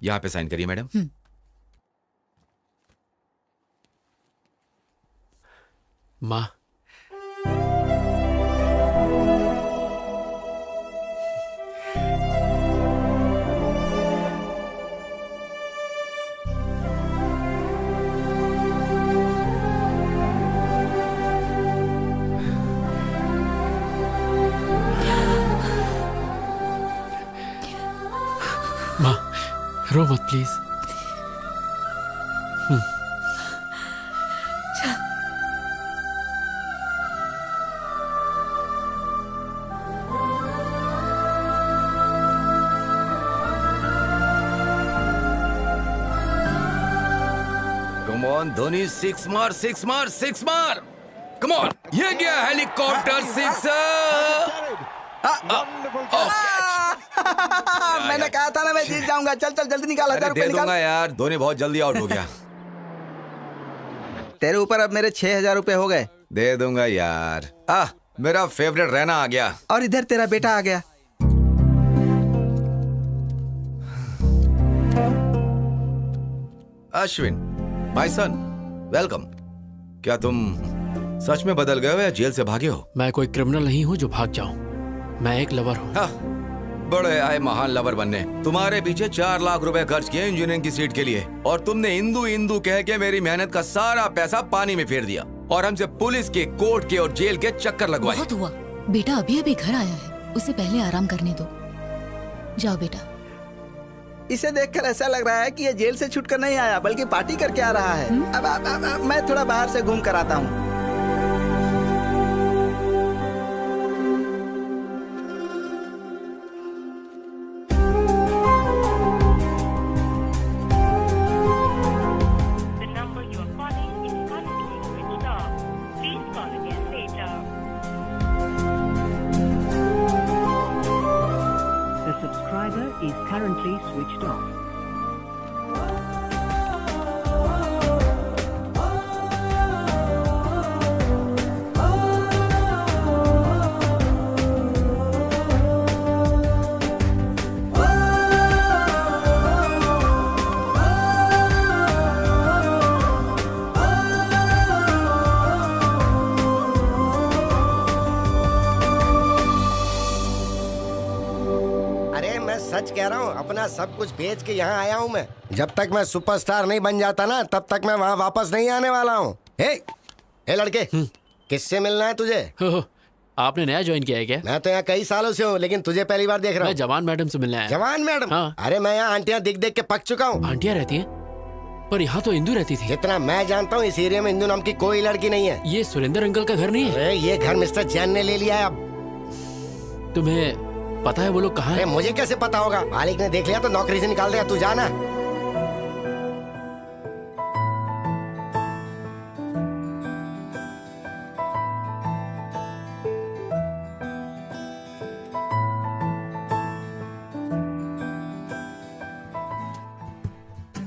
यहाँ पे साइन करिए मैडम। माँ, माँ रो मत please. Come on Dhoni, six मार सिक्स मार सिक्स मार। कम ऑन, ये गया हेलीकॉप्टर सिक्सर। मैंने कहा था ना मैं जीत जाऊंगा। चल चल जल्दी निकाल, 1000 रुपए दे निकाल। दूंगा यार, धोनी बहुत जल्दी आउट हो गया। तेरे ऊपर अब मेरे 6000 रुपए हो गए। दे दूंगा यार। मेरा फेवरेट रैना आ गया। और इधर तेरा बेटा आ गया। Ashwin, my son, welcome. क्या तुम सच में बदल गए हो या जेल से भागे हो? मैं कोई क्रिमिनल नहीं हूँ जो भाग जाऊं। मैं एक लवर हूँ। बड़े आए महान लवर बनने। तुम्हारे पीछे 4 लाख रुपए खर्च किए इंजीनियरिंग की सीट के लिए, और तुमने हिंदू हिंदू कह के मेरी मेहनत का सारा पैसा पानी में फेर दिया, और हमसे पुलिस के, कोर्ट के और जेल के चक्कर लगवाए। बहुत हुआ। बेटा अभी अभी घर आया है, उसे पहले आराम करने दो। जाओ बेटा। इसे देखकर ऐसा लग रहा है कि ये जेल से छूटकर नहीं आया बल्कि पार्टी करके आ रहा है। अब मैं थोड़ा बाहर से घूम कर आता हूँ। The subscriber is currently switched off. अरे मैं सच कह रहा हूँ, अपना सब कुछ बेच के यहाँ आया हूँ मैं। जब तक मैं सुपरस्टार नहीं बन जाता ना, तब तक मैं वहाँ वापस नहीं आने वाला हूँ। हे लड़के, किससे मिलना है तुझे? हो, आपने नया ज्वाइन किया है क्या? मैं तो यहाँ कई सालों से हूँ, लेकिन तुझे पहली बार देख रहा मैं हूँ। जवान मैडम से मिलने आया। जवान मैडम? हाँ। अरे मैं यहाँ आंटियाँ दिख देख के पक चुका हूँ। आंटियाँ रहती हैं, पर यहाँ तो इंदू रहती थी। जितना मैं जानता हूँ इस एरिया में इंदू नाम की कोई लड़की नहीं है। ये सुरेंद्र अंकल का घर नहीं है? अरे ये घर मिस्टर जैन ने ले लिया है अब। तुम्हें पता है वो लोग कहाँ अरे हैं? मुझे कैसे पता होगा? मालिक ने देख लिया तो नौकरी से निकाल देगा। तू जाना।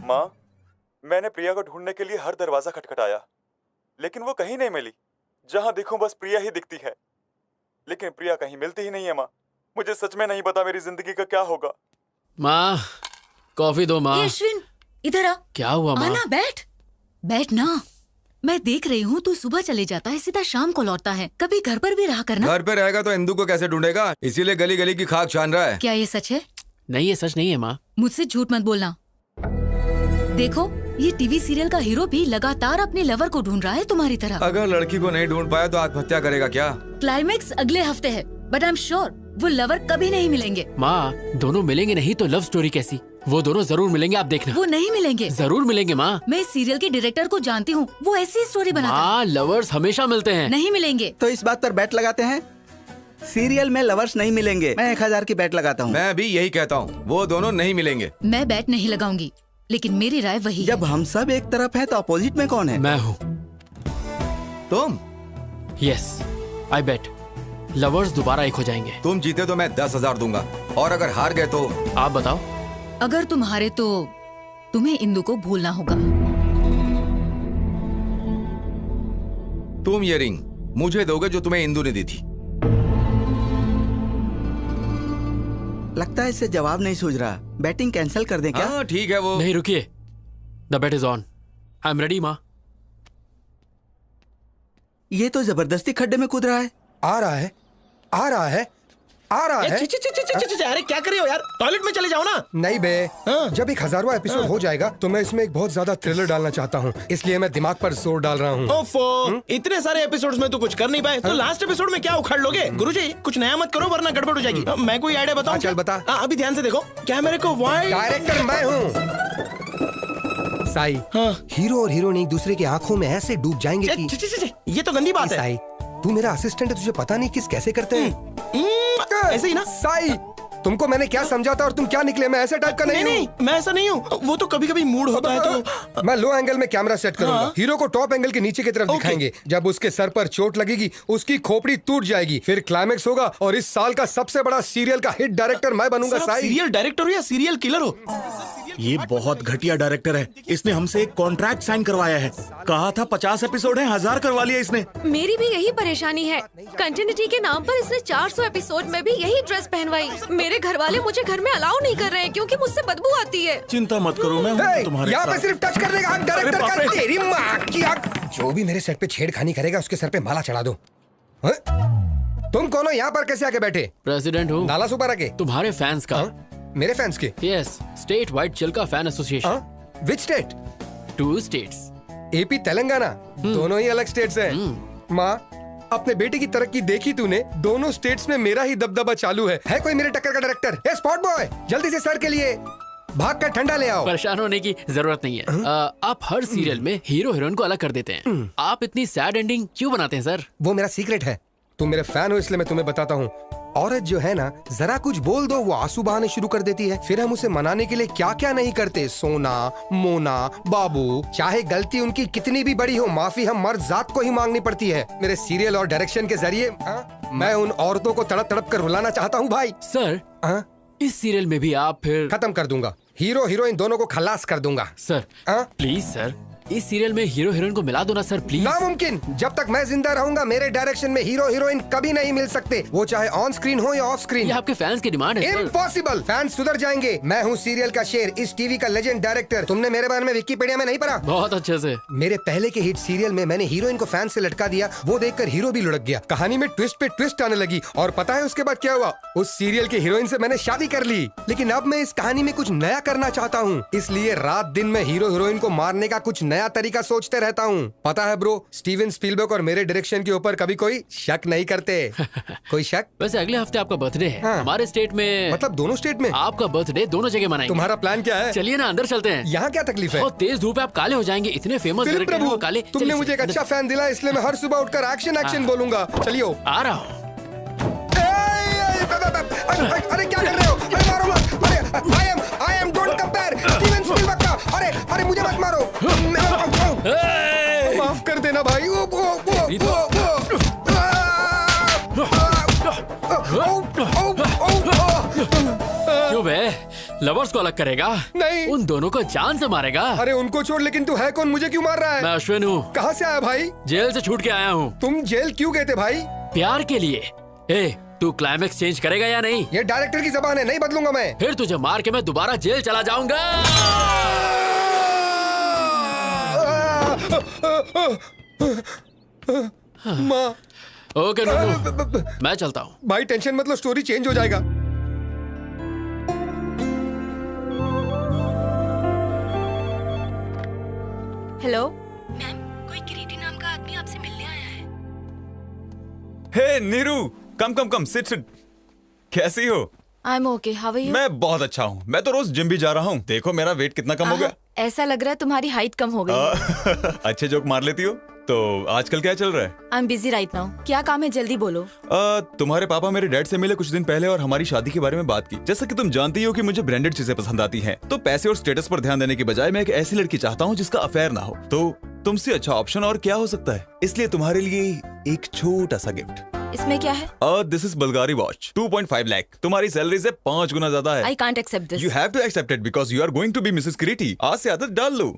माँ, मैंने प्रिया को ढूंढने के लिए हर दरवाजा खटखटाया, लेकिन वो कहीं नहीं मिली। जहाँ देखूं बस प्रिया ही दिखती है, लेकिन प्रिया कहीं मिलती ही नहीं है। माँ, मुझे सच में नहीं पता मेरी जिंदगी का क्या होगा। माँ, कॉफी दो माँ। ए, अश्विन इधर आ। क्या हुआ माँ? आना, बैठ बैठ ना। मैं देख रही हूँ तू सुबह चले जाता है, सीधा शाम को लौटता है। कभी घर पर भी रहा करना। घर पे रहेगा तो इंदू को कैसे ढूंढेगा, इसीलिए गली गली की खाक छान रहा है। क्या ये सच है? नहीं, ये सच नहीं है माँ। मुझसे झूठ मत बोलना। देखो, ये टीवी सीरियल का हीरो भी लगातार अपने लवर को ढूंढ रहा है तुम्हारी तरह। अगर लड़की को नहीं ढूंढ पाया तो आत्महत्या करेगा क्या? क्लाइमेक्स अगले हफ्ते है, बट आई एम श्योर वो लवर कभी नहीं मिलेंगे। माँ, दोनों मिलेंगे नहीं तो लव स्टोरी कैसी? वो दोनों जरूर मिलेंगे, आप देखना। वो नहीं मिलेंगे। जरूर मिलेंगे माँ। मैं इस सीरियल के डायरेक्टर को जानती हूँ, वो ऐसी स्टोरी बनाता है। माँ, लवर्स हमेशा मिलते हैं। नहीं मिलेंगे। तो इस बात पर बैट लगाते हैं? सीरियल में लवर्स नहीं मिलेंगे। मैं 1000 की बैट लगाता हूँ। मैं भी यही कहता हूँ, वो दोनों नहीं मिलेंगे। मैं बैट नहीं लगाऊंगी, लेकिन मेरी राय वही है। जब हम सब एक तरफ हैं तो अपोजिट में कौन है? मैं हूँ। तुम? यस, आई बेट लवर्स दोबारा एक हो जाएंगे। तुम जीते तो मैं 10,000 दूंगा, और अगर हार गए तो? आप बताओ। अगर तुम हारे तो तुम्हें इंदु को भूलना होगा। तुम ये रिंग मुझे दोगे जो तुम्हें इंदु ने दी थी। लगता है इससे जवाब नहीं सूझ रहा। बैटिंग कैंसिल कर दें क्या? हाँ ठीक है वो। नहीं रुकिए, the bet is on. I am ready माँ। ये तो जबरदस्ती खड्डे में कूद रहा है। आ रहा है, आ रहा है, आ रहा है। अरे क्या कर रहे हो यार, टॉयलेट में चले जाओ ना। नहीं बे, जब एक 1000वां एपिसोड हो जाएगा तो मैं इसमें एक बहुत ज्यादा थ्रिलर डालना चाहता हूँ, इसलिए मैं दिमाग पर जोर डाल रहा हूँ। ओफो, इतने सारे एपिसोड्स में तो कुछ कर नहीं पाए, तो लास्ट एपिसोड में क्या उखाड़ लोगे? गुरुजी कुछ नया मत करो वरना गड़बड़ हो जाएगी। मैं कोई आइडिया बताऊं? चल बता। अभी ध्यान से देखो, कैमरे को वाइड। डायरेक्टर मैं हूँ साई। हीरो और हीरोइन एक दूसरे की आंखों में ऐसे डूब जाएंगे कि ये तो गंदी बात है। साई, तू मेरा असिस्टेंट है, तुझे पता नहीं किस कैसे करते हैं। ऐसे ही ना साई, तुमको मैंने क्या समझाता और तुम क्या निकले? मैं ऐसे टाइप का नहीं नहीं, हूँ। मैं ऐसा नहीं हूँ। वो तो कभी कभी मूड होता है तो मैं लो एंगल में कैमरा सेट करूंगा। हाँ। हीरो को टॉप एंगल के नीचे की तरफ दिखाएंगे। जब उसके सर पर चोट लगेगी उसकी खोपड़ी टूट जाएगी, फिर क्लाइमेक्स होगा और इस साल का सबसे बड़ा सीरियल का हिट डायरेक्टर मैं बनूंगा। साई, सीरियल डायरेक्टर हो या सीरियल किलर हो? ये बहुत घटिया डायरेक्टर है। इसने हमसे एक कॉन्ट्रैक्ट साइन करवाया है। कहा था 50 एपिसोड है, 1000 करवा लिया इसने। मेरी भी यही परेशानी है। कंटिन्यूटी के नाम पर इसने 400 एपिसोड में भी यही ड्रेस पहनवाई। मेरे घर वाले मुझे घर में अलाउ नहीं कर रहे हैं क्योंकि मुझसे बदबू आती है। चिंता मत करो, मैं हूं तुम्हारे यहाँ पे साथ। सिर्फ टच करने का हक डायरेक्टर अरे का। बाप रे। तेरी माँ की आँख। जो भी मेरे सेट पे छेड़खानी करेगा उसके सर पे माला चढ़ा दो। हाँ? तुम कौन हो? यहाँ पर कैसे आके बैठे? प्रेसिडेंट हूँ नाला सुपर आके। तुम्हारे फैंस का। मेरे फैंस के? Yes, state wide Chilka fan association. Which state? 2 states. AP Telangana, दोनों ही अलग स्टेट्स हैं। माँ, अपने बेटे की तरक्की देखी तूने? दोनों स्टेट्स में मेरा ही दबदबा चालू है कोई मेरे टक्कर का डायरेक्टर? ए स्पॉट बॉय, जल्दी से सर के लिए भाग कर ठंडा ले आओ। परेशान होने की जरूरत नहीं है। आप हर सीरियल में हीरो हीरोइन को अलग कर देते हैं। आप इतनी सैड एंडिंग क्यों बनाते हैं सर? वो मेरा सीक्रेट है। तुम मेरे फैन हो इसलिए मैं तुम्हें बताता हूँ। औरत जो है ना, जरा कुछ बोल दो वो आंसू बहाने शुरू कर देती है। फिर हम उसे मनाने के लिए क्या क्या नहीं करते। सोना, मोना, बाबू, चाहे गलती उनकी कितनी भी बड़ी हो, माफी हम मर्द जात को ही मांगनी पड़ती है। मेरे सीरियल और डायरेक्शन के जरिए मैं उन औरतों को तड़प तड़प कर रुलाना चाहता हूँ भाई। सर, इस सीरियल में भी आप फिर खत्म कर दूंगा। हीरो हीरोइन दोनों को खलास कर दूंगा। सर प्लीज सर, इस सीरियल में हीरो हीरोइन को मिला दो ना सर प्लीज। नामुमकिन। जब तक मैं जिंदा रहूंगा मेरे डायरेक्शन में हीरो हीरोइन कभी नहीं मिल सकते, वो चाहे ऑन स्क्रीन हो या ऑफ स्क्रीन। ये आपके फैंस की डिमांड है सर। इम्पॉसिबल। फैंस सुधर जाएंगे। मैं हूँ सीरियल का शेर, इस टीवी का लेजेंड डायरेक्टर। तुमने मेरे बारे में विकिपीडिया में नहीं पढ़ा? बहुत अच्छे से। मेरे पहले के हिट सीरियल में मैंने हीरोइन को फैन से लटका दिया, वो देखकर हीरो भी लुढ़क गया। कहानी में ट्विस्ट पे ट्विस्ट आने लगी और पता है उसके बाद क्या हुआ? उस सीरियल की हीरोइन से मैंने शादी कर ली। लेकिन अब मैं इस कहानी में कुछ नया करना चाहता हूँ, इसलिए रात दिन मैं हीरो हीरोइन को मारने का कुछ नया तरीका सोचते रहता हूँ। पता है ब्रो, स्टीवन स्पीलबर्ग और मेरे डायरेक्शन के ऊपर कभी कोई शक नहीं करते। कोई शक? वैसे अगले हफ्ते आपका बर्थडे है। हमारे स्टेट में, मतलब दोनों स्टेट में आपका बर्थडे दोनों जगह मनाएंगे। तुम्हारा प्लान क्या है? चलिए ना अंदर चलते हैं। यहाँ क्या तकलीफ है? और तेज धूप है, आप काले हो जाएंगे। इतने फेमस फिलिप डायरेक्टर हैं प्रभु, वो काले। तुमने मुझे एक अच्छा फैन दिला, इसलिए मैं हर सुबह उठकर एक्शन एक्शन बोलूंगा। चलिए आ रहा हूँ। अरे क्या कर रहे हो? अरे मारो मत। अरे I am don't compare Steven Spielberg का। अरे मुझे मत मारो। माफ कर देना भाई। क्यों बे? लवर्स को अलग करेगा? नहीं, उन दोनों को जान से मारेगा। अरे उनको छोड़, लेकिन तू है कौन? मुझे क्यों मार रहा है? मैं अश्विन हूँ। कहाँ से आया भाई? जेल से छूट के आया हूँ। तुम जेल क्यों गए थे भाई? प्यार के लिए। ए, तू क्लाइमेक्स चेंज करेगा या नहीं? ये डायरेक्टर की जबान है, नहीं बदलूंगा मैं। फिर तुझे मार के मैं दोबारा जेल चला जाऊंगा। माँ। ओके नूनू, मैं चलता हूँ। भाई टेंशन मतलब स्टोरी चेंज हो जाएगा। हेलो मैम, कोई किरीटी नाम का आदमी आपसे मिलने आया है। Hey Neeru, come come come, sit sit. कैसी हो? I am okay, how are you? मैं बहुत अच्छा हूँ। मैं तो रोज जिम भी जा रहा हूँ। देखो मेरा वेट कितना कम हो गया। ऐसा लग रहा है तुम्हारी हाइट कम हो गई। अच्छे जोक मार लेती हो। तो आजकल क्या चल रहा है? I am busy right now. क्या काम है, जल्दी बोलो। तुम्हारे पापा मेरे डैड से मिले कुछ दिन पहले और हमारी शादी के बारे में बात की। जैसा कि तुम जानती हो कि मुझे ब्रांडेड चीजें पसंद आती हैं, तो पैसे और स्टेटस पर ध्यान देने की बजाय मैं एक ऐसी लड़की चाहता हूँ जिसका अफेयर ना हो। तो तुमसे अच्छा ऑप्शन और क्या हो सकता है? इसलिए तुम्हारे लिए एक छोटा सा गिफ्ट। इसमें क्या है? This is Bulgari watch, 2.5 lakh. तुम्हारी सैलरी से 5 गुना ज्यादा है। I can't accept this. You have to accept it because you are going to be Mrs Kiriti. आज से आदत डाल लो।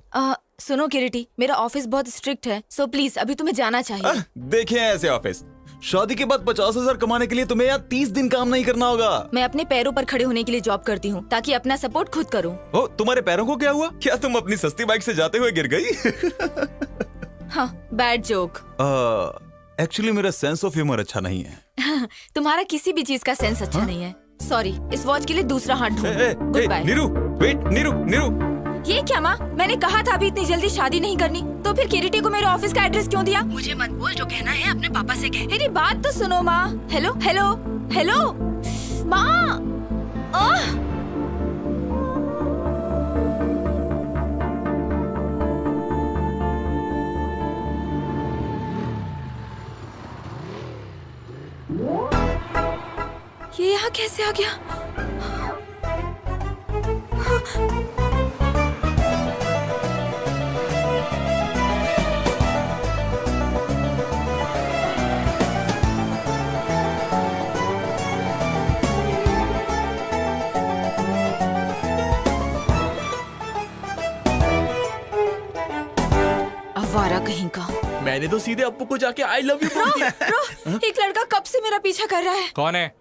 सुनो किरीटी, मेरा ऑफिस बहुत स्ट्रिक्ट है, सो प्लीज अभी तुम्हें जाना चाहिए। देखे ऐसे ऑफिस, शादी के बाद 50,000 कमाने के लिए तुम्हें यहाँ 30 दिन काम नहीं करना होगा। मैं अपने पैरों पर खड़े होने के लिए जॉब करती हूँ ताकि अपना सपोर्ट खुद करूँ। ओ, तुम्हारे पैरों को क्या हुआ? क्या तुम अपनी सस्ती बाइक से जाते हुए गिर गई? हाँ, बैड जोक। एक्चुअली मेरा सेंस ऑफ ह्यूमर अच्छा नहीं है। तुम्हारा किसी भी चीज का सेंस अच्छा नहीं है। सॉरी, इस वॉच के लिए दूसरा हाथ ढूंढो। Good bye. Neeru, wait, Neeru. ये क्या माँ? मैंने कहा था अभी इतनी जल्दी शादी नहीं करनी, तो फिर किरीटी को मेरे ऑफिस का एड्रेस क्यों दिया? मुझे मत बोल, जो कहना है अपने पापा से कह। मेरी बात तो सुनो माँ। हेलो हेलो हेलो माँ। ये यहाँ कैसे आ गया? आवारा कहीं का। मैंने तो सीधे अप्पू को जाके आई लव यू बोल दिया। एक लड़का कब से मेरा पीछा कर रहा है। कौन है?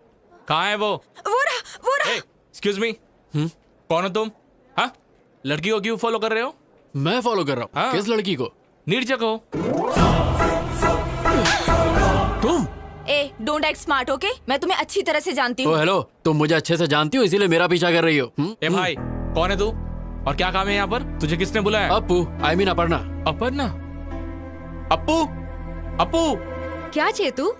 कहाँ है वो? वो रहा। एक्सक्यूज मी, कौन हो तुम? हाँ, लड़की को क्यों फॉलो कर रहे हो? मैं फॉलो कर रहा हूँ। किस लड़की को? नीरजा को। तुम? Don't act smart, okay? मैं तुम्हें अच्छी तरह से जानती हूँ। हेलो, तुम मुझे अच्छे से जानती हो, इसीलिए मेरा पीछा कर रही हो। ए भाई, कौन है तू और क्या काम है यहाँ पर? तुझे किसने बुलाया? Appu, I mean Aparna. अपर्णा? अप्पू क्या चेतू?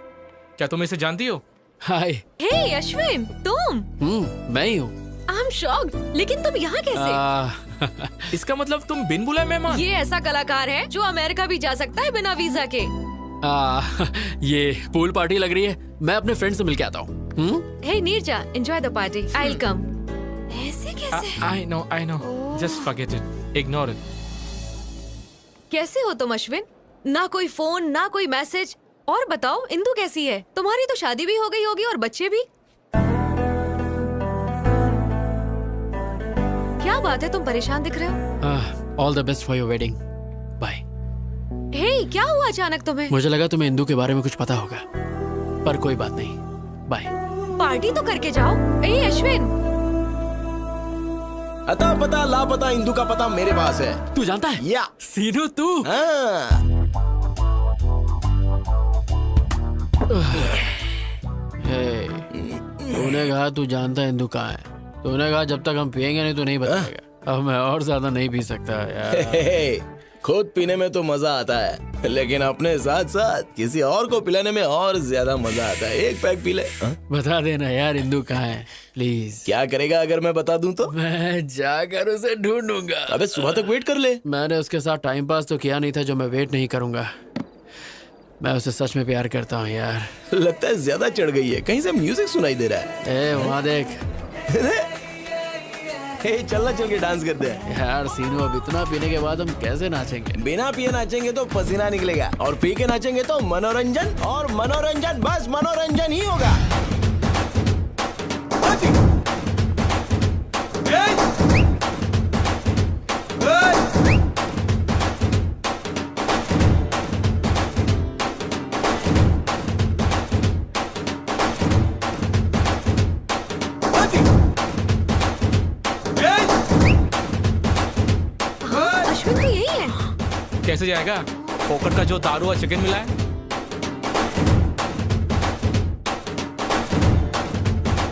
क्या तुम इसे जानती हो? हाय। हे अश्विन, तुम? मैं ही हूँ। आई एम शॉक्ड, लेकिन तुम यहाँ कैसे? इसका मतलब तुम बिन बुलाए मेहमान? ये ऐसा कलाकार है जो अमेरिका भी जा सकता है बिना वीजा के। ये पूल पार्टी लग रही है, मैं अपने फ्रेंड से मिलके आता हूँ। Hey Neerja, enjoy the party, I will come. ऐसे कैसे? I know, just forget it, ignore it. कैसे हो तुम अश्विन? ना कोई फोन, ना कोई मैसेज। और बताओ, इंदु कैसी है? तुम्हारी तो शादी भी हो गई होगी और बच्चे भी। क्या बात है, तुम परेशान दिख रहे हो? All the best for your wedding. Bye. Hey, क्या हुआ अचानक तुम्हें? मुझे लगा तुम्हें इंदु के बारे में कुछ पता होगा, पर कोई बात नहीं। बाय। पार्टी तो करके जाओ। ए अश्विन, अता पता लापता इंदु का पता मेरे पास है। तू जानता है? या सीनू तू? तूने कहा तू जानता है इंदु कहाँ है। तूने कहा जब तक हम पियेंगे नहीं तो नहीं बताएगा। अब मैं और ज्यादा नहीं पी सकता यार। खुद पीने में तो मजा आता है, लेकिन अपने साथ साथ किसी और को पिलाने में और ज्यादा मजा आता है। एक पैक पी ले। बता देना यार इंदु कहाँ है प्लीज। क्या करेगा अगर मैं बता दूं तो? मैं जाकर उसे ढूंढूंगा। अबे सुबह तक वेट कर ले। मैंने उसके साथ टाइम पास तो किया नहीं था जो मैं वेट नहीं करूंगा। मैं उसे सच में प्यार करता हूँ यार। लगता है ज्यादा चढ़ गई है, कहीं से म्यूजिक सुनाई दे रहा है। वहाँ देख। चलना, चल के डांस करते हैं। यार सीनू, अब इतना पीने के बाद हम कैसे नाचेंगे? बिना पिए नाचेंगे तो पसीना निकलेगा, और पी के नाचेंगे तो मनोरंजन, और मनोरंजन बस मनोरंजन ही होगा। कैसे जाएगा? फोकट का जो दारू और चिकन मिला है।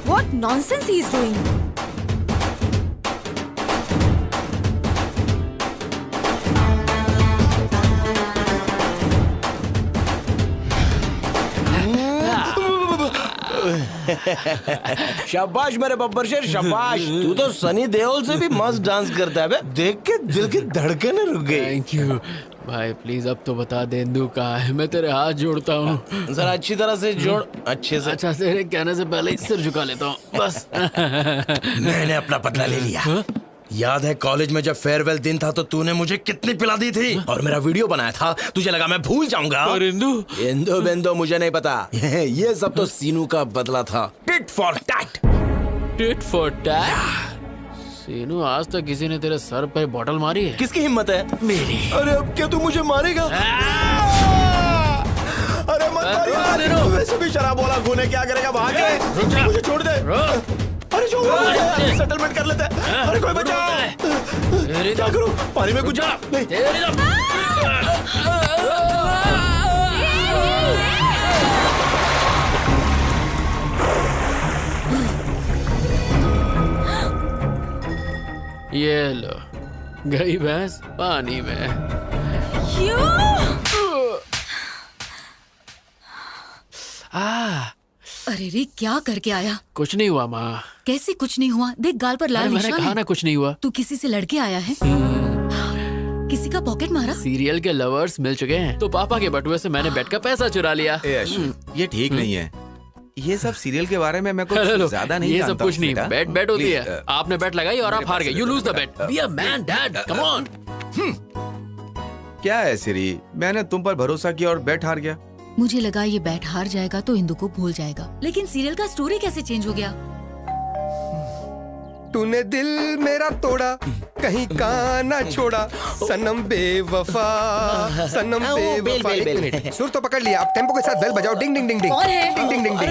What nonsense he is doing? शाबाश मेरे बब्बर शेर, शाबाश। तू तो सनी देओल से भी मस्त डांस करता है बे। देख के दिल की धड़कनें रुक गई। थैंक यू भाई, प्लीज अब तो बता दे इंदु कहाँ है। मैं तेरे हाथ जोड़ता हूँ। जरा अच्छी तरह से जोड़, अच्छे से। अच्छा, तेरे कहने से पहले ही सिर झुका लेता हूँ बस। मैंने अपना बदला ले लिया। याद है कॉलेज में जब फेयरवेल दिन था तो तूने मुझे कितनी पिला दी थी, और मेरा वीडियो बनाया था। तुझे लगा मैं भूल जाऊंगा। और इंदु बेंदो मुझे नहीं पता। ये सब तो सीनू का बदला था। Tit for tat. Tit for tat? Seenu, आज तक किसी ने तेरे सर पे बॉटल मारी है? किसकी हिम्मत है? मेरी। अरे अब क्या तू मुझे मारेगा? अरे मारो। वैसे भी शराब वाला खून है, क्या करेगा? भाग रुक जा। मुझे छोड़ दे। अरे छोड़, सेटलमेंट कर लेते हैं। अरे कोई बचाओ। क्या करूं? पानी में कुछ जा नहीं। ये लो, गई भैंस पानी में। अरे रे, क्या करके आया? कुछ नहीं हुआ माँ। कैसे कुछ नहीं हुआ? देख गाल पर लाल मैंने निशान कहा है। ना कुछ नहीं हुआ। तू किसी से लड़के आया है? किसी का पॉकेट मारा? सीरियल के लवर्स मिल चुके हैं, तो पापा के बटुए से मैंने बेट का पैसा चुरा लिया। ए अश्विन, ये ठीक नहीं है। ये सब सीरियल के बारे में मैं कुछ हेलो, ज्यादा नहीं ये जानता सब कुछ हूँ, नहीं। बेटा। बेट होती Please, है। आपने बेट लगाई और आप हार गए। You lose the bet. Be a man dad, come on. क्या है सिरी, मैंने तुम पर भरोसा किया और बैट हार गया। मुझे लगा ये बैट हार जाएगा तो इंदु को भूल जाएगा, लेकिन सीरियल का स्टोरी कैसे चेंज हो गया? तूने दिल मेरा तोड़ा, कहीं का ना छोड़ा, सनम बेवफा, सनम बेवफा। एक मिनट, सुर तो पकड़ लिया, अब टेम्पो के साथ बेल बजाओ। डिंग डिंग डिंग डिंग। कौन है? Ding ding ding ding.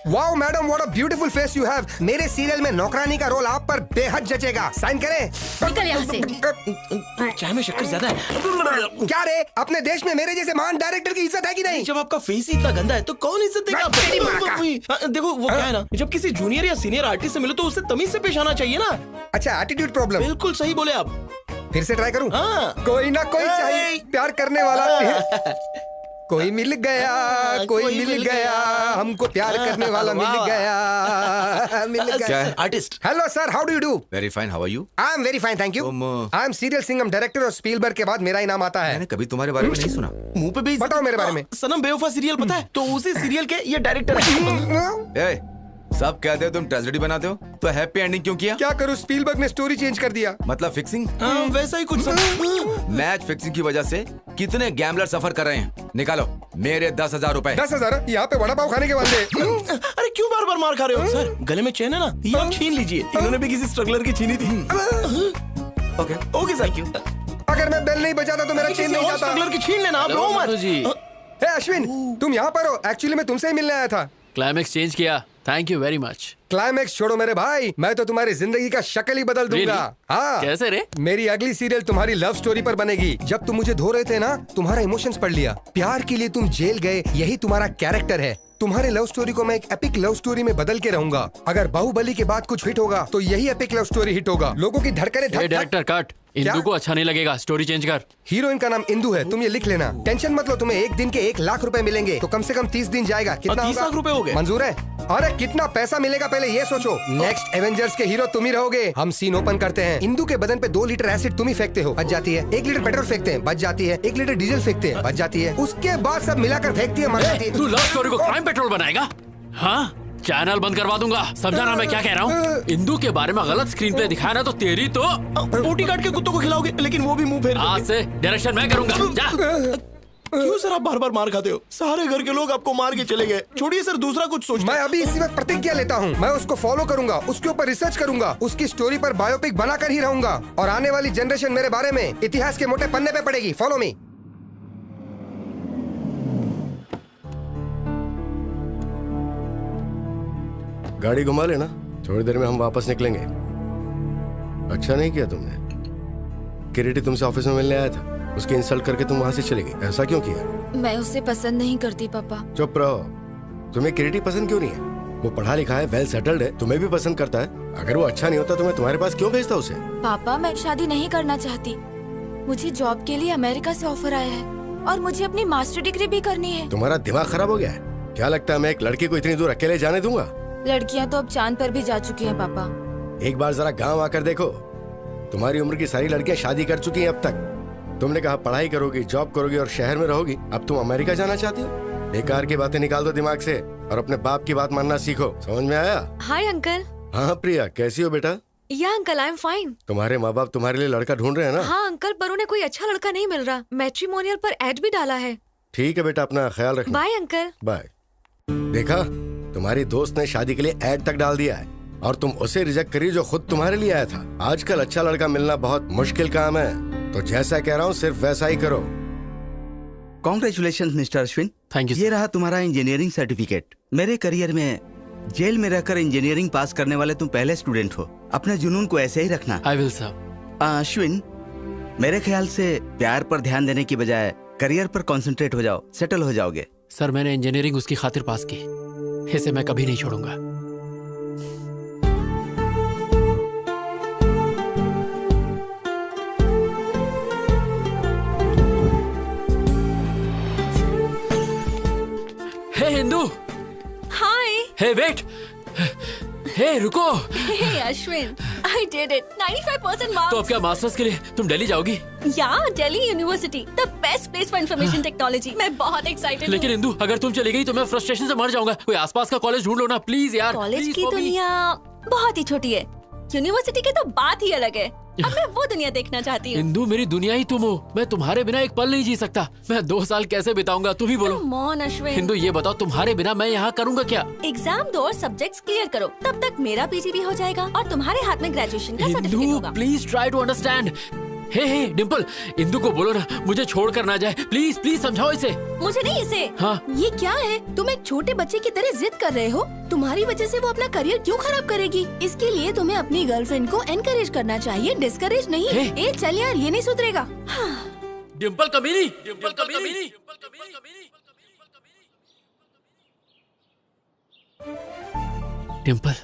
Wow madam, what a beautiful face you have. मेरे सीरियल में नौकरानी का रोल आप पर बेहद जचेगा। साइन करें? निकल यहाँ से। चाय में शक्कर ज्यादा है। क्या रे, अपने देश में मेरे जैसे महान डायरेक्टर की इज्जत है कि नहीं? जब आपका फेस ही इतना गंदा है तो कौन इज्जत देगा तेरी माँ का। आपको? देखो वो क्या है ना, जब किसी जूनियर या सीनियर आर्टिस्ट से मिलो तो उससे तमीज से पेश आना चाहिए ना। अच्छा, एटीट्यूड प्रॉब्लम। बिल्कुल सही बोले आप। फिर से ट्राई करूं? हाँ। कोई ना कोई चाहिए प्यार करने वाला। कोई मिल गया, कोई मिल गया, हमको प्यार करने वाला मिल गया, मिल क्या गया। है? Artist. Hello sir, how do you do? Very fine, how are you? I am very fine, thank you. I am serial Singham director और स्पीलबर्ग के बाद मेरा ही नाम आता है। मैंने कभी तुम्हारे बारे में नहीं सुना। मुंह पे भी बताओ मेरे बारे में। सनम बेवफा सीरियल पता है? तो उसी सीरियल के ये डायरेक्टर है। ए, सब कहते हो तुम ट्रेजेडी बनाते हो, तो हैप्पी एंडिंग क्यों किया? क्या करूं, स्पीलबर्ग ने स्टोरी चेंज कर दिया। मतलब फिक्सिंग? हाँ, वैसा ही कुछ। मैच फिक्सिंग की वजह से कितने गैम्बलर सफर कर रहे हैं। निकालो मेरे 10,000 रुपए। 10,000? यहाँ पे वड़ा पाव खाने के वादे। अरे क्यों बार बार मार खा रहे हो सर? गले में चेन है ना, ये आप छीन लीजिए। इन्होंने भी किसी स्ट्रगलर की छीनी थी। ओके ओके सर, क्यों? अगर मैं बेल नहीं बजाता तो मेरा चेन नहीं जाता। स्ट्रगलर की छीन लेना, आप रो मत। जी, हे अश्विन, तुम यहाँ पर हो? एक्चुअली मैं तुमसे ही मिलने आया था। क्लाइमेक्स चेंज किया। Thank you very much. Climax छोड़ो मेरे भाई, मैं तो तुम्हारी जिंदगी का शक्ल ही बदल दूंगा। Really? हाँ। कैसे रे? मेरी अगली सीरियल तुम्हारी लव स्टोरी पर बनेगी। जब तुम मुझे धो रहे थे ना, तुम्हारा इमोशंस पढ़ लिया। प्यार के लिए तुम जेल गए, यही तुम्हारा कैरेक्टर है। तुम्हारे लव स्टोरी को मैं एक एपिक लव स्टोरी में बदल के रहूंगा। अगर बाहुबली के बाद कुछ हिट होगा तो यही एपिक लव स्टोरी हिट होगा। लोगों की धड़कने धक धक। Director cut. इंदु को अच्छा नहीं लगेगा, स्टोरी चेंज कर। हीरोइन का नाम इंदु है, तुम ये लिख लेना। टेंशन मत लो, तुम्हें एक दिन के 1,00,000 रुपए मिलेंगे, तो कम से कम 30 दिन जाएगा। कितना 30 लाख रुपए हो गए। मंजूर है? अरे कितना पैसा मिलेगा पहले ये सोचो। नेक्स्ट एवेंजर्स के हीरो तुम ही रहोगे। हम सीन ओपन करते हैं। इंदु के बदन पे 2 लीटर एसिड तुम ही फेंकते हो, बच जाती है। 1 लीटर पेट्रोल फेंकते हैं, बच जाती है। 1 लीटर डीजल फेंकते हैं, बच जाती है। उसके बाद सब मिलाकर फेंकती है, मर जाती है। तू लव स्टोरी को क्राइम पेट्रोल बनाएगा? हाँ, चैनल बंद करवा दूंगा। समझा ना मैं क्या कह रहा हूँ? इंदु के बारे में गलत स्क्रीन प्ले दिखाया ना तो तेरी तो बोटी काट के कुत्तों को खिलाओगे, लेकिन वो भी मुंह फेर देंगे। आज से डायरेक्शन मैं करूंगा। जा। क्यों सर आप बार बार मार खाते हो? सारे घर के लोग आपको मार के चले गए। छोड़िए सर, दूसरा कुछ सोचिए। मैं अभी इसी वक्त प्रतिज्ञा लेता हूँ, मैं उसको फॉलो करूंगा, उसके ऊपर रिसर्च करूंगा, उसकी स्टोरी पर बायोपिक बनाकर ही रहूंगा। और आने वाली जनरेशन मेरे बारे में इतिहास के मोटे पन्ने पे पड़ेगी। Follow me. गाड़ी घुमा लेना, थोड़ी देर में हम वापस निकलेंगे। अच्छा नहीं किया तुमने। किरीटी तुमसे ऑफिस में मिलने आया था, उसकी इंसल्ट करके तुम वहां से चली गई। ऐसा क्यों किया? मैं उसे पसंद नहीं करती पापा। चुप रहो। तुम्हें किरीटी पसंद क्यों नहीं है? वो पढ़ा लिखा है, वेल सेटल्ड है, तुम्हें भी पसंद करता है। अगर वो अच्छा नहीं होता तो मैं तुम्हारे पास क्यों भेजता उसे? पापा मैं शादी नहीं करना चाहती। मुझे जॉब के लिए अमेरिका से ऑफर आया है और मुझे अपनी मास्टर डिग्री भी करनी है। तुम्हारा दिमाग खराब हो गया है क्या? लगता है मैं एक लड़की को इतनी दूर अकेले जाने दूंगा? लड़कियां तो अब चांद पर भी जा चुकी हैं पापा। एक बार जरा गांव आकर देखो, तुम्हारी उम्र की सारी लड़कियां शादी कर चुकी हैं अब तक। तुमने कहा पढ़ाई करोगी, जॉब करोगी और शहर में रहोगी। अब तुम अमेरिका जाना चाहती हो? बेकार की बातें निकाल दो दिमाग से और अपने बाप की बात मानना सीखो। समझ में आया? Hi uncle. हाँ प्रिया, कैसी हो बेटा? या अंकल, आई एम फाइन। तुम्हारे माँ बाप तुम्हारे लिए लड़का ढूंढ रहे हैं ना? हाँ अंकल, पर उन्हें कोई अच्छा लड़का नहीं मिल रहा। मैट्रिमोनियल पर एड भी डाला है। ठीक है बेटा, अपना ख्याल रखना। Bye uncle. बाय। देखा, तुम्हारी दोस्त ने शादी के लिए ऐड तक डाल दिया है और तुम उसे रिजेक्ट करी जो खुद तुम्हारे लिए आया था। आजकल अच्छा लड़का मिलना बहुत मुश्किल काम है, तो जैसा कह रहा हूँ सिर्फ वैसा ही करो। Congratulation mister Ashwin. Thank you ये रहा तुम्हारा इंजीनियरिंग सर्टिफिकेट। मेरे करियर में जेल में रहकर इंजीनियरिंग पास करने वाले तुम पहले स्टूडेंट हो। अपने जुनून को ऐसे ही रखना। I will sir. अश्विन, मेरे ख्याल से प्यार पर ध्यान देने की बजाय करियर पर कंसंट्रेट हो जाओ, सेटल हो जाओगे। सर मैंने इंजीनियरिंग उसकी खातिर पास की, इसे मैं कभी नहीं छोड़ूंगा। हे हिंदू। हाय। हे वेट। हे रुको। हे Ashwin, I did it. 95% marks. तो अब क्या मास्टर्स के लिए तुम दिल्ली जाओगी? Yeah, Delhi University, the best place for information technology. मैं बहुत excited लेकिन हूँ। इंदू, अगर तुम चली गई तो मैं फ्रस्ट्रेशन से मर जाऊंगा। कोई आसपास का कॉलेज ढूंढ लो ना प्लीज यार। कॉलेज Please की for me. दुनिया बहुत ही छोटी है, यूनिवर्सिटी की तो बात ही अलग है। अब मैं वो दुनिया देखना चाहती हूँ। इंदू मेरी दुनिया ही तुम हो, मैं तुम्हारे बिना एक पल नहीं जी सकता। मैं 2 साल कैसे बिताऊंगा, तुम ही बोलो। Come on, Ashwin. हिंदू ये बताओ, तुम्हारे बिना मैं यहाँ करूँगा क्या? एग्जाम दो और सब्जेक्ट्स क्लियर करो, तब तक मेरा पीजी भी हो जाएगा और तुम्हारे हाथ में ग्रेजुएशन का सर्टिफिकेट इंदू होगा। Please try to understand. Hey Dimple, Indu को बोलो ना मुझे छोड़ कर ना जाए, प्लीज प्लीज समझाओ इसे। मुझे नहीं इसे। हाँ। ये क्या है? तुम एक छोटे बच्चे की तरह जिद कर रहे हो। तुम्हारी वजह से वो अपना करियर क्यों खराब करेगी? इसके लिए तुम्हें अपनी गर्लफ्रेंड को एनकरेज करना चाहिए, डिस्करेज नहीं। ए चल यार, ये नहीं सुधरेगा। डिम्पल कमीनी, डिम्पल कमीनी। डिम्पल,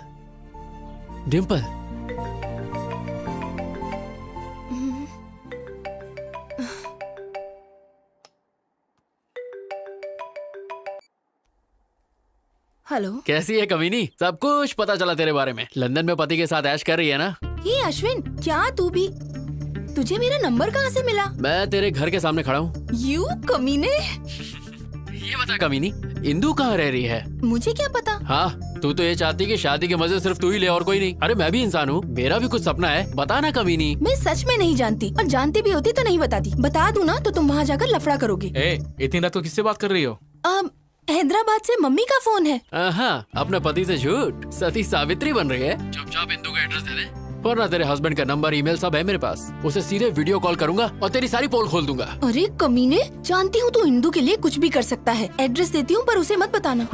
डिम्पल। हेलो। कैसी है कमीनी? सब कुछ पता चला तेरे बारे में। लंदन में पति के साथ ऐश कर रही है ना? ये अश्विन, क्या तू भी? तुझे मेरा नंबर कहाँ से मिला? मैं तेरे घर के सामने खड़ा हूँ। यू कमीने। ये बता कमीनी, इंदू कहाँ रह रही है? मुझे क्या पता? हाँ, तू तो ये चाहती कि शादी के मजे सिर्फ तू ही ले और कोई नहीं। अरे मैं भी इंसान हूँ, मेरा भी कुछ सपना है। बता ना कमीनी। मैं सच में नहीं जानती, और जानती भी होती तो नहीं बताती। बता दूँ ना तो तुम वहाँ जाकर लफड़ा करोगे। इतनी रात को किससे बात कर रही हो? हैदराबाद से मम्मी का फोन है। हाँ, अपने पति से झूठ, सती सावित्री बन रही है। चुपचाप इंदू का एड्रेस दे दे, वरना तेरे हस्बैंड का नंबर ईमेल सब है मेरे पास। उसे सीधे वीडियो कॉल करूंगा और तेरी सारी पोल खोल दूंगा। अरे कमीने, जानती हूँ तू इंदू के लिए कुछ भी कर सकता है। एड्रेस देती हूँ पर उसे मत बताना।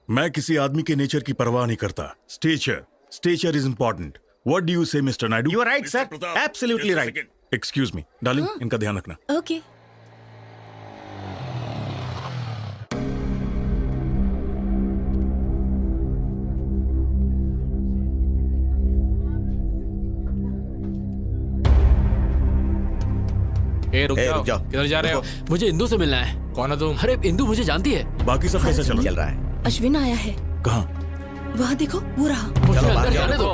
मैं किसी आदमी के नेचर की परवाह नहीं करता। Stature is important. What do you say mister Naidu? You are right sir, absolutely right. Excuse me darling, इनका ध्यान रखना। ओके। रुक जाओ। किधर जा रहे हो? मुझे इंदू से मिलना है। कौन है तुम? अरे इंदू मुझे जानती है। बाकी सब कैसा चल रहा है? अश्विन आया है। कहाँ? वहाँ देखो, वो रहा। चलो बाहर जाने दो।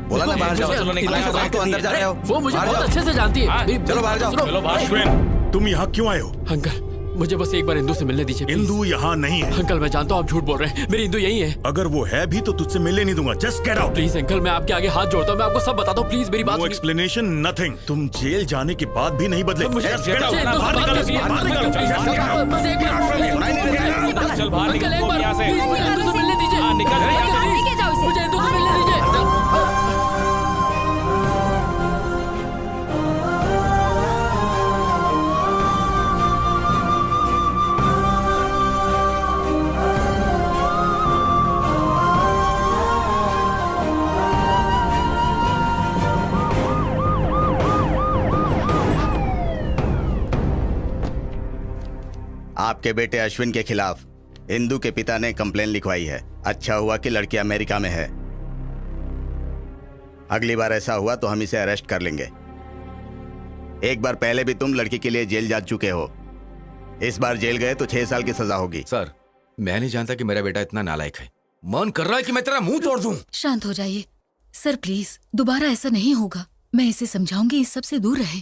बोला ना बाहर जाओ। तो अंदर जा रहे हो। वो मुझे बहुत अच्छे से जानती है। चलो बाहर जाओ। अश्विन, तुम यहाँ क्यों आए हो? अंकल, मुझे बस एक बार इंदू से मिलने दीजिए। इंदू यहाँ नहीं है। अंकल मैं जानता हूँ आप झूठ बोल रहे हैं, मेरी इंदू यही है। अगर वो है भी तो तुझसे मिलने नहीं दूंगा। Just get out. Please uncle, मैं आपके आगे हाथ जोड़ता हूँ, मैं आपको सब बताता हूँ, प्लीज मेरी बात नो सुनिए। Explanation, nothing. तुम जेल जाने के बाद भी नहीं बदले। मुझे Just get out. इंदू से बाहर बात निकलो, करनी है। बाहर निकलो, प्लीज, just get out. बस एक बार चल बाहर अंकल, निकल एक बार यहाँ से। प्लीज मुझे इंदू से मिलने दीजिए। निकल यहाँ से। अंकल, लेके जाओ इसे। मुझे इंदू से मिलने दीजिए। आपके बेटे अश्विन के खिलाफ इंदू के पिता ने कंप्लेन लिखवाई है। अच्छा हुआ कि लड़की अमेरिका में है। अगली बार ऐसा हुआ तो हम इसे अरेस्ट कर लेंगे। एक बार पहले भी तुम लड़की के लिए जेल जा चुके हो। इस बार जेल गए तो 6 साल की सजा होगी। सर, मैं नहीं जानता कि मेरा बेटा इतना नालायक है। मन कर रहा है कि मैं तेरा मुंह तोड़ दूं। शांत हो जाइए सर, प्लीज दोबारा ऐसा नहीं होगा। मैं इसे समझाऊंगी इस सब से दूर रहे,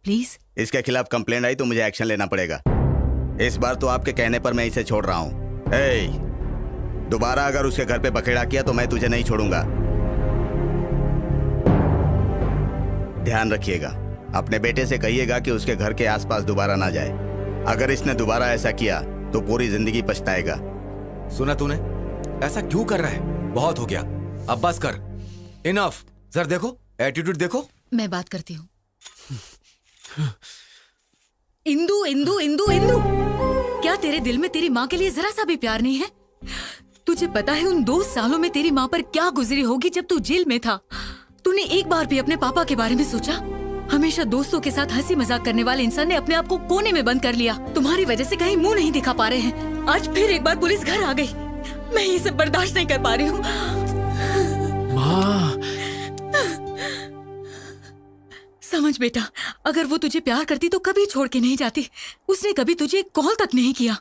प्लीज। इसके खिलाफ कंप्लेंट आई तो मुझे एक्शन लेना पड़ेगा। इस बार तो आपके कहने पर मैं इसे छोड़ रहा हूँ। दोबारा अगर उसके घर पे बखेड़ा किया तो मैं तुझे नहीं छोड़ूंगा। ध्यान रखिएगा, अपने बेटे से कहिएगा कि उसके घर के आसपास दोबारा ना जाए। अगर इसने दोबारा ऐसा किया तो पूरी जिंदगी पछताएगा। सुना तूने? ऐसा क्यों कर रहा है? बहुत हो गया, अब बस कर। इनफ। सर देखो, एटीट्यूड देखो। मैं बात करती हूँ। इंदू इंदू इंदू इंदू क्या तेरे दिल में तेरी माँ के लिए जरा सा भी प्यार नहीं है? तुझे पता है उन 2 सालों में तेरी माँ पर क्या गुजरी होगी जब तू जेल में था? तूने एक बार भी अपने पापा के बारे में सोचा? हमेशा दोस्तों के साथ हंसी मजाक करने वाले इंसान ने अपने आप को कोने में बंद कर लिया। तुम्हारी वजह से कहीं मुंह नहीं दिखा पा रहे हैं। आज फिर एक बार पुलिस घर आ गई। मैं ये सब बर्दाश्त नहीं कर पा रही हूँ। माँ, समझ बेटा, अगर वो तुझे प्यार करती तो कभी छोड़ के नहीं जाती। उसने कभी तुझे कॉल तक नहीं किया।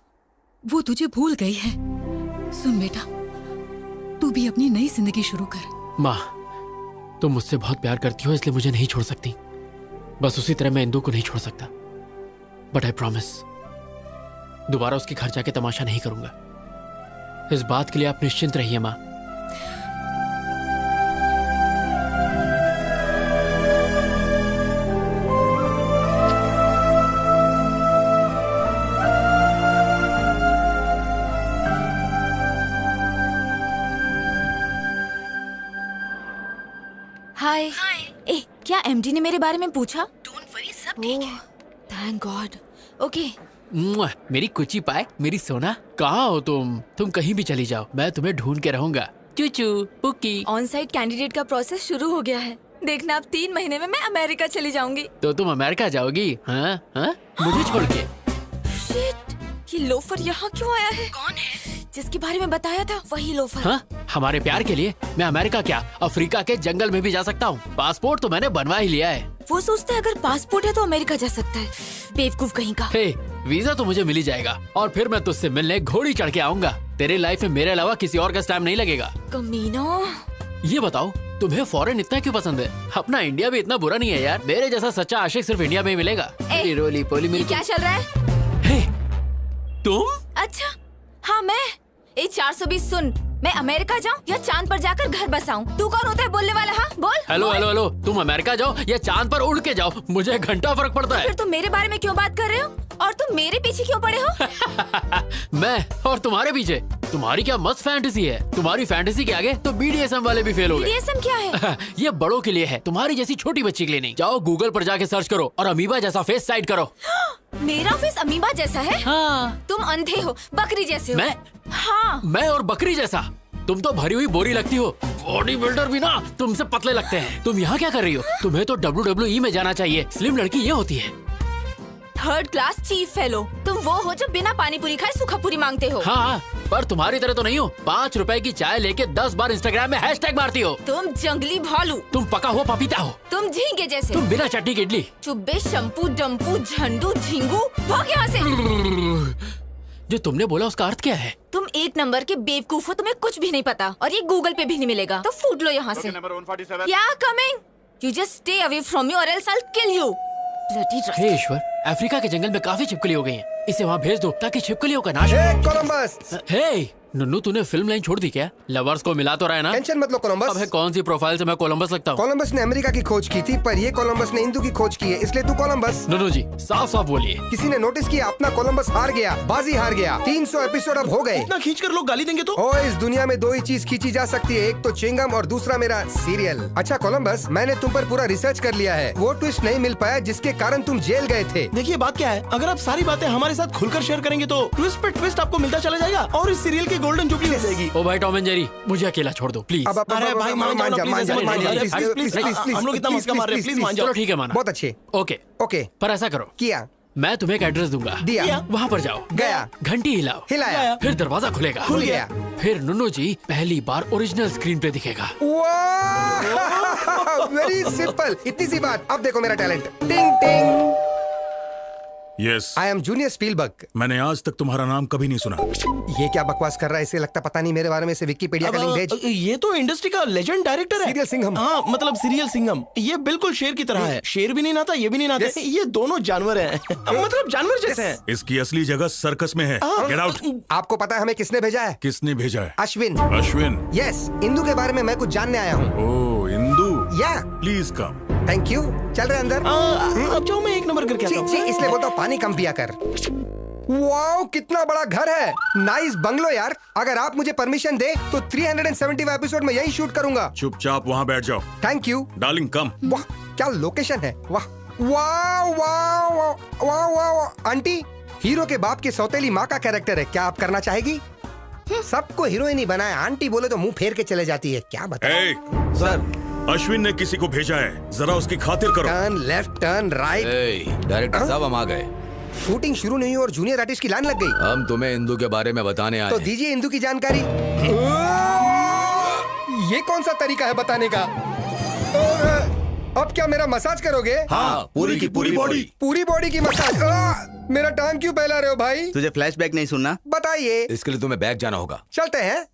वो तुझे भूल गई है। सुन बेटा, तू भी अपनी नई जिंदगी शुरू कर। माँ, तुम मुझसे बहुत प्यार करती हो इसलिए मुझे नहीं छोड़ सकती। बस उसी तरह मैं इंदु को नहीं छोड़ सकता। बट आई प्रॉमिस, दोबारा उसके घर जाके तमाशा नहीं करूंगा। इस बात के लिए आप निश्चिंत रहिए माँ। हाय। ए, क्या एमडी ने मेरे बारे में पूछा? डोंट वरी, सब ठीक है। Thank God. ओके। मेरी कुची पाए, मेरी सोना, कहाँ हो तुम? तुम कहीं भी चली जाओ, मैं तुम्हें ढूंढ के रहूंगा। चूचू पुकी। ऑन साइट कैंडिडेट का प्रोसेस शुरू हो गया है। देखना, अब 3 महीने में मैं अमेरिका चली जाऊंगी। तो तुम अमेरिका जाओगी? हाँ हाँ, मुझे छोड़ के। शिट, ये लोफर यहाँ क्यों आया है? कौन है? जिसके बारे में बताया था वही लोफर। हाँ, हमारे प्यार के लिए मैं अमेरिका क्या अफ्रीका के जंगल में भी जा सकता हूँ। पासपोर्ट तो मैंने बनवा ही लिया है। वो सोचता है अगर पासपोर्ट है तो अमेरिका जा सकता है। बेवकूफ कहीं का। हे, वीजा तो मुझे मिल ही जाएगा और फिर मैं तुझसे मिलने घोड़ी चढ़ के आऊंगा। तेरे लाइफ में मेरे अलावा किसी और का टाइम नहीं लगेगा। कमीना। ये बताओ, तुम्हें फॉरेन इतना क्यों पसंद है? अपना इंडिया भी इतना बुरा नहीं है यार। मेरे जैसा सच्चा आशिक सिर्फ इंडिया में ही मिलेगा। रोली पोली मेरी। क्या चल रहा है? हे, तुम? अच्छा, हाँ मैं। 420 सुन, मैं अमेरिका जाऊँ या चांद पर जाकर घर बसाऊं? तू कौन होता है बोलने वाला? हाँ बोल। हेलो हेलो हेलो, तुम अमेरिका जाओ या चांद पर उड़ के जाओ, मुझे घंटा फर्क पड़ता है। फिर तुम मेरे बारे में क्यों बात कर रहे हो? और तुम मेरे पीछे क्यों पड़े हो? मैं और तुम्हारे पीछे? तुम्हारी क्या मस्त फैंटेसी है। तुम्हारी फैंटेसी के आगे तो BDSM वाले भी फेल हो गए। BDSM क्या है? ये बड़ों के लिए है, तुम्हारी जैसी छोटी बच्ची के लिए नहीं। जाओ गूगल पर जाके सर्च करो और अमीबा जैसा फेस साइड करो। मेरा फेस अमीबा जैसा है? हाँ। तुम अंधे हो, बकरी जैसे हो। मैं? हाँ। मैं और बकरी जैसा? तुम तो भरी हुई बोरी लगती हो। बॉडी बिल्डर भी ना तुमसे पतले लगते हैं। तुम यहाँ क्या कर रही हो? तुम्हें तो WWE में जाना चाहिए। स्लिम लड़की ये होती है। 3rd class chief fellow. तुम वो हो जो बिना पानी पूरी खाए सूखा पूरी मांगते हो। हाँ, पर तुम्हारी तरह तो नहीं हो। 5 रुपए की चाय लेके 10 बार इंस्टाग्राम में हैशटैग मारती हो। तुम जंगली भालू। तुम पका हुआ पपीता हो। तुम झींगे जैसे। तुम बिना चटनी की इडली। चुब्बे, शंपू, डम्पू, झंडू, झिंगू, भाग यहाँ से। जो तुमने बोला उसका अर्थ क्या है? तुम 1 नंबर के बेवकूफ हो, तुम्हें कुछ भी नहीं पता और ये गूगल पे भी नहीं मिलेगा, तो फूट लो यहाँ से। Yeah coming. You just stay away from me or else I will kill you. हे ईश्वर, अफ्रीका के जंगल में काफी छिपकली हो गई हैं। इसे वहाँ भेज दो ताकि छिपकलियों का नाश हो। कोलंबस। हे नुन्नू, तूने फिल्म लाइन छोड़ दी क्या? लवर्स को मिला तो रहा है ना? टेंशन मत लो कोलंबस। अब है कौन सी प्रोफाइल से मैं कोलंबस लगता हूँ? कोलंबस ने अमेरिका की खोज की थी, पर ये कोलंबस ने हिंदू की खोज की है, इसलिए तू कोलंबस। नुन्नू जी, साफ साफ बोलिए। किसी ने नोटिस किया अपना कोलंबस हार गया, बाजी हार गया। 300 एपिसोड अब हो गए। इतना खींच कर लोग गाली देंगे तो? ओ, इस दुनिया में 2 ही चीज खींची जा सकती है, एक तो च्युइंगम और दूसरा मेरा सीरियल। अच्छा कोलंबस, मैंने तुम पर पूरा रिसर्च कर लिया है। वो ट्विस्ट नहीं मिल पाया जिसके कारण तुम जेल गए थे। देखिए बात क्या है, अगर आप सारी बातें हमारे साथ खुलकर शेयर करेंगे तो ट्विस्ट पे ट्विस्ट आपको मिलता चला जाएगा और इस सीरियल की गोल्डन जुबली हो जाएगी। ओ भाई टॉम एंड जेरी, मुझे अकेला छोड़ दो प्लीज। अरे भाई मान जाओ ना, प्लीज, हम लोग इतना मस्का मार रहे हैं, प्लीज मान जाओ। चलो ठीक है, माना। बहुत अच्छे। ओके ओके, पर ऐसा करो, किया। मैं तुम्हें एक एड्रेस दूंगा, दिया। वहाँ पर जाओ, गया। घंटी हिलाओ, हिलाया, फिर दरवाजा खुलेगा, खुल गया। फिर नुन्नू जी पहली बार ओरिजिनल स्क्रीन पे दिखेगा। वेरी सिंपल, इतनी सी बात। अब देखो मेरा टैलेंट। टिंग टिंग। Yes, I am junior Spielberg. मैंने आज तक तुम्हारा नाम कभी नहीं सुना। ये क्या बकवास कर रहा है? इसे लगता पता नहीं मेरे बारे में। से विकिपीडिया का लिंक भेज। ये तो इंडस्ट्री का लेजेंड डायरेक्टर है, सीरियल सिंघम। हाँ मतलब सीरियल सिंघम। ये बिल्कुल शेर की तरह है। शेर भी नहीं नाता, ये भी नहीं नाता। ये दोनों जानवर हैं। मतलब जानवर जैसे हैं। इसकी असली जगह सर्कस में है। Get out. आपको पता है हमें किसने भेजा है? किसने भेजा है? अश्विन। अश्विन? यस, इंदू के बारे में मैं कुछ जानने आया हूँ। ओह इंदू, या प्लीज कम। Thank you. चल रहे अंदर। अब जाओ, मैं 1 नंबर करके आता हूँ। इसलिए बोलता हूँ पानी कम पिया कर। वाओ, कितना बड़ा घर है। नाइस बंगलो यार। अगर आप मुझे परमिशन दे तो 375 एपिसोड में यही शूट करूंगा। चुपचाप वहाँ बैठ जाओ। थैंक यू डार्लिंग, कम। वाह क्या लोकेशन है। वाह वाह वाह वाह वाह वाह। आंटी हीरो के बाप की सौतेली माँ का कैरेक्टर है, क्या आप करना चाहेगी? सबको हीरोइन ही बनाया, आंटी बोले तो मुंह फेर के चले जाती है, क्या बताएं? सर, अश्विन ने किसी को भेजा है, जरा उसकी खातिर करो। Turn left, turn right. Director साहब हम आ गए। शूटिंग शुरू नहीं हुई और जूनियर आर्टिस्ट की लाइन लग गई। हम तुम्हें इंदू के बारे में बताने आए तो हैं। दीजिए इंदू की जानकारी। ये कौन सा तरीका है बताने का? अब क्या मेरा मसाज करोगे? हाँ, पूरी की पूरी बॉडी। पूरी बॉडी की मसाज। मेरा टांग क्यों फैला रहे हो भाई? तुझे फ्लैशबैक नहीं सुनना? बताइए। इसके लिए तुम्हें बैग जाना होगा। चलते हैं।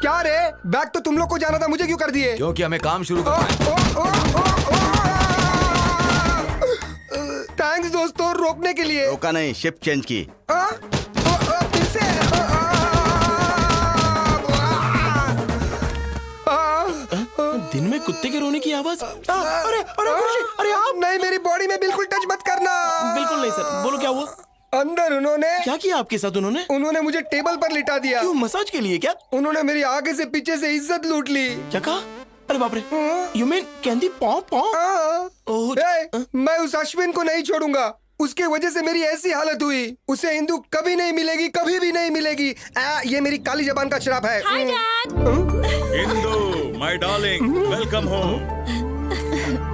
क्या रे, बैग तो तुम लोग को जाना था, मुझे क्यों कर दिए? क्योंकि हमें काम शुरू करना है। थैंक्स दोस्तों, रोकने के लिए। रोका नहीं, शिफ्ट चेंज की। फिर से। दिन में कुत्ते के रोने की आवाज। अरे अरे अरे आप नहीं, मेरी बॉडी में बिल्कुल टच मत करना। बिल्कुल नहीं सर, बोलो क्या हुआ? अंदर उन्होंने क्या किया आपके साथ? उन्होंने मुझे टेबल पर लिटा दिया। क्यों, मसाज के लिए क्या? उन्होंने मेरी आगे से पीछे से इज्जत लूट ली। क्या कहा? अरे बाप रे, यू मीन कैंडी पॉ पॉ? मैं उस अश्विन को नहीं छोड़ूंगा, उसके वजह से मेरी ऐसी हालत हुई। उसे इंदू कभी नहीं मिलेगी, कभी भी नहीं मिलेगी। ये मेरी काली जबान का श्राप है। Hi dad. Indu, my darling, welcome home.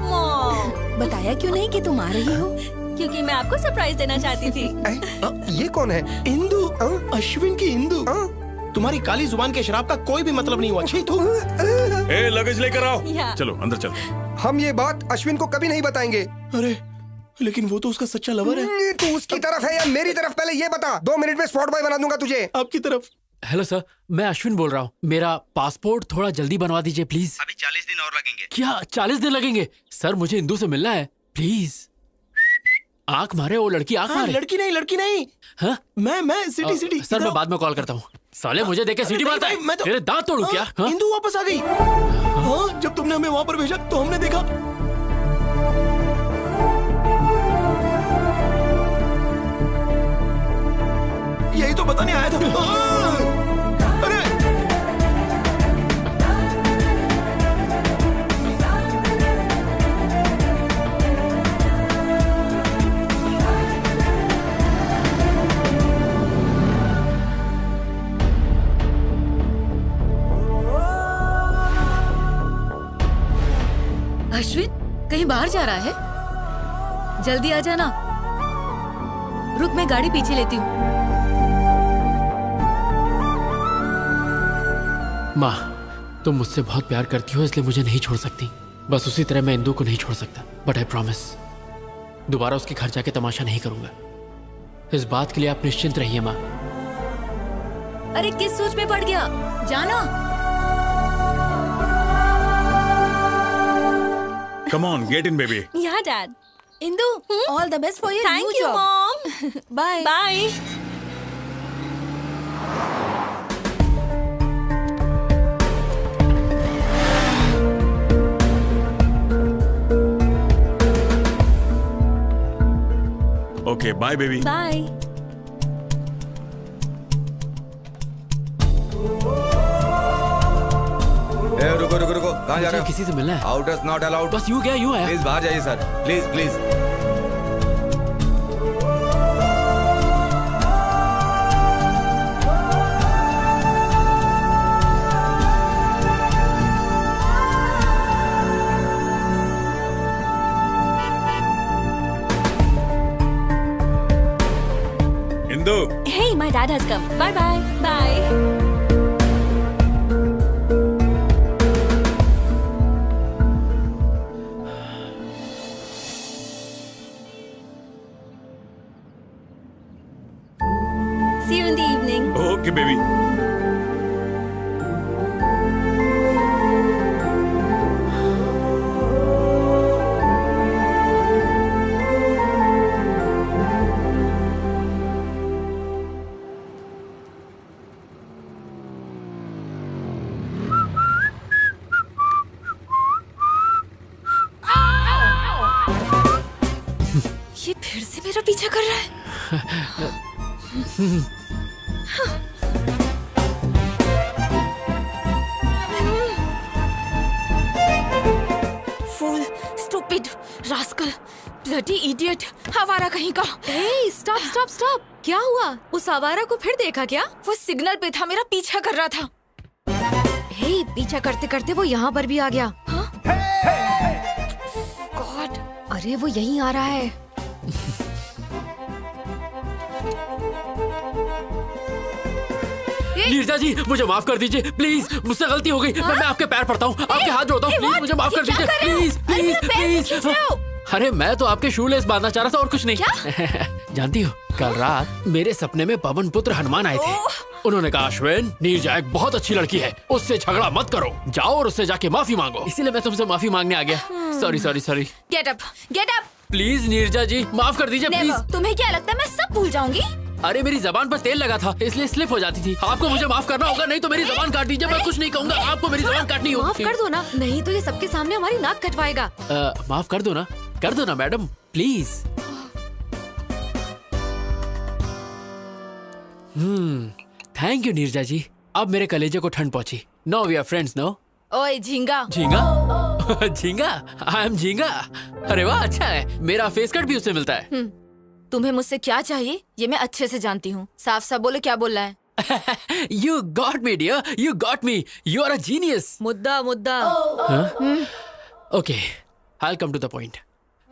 Mom, बताया क्यों नहीं कि तुम आ रही हो? क्योंकि मैं आपको सरप्राइज देना चाहती थी। ये कौन है? इंदू, अश्विन की इंदू। तुम्हारी काली जुबान के शराब का कोई भी मतलब नहीं हुआ। छी तू। ए, लगेज लेकर आओ। या। चलो अंदर चलो। हम ये बात अश्विन को कभी नहीं बताएंगे। अरे लेकिन वो तो उसका सच्चा लवर है। तू उसकी तरफ है या मेरी तरफ, पहले ये बता। 2 मिनट में स्पॉट बॉय बना दूंगा तुझे। आपकी तरफ। हेलो सर, मैं अश्विन बोल रहा हूँ। मेरा पासपोर्ट थोड़ा जल्दी बनवा दीजिए प्लीज। अभी 40 दिन और लगेंगे। क्या 40 दिन लगेंगे? सर मुझे इंदू से मिलना है प्लीज। आंख मारे वो लड़की, आंख मारे। लड़की नहीं। हाँ? मैं सिटी। सर मैं बाद में कॉल करता हूँ। साले मुझे देख के सीटी मारता है। मैं तो तेरे दांत तोड़ू क्या? हाँ? इंदू वापस आ गई। हाँ, जब तुमने हमें वहाँ पर भेजा तो हमने देखा। यही तो बताने आया था। अरे अश्विन कहीं बाहर जा रहा है? जल्दी आ जाना। रुक, मैं गाड़ी पीछे लेती हूँ। माँ, तुम मुझसे बहुत प्यार करती हो, इसलिए मुझे नहीं छोड़ सकती। बस उसी तरह मैं इंदू को नहीं छोड़ सकता। बट आई प्रॉमिस, दोबारा उसके घर जाके तमाशा नहीं करूंगा। इस बात के लिए आप निश्चिंत रहिए माँ। अरे किस सोच में पड़ गया? जाना। Come on, get in, baby. या dad. Indu, all the best for your new thank you job. Mom. Bye bye. Okay, bye, baby. Bye. रुको रुको रुको, कहाँ जा रहे हो? किसी से मिलना है। Outers not allowed. बस यूं क्या, यूं आया। प्लीज बाहर जाइए sir, please please. Indu, Hey, my dad has come. Bye bye. Bye. See you in the evening. okay, baby. ये फिर से मेरा पीछा कर रहा है। फूल, स्टूपिड, रास्कल, ब्लडी इडियट, आवारा कहीं का। ए, स्टॉप स्टॉप स्टॉप, क्या हुआ? उस आवारा को फिर देखा क्या? वो सिग्नल पे था, मेरा पीछा कर रहा था। हे, पीछा करते करते वो यहाँ पर भी आ गया। हाँ? गॉड, अरे वो यहीं आ रहा है। नीरजा जी, मुझे माफ कर दीजिए प्लीज, मुझसे गलती हो गई। मैं आपके पैर पड़ता हूँ, आपके हाथ जोड़ता हूँ, प्लीज मुझे माफ कर दीजिए प्लीज प्लीज प्लीज। अरे मैं तो आपके शूलेस बांधना चाह रहा था और कुछ नहीं। जानती हो, कल रात मेरे सपने में पवन पुत्र हनुमान आए थे। उन्होंने कहा, अश्विन, नीरजा एक बहुत अच्छी लड़की है, उससे झगड़ा मत करो, जाओ और उससे जाके माफी मांगो। इसीलिए मैं तुमसे माफी मांगने आ गया। Sorry sorry sorry. Get up, get up. Please Neerja ji, माफ कर दीजिए प्लीज। तुम्हें क्या लगता है मैं सब भूल जाऊंगी? अरे मेरी जबान पर तेल लगा था, इसलिए स्लिप हो जाती थी। आपको मुझे माफ करना होगा, नहीं तो मेरी जबान काट दीजिए। मैं कुछ नहीं कहूँगा, आपको मेरी जबान काटनी होगी। माफ कर दो ना, नहीं तो ये सबके सामने हमारी नाक कटवाएगा। माफ कर दो ना madam, please. Thank you Neerja ji, अब मेरे कलेजे को ठंड पहुंची। No we are friends no. ओए झींगा। झींगा? झींगा? आई एम झींगा। अरे वाह, अच्छा है, मेरा फेस कट भी उससे मिलता है। तुम्हें मुझसे क्या चाहिए ये मैं अच्छे से जानती हूँ। साफ साफ बोलो, क्या बोलना है? You got me dear, you got me, you are a genius. मुद्दा मुद्दा। Okay, I'll come to the point.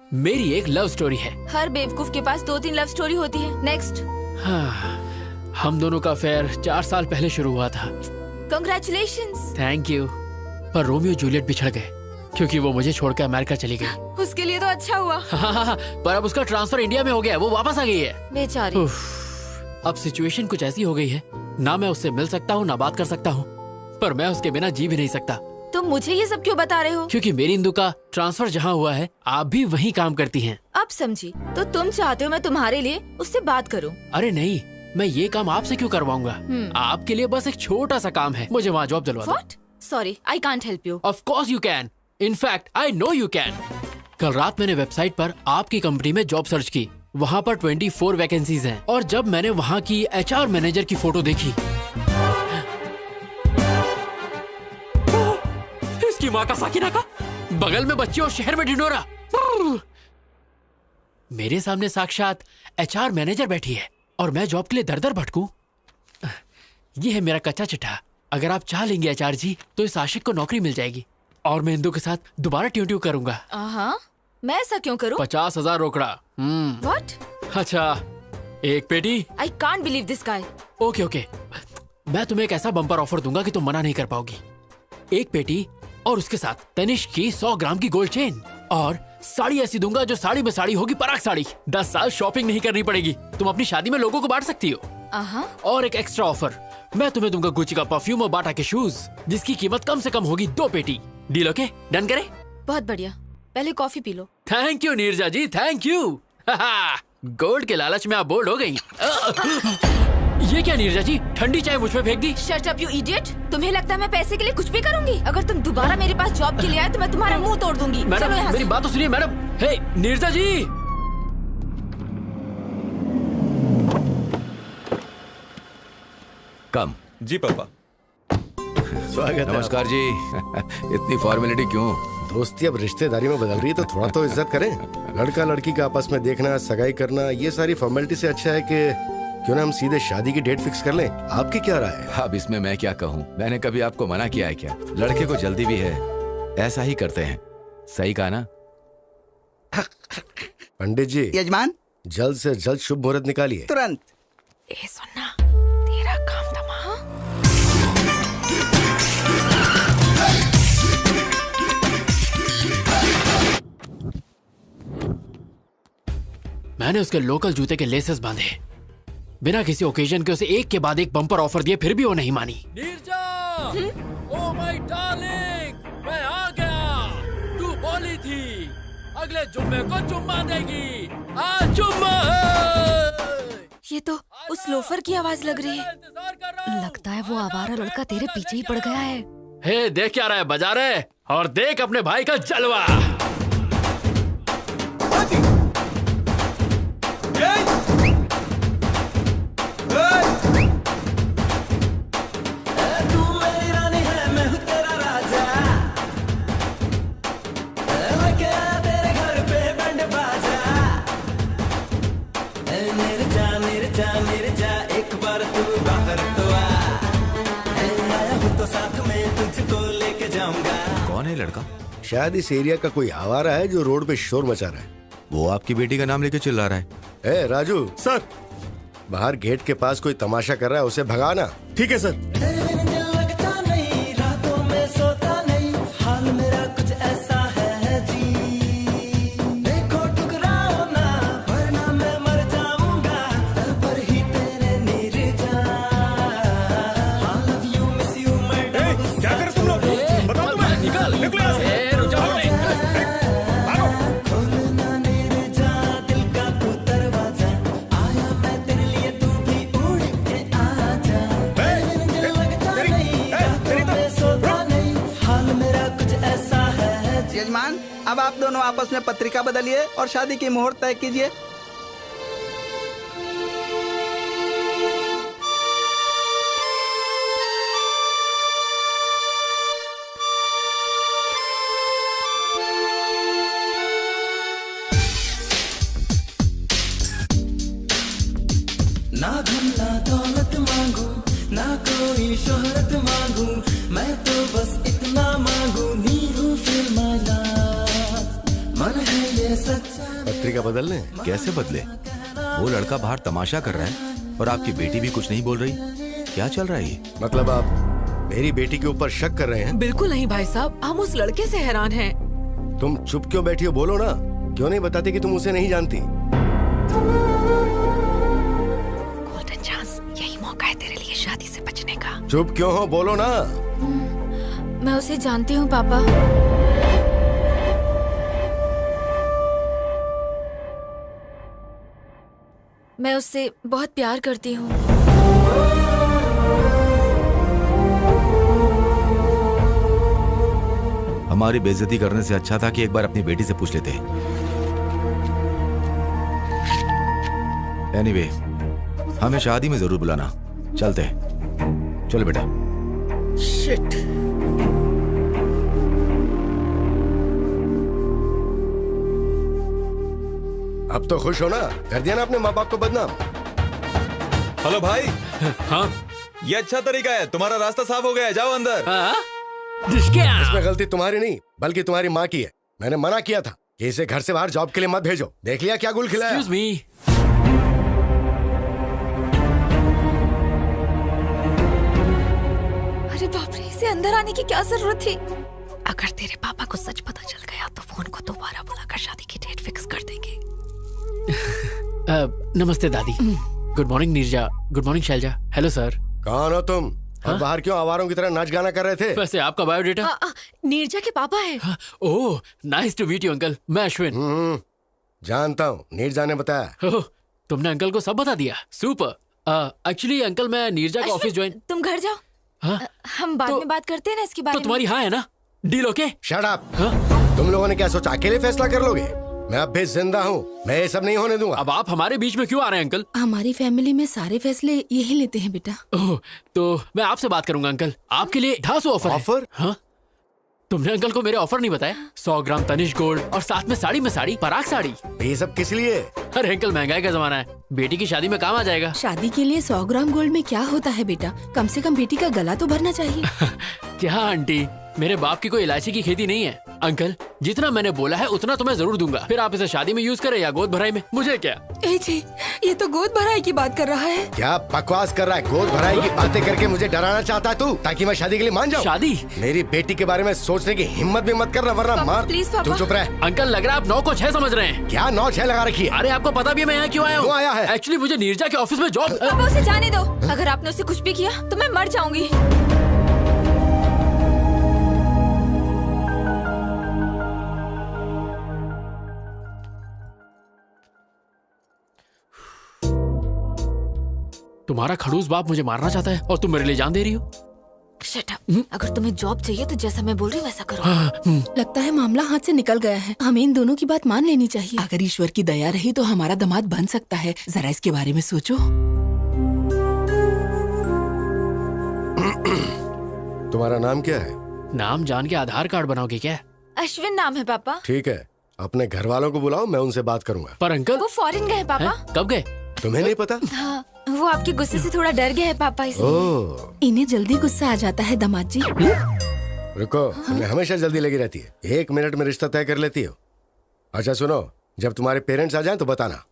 मेरी एक लव स्टोरी है। हर बेवकूफ के पास 2-3 लव स्टोरी होती है। नेक्स्ट। हम दोनों का अफेयर 4 साल पहले शुरू हुआ था। Congratulations. Thank you. पर रोमियो जूलियट बिछड़ गए क्योंकि वो मुझे छोड़कर अमेरिका चली गई। उसके लिए तो अच्छा हुआ। पर अब उसका ट्रांसफर इंडिया में हो गया, वो वापस आ गई है। बेचारी। अब सिचुएशन कुछ ऐसी हो गई है, ना मैं उससे मिल सकता हूँ ना बात कर सकता हूँ, पर मैं उसके बिना जी भी नहीं सकता। तुम मुझे ये सब क्यों बता रहे हो? क्योंकि मेरी इंदु का ट्रांसफर जहाँ हुआ है, आप भी वहीं काम करती हैं। अब समझी। तो तुम चाहते हो मैं तुम्हारे लिए उससे बात करूं? अरे नहीं, मैं ये काम आपसे क्यों करवाऊंगा? आपके लिए बस एक छोटा सा काम है, मुझे वहाँ जॉब दिलवा दो। What? Sorry, I can't help you. Of course you can. In fact, I know you can. कल रात मैंने वेबसाइट पर आपकी कंपनी में जॉब सर्च की, वहाँ पर 24 वैकेंसीज हैं, और जब मैंने वहाँ की HR मैनेजर की फोटो देखी, इसकी माँ का साकिना का, बगल में बच्ची और शहर में ढिंढोरा, मेरे सामने साक्षात HR मैनेजर बैठी है और मैं जॉब के लिए दर दर भटकूं। ये है मेरा कच्चा चिट्ठा। अगर आप चाह लेंगे HR जी, तो इस आशिक को नौकरी मिल जाएगी और मैं इंदु के साथ दोबारा ट्यू ट्यू करूंगा। मैं ऐसा क्यों करूं? 50,000 रोकड़ा। What? अच्छा, एक पेटी। I can't believe this guy. Okay, मैं तुम्हें एक ऐसा बम्पर ऑफर दूंगा कि तुम मना नहीं कर पाओगी। एक पेटी और उसके साथ तनिष्क की 100 ग्राम की गोल्ड चेन, और साड़ी ऐसी दूंगा जो साड़ी में साड़ी होगी, पराग साड़ी। 10 साल शॉपिंग नहीं करनी पड़ेगी, तुम अपनी शादी में लोगों को बांट सकती हो। और एक एक्स्ट्रा ऑफर, मैं तुम्हें दूंगा गुच्ची का परफ्यूम और बाटा के शूज, जिसकी कीमत कम से कम होगी 2 पेटी। Deal okay? डन करें? बहुत बढ़िया, पहले कॉफी पी लो। Thank you Neerja ji, thank you. Gold के लालच में आप बोल्ड हो गई। ये क्या नीरजा जी, ठंडी चाय मुझ पे फेंक दी? Shut up you idiot. तुम्हें लगता है मैं पैसे के लिए कुछ भी करूंगी? अगर तुम दोबारा मेरे पास जॉब के लिए आए तो मैं तुम्हारा मुंह तोड़ दूंगी। मैडम, चलो यहाँ मेरी से। बात तो सुनिए मैडम। हे नीरजा जी। कम। जी पापा। स्वागत है। नमस्कार जी। इतनी फॉर्मेलिटी क्यों? दोस्ती अब रिश्तेदारी में बदल रही है तो थोड़ा तो इज्जत करें। लड़का लड़की का आपस में देखना, सगाई करना, ये सारी फॉर्मेलिटी से अच्छा है कि क्यों ना हम सीधे शादी की डेट फिक्स कर लें। आपकी क्या राय है? अब इसमें मैं क्या कहूँ, मैंने कभी आपको मना किया है क्या? लड़के को जल्दी भी है, ऐसा ही करते हैं। सही कहा ना? पंडित जी। यजमान, जल्द से जल्द शुभ मुहूर्त निकालिए। तुरंत। ए सुनना, तेरा काम था। मैंने उसके लोकल जूते के लेसेस बांधे, बिना किसी ओकेजन के उसे एक के बाद एक बम्पर ऑफर दिए, फिर भी वो नहीं मानी। नीरजा, ओ माय डार्लिंग, मैं आ गया। तू बोली थी अगले जुम्मे को चुम्मा देगी, आज जुम्मा है। ये तो उस लोफर की आवाज लग रही है। लगता है वो आवारा लड़का तेरे पीछे ही पड़ गया है। हे, देख क्या रहा है, बजा रहे, और देख अपने भाई का जलवा। एक बार तू बाहर तो आ, आया हूँ तो साथ में तुझको लेके जाऊंगा। कौन है लड़का? शायद इस एरिया का कोई आवारा है जो रोड पे शोर मचा रहा है। वो आपकी बेटी का नाम लेके चिल्ला रहा है। ए राजू सर। बाहर गेट के पास कोई तमाशा कर रहा है, उसे भगाना। ठीक है सर। लगता नहीं, रातों में सोता नहीं, हाल मेरा कुछ ऐसा है जी। देखो टुकराओ ना, वरना मैं मर जाऊंगा, दर पर ही तेरे Nirja. I love you, miss you, मैं क्या कर तुम लोग? बताओ तुम्हें। निकलो यहाँ से। खोलना निर्जा दिल का तू दरवाजा, आया मैं तेरे लिए, तू भी उड़ के आजा। लगता नहीं, रातों में सोता नहीं, हाल मेरा कुछ ऐसा है जी। यजमान, अब आप दोनों आपस में पत्रिका बदलिए और शादी की मुहूर्त तय कीजिए। ना धन ना दौलत मांगू, ना कोई शोहरत मांगू, मैं तो बस इतना मांगू, नीरू फिर माला, मन है ये सच्चा। पत्रिका बदलने? कैसे बदले? वो लड़का बाहर तमाशा कर रहा है और आपकी बेटी भी कुछ नहीं बोल रही। क्या चल रहा है ये? मतलब आप मेरी बेटी के ऊपर शक कर रहे हैं? बिल्कुल नहीं भाई साहब, हम उस लड़के से हैरान हैं। तुम चुप क्यों बैठी हो? बोलो ना, क्यों नहीं बताते कि तुम उसे नहीं जानती? गोल्डन चांस, यही मौका है तेरे लिए शादी से बचने का। चुप क्यों हो? बोलो ना। मैं उसे जानती हूँ पापा। मैं उससे बहुत प्यार करती हूँ। हमारी बेइज्जती करने से अच्छा था कि एक बार अपनी बेटी से पूछ लेते। एनीवे, हमें शादी में जरूर बुलाना। चलते हैं। चलो बेटा। शिट। अब तो खुश हो ना? कर दिया ना अपने माँ बाप को बदनाम। हेलो भाई। हाँ, ये अच्छा तरीका है, तुम्हारा रास्ता साफ हो गया है, जाओ अंदर। इसमें गलती तुम्हारी नहीं बल्कि तुम्हारी माँ की है। मैंने मना किया था कि इसे घर से बाहर जॉब के लिए मत भेजो। देख लिया क्या गुल खिलाया? Excuse me. अरे बाप रे, इसे अंदर आने की क्या जरूरत थी? अगर तेरे पापा को सच पता चल गया तो फोन को दोबारा बुलाकर शादी की डेट फिक्स कर देंगे। नमस्ते दादी। Good morning Neerja. Good morning Shailaja. Hello sir. कौन हो तुम? और बाहर क्यों आवारों की तरह नाच गाना कर रहे थे? वैसे आपका बायोडेटा? नीरजा के पापा है। Oh, nice to meet you uncle. मैं अश्विन। जानता हूँ, नीरजा ने बताया। ओह, तुमने अंकल को सब बता दिया। सुपर। एक्चुअली अंकल, मैं नीरजा का ऑफिस ज्वाइन। तुम घर जाओ। हम बाद में बात करते हैं ना इसके बारे में। तो तुम्हारी हाँ है ना? Deal okay? Shut up. तुम लोगों ने क्या सोचा अकेले फैसला कर लोगे? मैं अब भी जिंदा हूँ, मैं ये सब नहीं होने दूंगा। अब आप हमारे बीच में क्यों आ रहे हैं अंकल? हमारी फैमिली में सारे फैसले यही लेते हैं बेटा। ओह, तो मैं आपसे बात करूंगा अंकल। आपके लिए 250 ऑफर है। ऑफर? हाँ, तुमने अंकल को मेरे ऑफर नहीं बताया? 100 ग्राम तनिष्क गोल्ड और साथ में साड़ी में साड़ी, पराग साड़ी। ये सब किस लिए? अरे अंकल, महंगाई का जमाना है, बेटी की शादी में काम आ जाएगा। शादी के लिए 100 ग्राम गोल्ड में क्या होता है बेटा? कम से कम बेटी का गला तो भरना चाहिए। क्या आंटी, मेरे बाप की कोई इलायची की खेती नहीं है। अंकल, जितना मैंने बोला है उतना तो मैं जरूर दूंगा। फिर आप इसे शादी में यूज करें या गोद भराई में, मुझे क्या। ए जी, ये तो गोद भराई की बात कर रहा है। क्या बकवास कर रहा है? गोद भराई की बातें करके मुझे डराना चाहता है तू, ताकि मैं शादी के लिए मान जाऊं? शादी? मेरी बेटी के बारे में सोचने की हिम्मत भी मत करना, वरना मार। प्लीज पापा। तू चुप रह। अंकल, लग रहा है आप 9 को 6 समझ रहे हैं। क्या 9-6 लगा रखी है? अरे आपको पता भी है मैं यहाँ क्यों आया हूँ? क्यों आया है? एक्चुअली मुझे नीरजा के ऑफिस में जॉब। पापा, उसे जाने दो। अगर आपने उसे कुछ भी किया तो मैं मर जाऊंगी। तुम्हारा खड़ूस बाप मुझे मारना चाहता है और तुम मेरे लिए जान दे रही हो। Shut up. अगर तुम्हें जॉब चाहिए तो जैसा मैं बोल रही हूँ वैसा करो। लगता है मामला हाथ से निकल गया है। हमें इन दोनों की बात मान लेनी चाहिए। अगर ईश्वर की दया रही तो हमारा दामाद बन सकता है। जरा इसके बारे में सोचो। तुम्हारा नाम क्या है? नाम जान के आधार कार्ड बनाओगे क्या? अश्विन नाम है पापा। ठीक है, अपने घर वालों को बुलाओ, मैं उनसे बात करूंगा। पर अंकल, वो फॉरेन गए पापा। कब गए? तुम्हें नहीं पता? हाँ, वो आपके गुस्से से थोड़ा डर गया है पापा, इसलिए। ओह, इन्हें जल्दी गुस्सा आ जाता है दामाद जी। रुको, तुम्हें हमेशा जल्दी लगी रहती है। 1 मिनट में रिश्ता तय कर लेती हो। अच्छा सुनो, जब तुम्हारे पेरेंट्स आ जाएं तो बताना।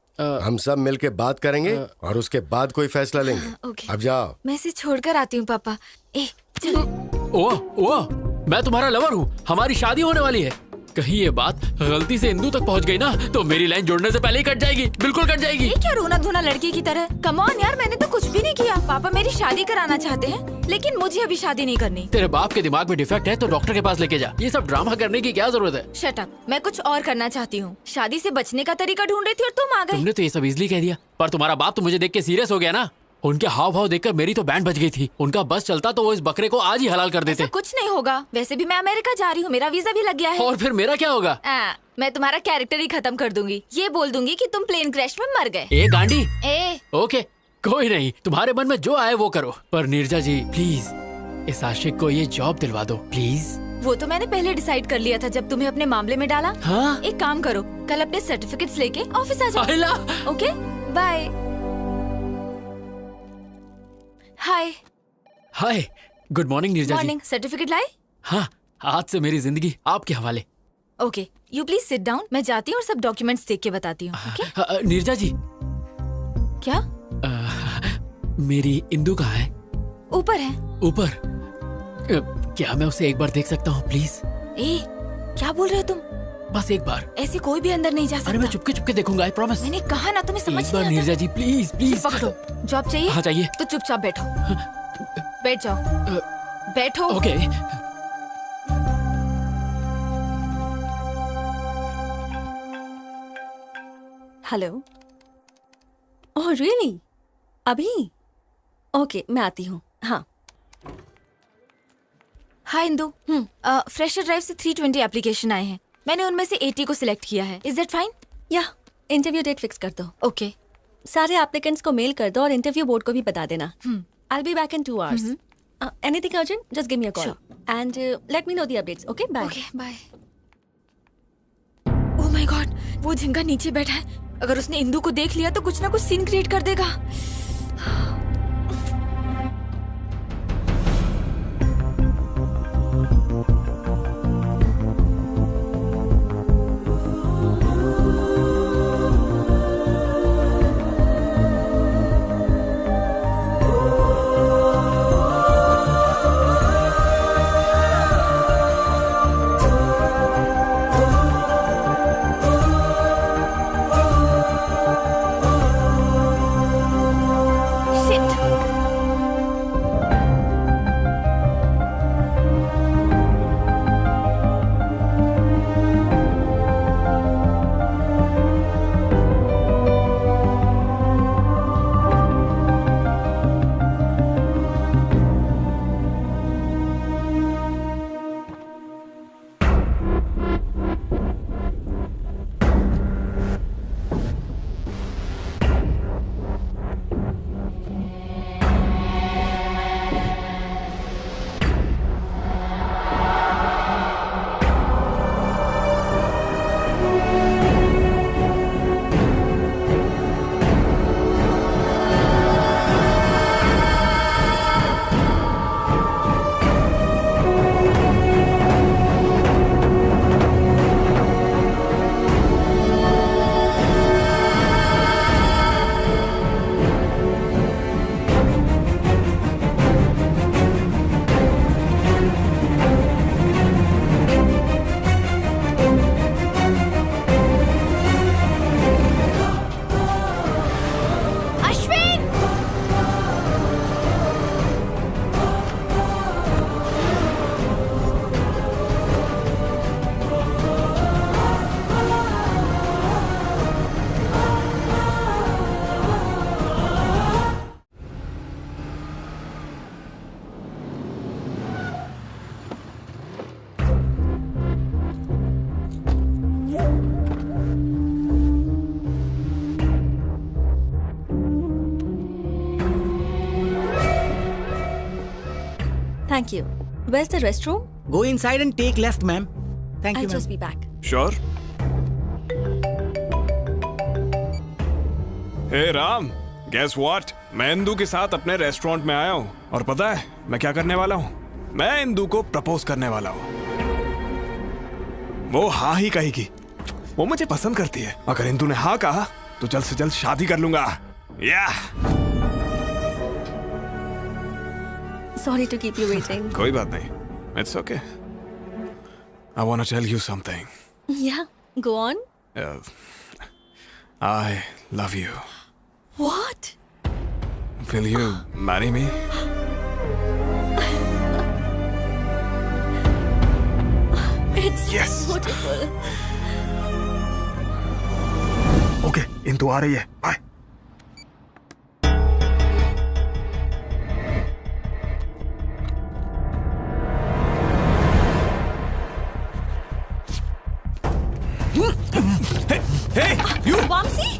हम सब मिलके बात करेंगे और उसके बाद कोई फैसला लेंगे। ओके। अब जाओ। मैं इसे छोड़कर आती हूँ पापा। चलो। ओह, मैं तुम्हारा लवर हूँ, हमारी शादी होने वाली है। कहीं ये बात गलती से इंदू तक पहुंच गई ना तो मेरी लाइन जोड़ने से पहले ही कट जाएगी, बिल्कुल कट जाएगी। ये क्या रोना धोना लड़के की तरह? कम ऑन यार, मैंने तो कुछ भी नहीं किया। पापा मेरी शादी कराना चाहते हैं, लेकिन मुझे अभी शादी नहीं करनी। तेरे बाप के दिमाग में डिफेक्ट है तो डॉक्टर के पास लेके जा। ये सब ड्रामा करने की क्या जरूरत है? शट अप, मैं कुछ और करना चाहती हूँ। शादी से बचने का तरीका ढूंढ रही थी और तुम आ गए। तुमने तो ये सब इजली कह दिया, पर तुम्हारा बाप तो मुझे देख के सीरियस हो गया ना। उनके हाव भाव देखकर मेरी तो बैंड बज गई थी। उनका बस चलता तो वो इस बकरे को आज ही हलाल कर देते। कुछ नहीं होगा, वैसे भी मैं अमेरिका जा रही हूँ, मेरा वीजा भी लग गया है। और फिर मेरा क्या होगा? मैं तुम्हारा कैरेक्टर ही खत्म कर दूंगी। ये बोल दूंगी कि तुम प्लेन क्रैश में मर गए। ए गांडी। ओके, कोई नहीं, तुम्हारे मन में जो आए वो करो, पर नीरजा जी प्लीज इस आशिक को ये जॉब दिलवा दो प्लीज। वो तो मैंने पहले डिसाइड कर लिया था जब तुम्हें अपने मामले में डाला। हाँ? एक काम करो, कल अपने सर्टिफिकेट्स लेके ऑफिस आ जाओ। Okay, bye. Hi. Hi, good morning Neerja ji. Morning. Certificate लाए? हाँ, आज से मेरी जिंदगी आपके हवाले। Okay, you please sit down. मैं जाती हूँ और सब डॉक्यूमेंट्स देख के बताती हूँ। ओके? नीरजा जी। क्या? मेरी इंदू कहाँ है? ऊपर है। ऊपर? क्या मैं उसे एक बार देख सकता हूँ प्लीज? क्या बोल रहे हो तुम? बस एक बार। ऐसे कोई भी अंदर नहीं जा सकता। अरे मैं चुपके चुपके देखूंगा, आई प्रॉमिस। मैंने कहा ना, तुम्हें समझ नहीं आता। नीरजा जी प्लीज प्लीज पकड़ो। जॉब चाहिए? हाँ चाहिए। तो चुपचाप बैठो। बैठ जाओ। बैठो। ओके। हेलो। Oh really? अभी? ओके, मैं आती हूँ। हाँ। हाय इंदू। फ्रेशर ड्राइव से 320 एप्लीकेशन आए हैं। मैंने उनमें से 80 को सिलेक्ट किया है। Is that fine? या इंटरव्यू डेट फिक्स कर दो। ओके। सारे एप्लीकेंट्स को मेल कर दो और इंटरव्यू बोर्ड को भी बता देना। I'll be back in 2 hours. Anything urgent? Just give me a call. Sure. And let me know the updates. Okay? Bye. Okay, bye. Oh my God, वो झिंगा नीचे बैठा है। अगर उसने इंदू को देख लिया तो कुछ ना कुछ सीन क्रिएट कर देगा। Thank you. Where's the restroom? Go inside and take left, ma'am. Thank you, I'll ma'am. just be back. Sure. Hey Ram, guess what, मैं इंदू के साथ अपने रेस्टोरेंट में आया हूँ और पता है मैं क्या करने वाला हूँ? मैं इंदू को प्रपोज करने वाला हूँ। वो हाँ ही कहेगी। वो मुझे पसंद करती है। अगर इंदू ने हाँ कहा तो जल्द से जल्द शादी कर लूंगा। या Sorry to keep you waiting. कोई बात नहीं, it's okay. I wanna tell you something. Yeah, go on. I love you. What? Will you marry me? It's Yes. beautiful. Okay, Indu आ रही है। बाय। Hey, you! Vamsi?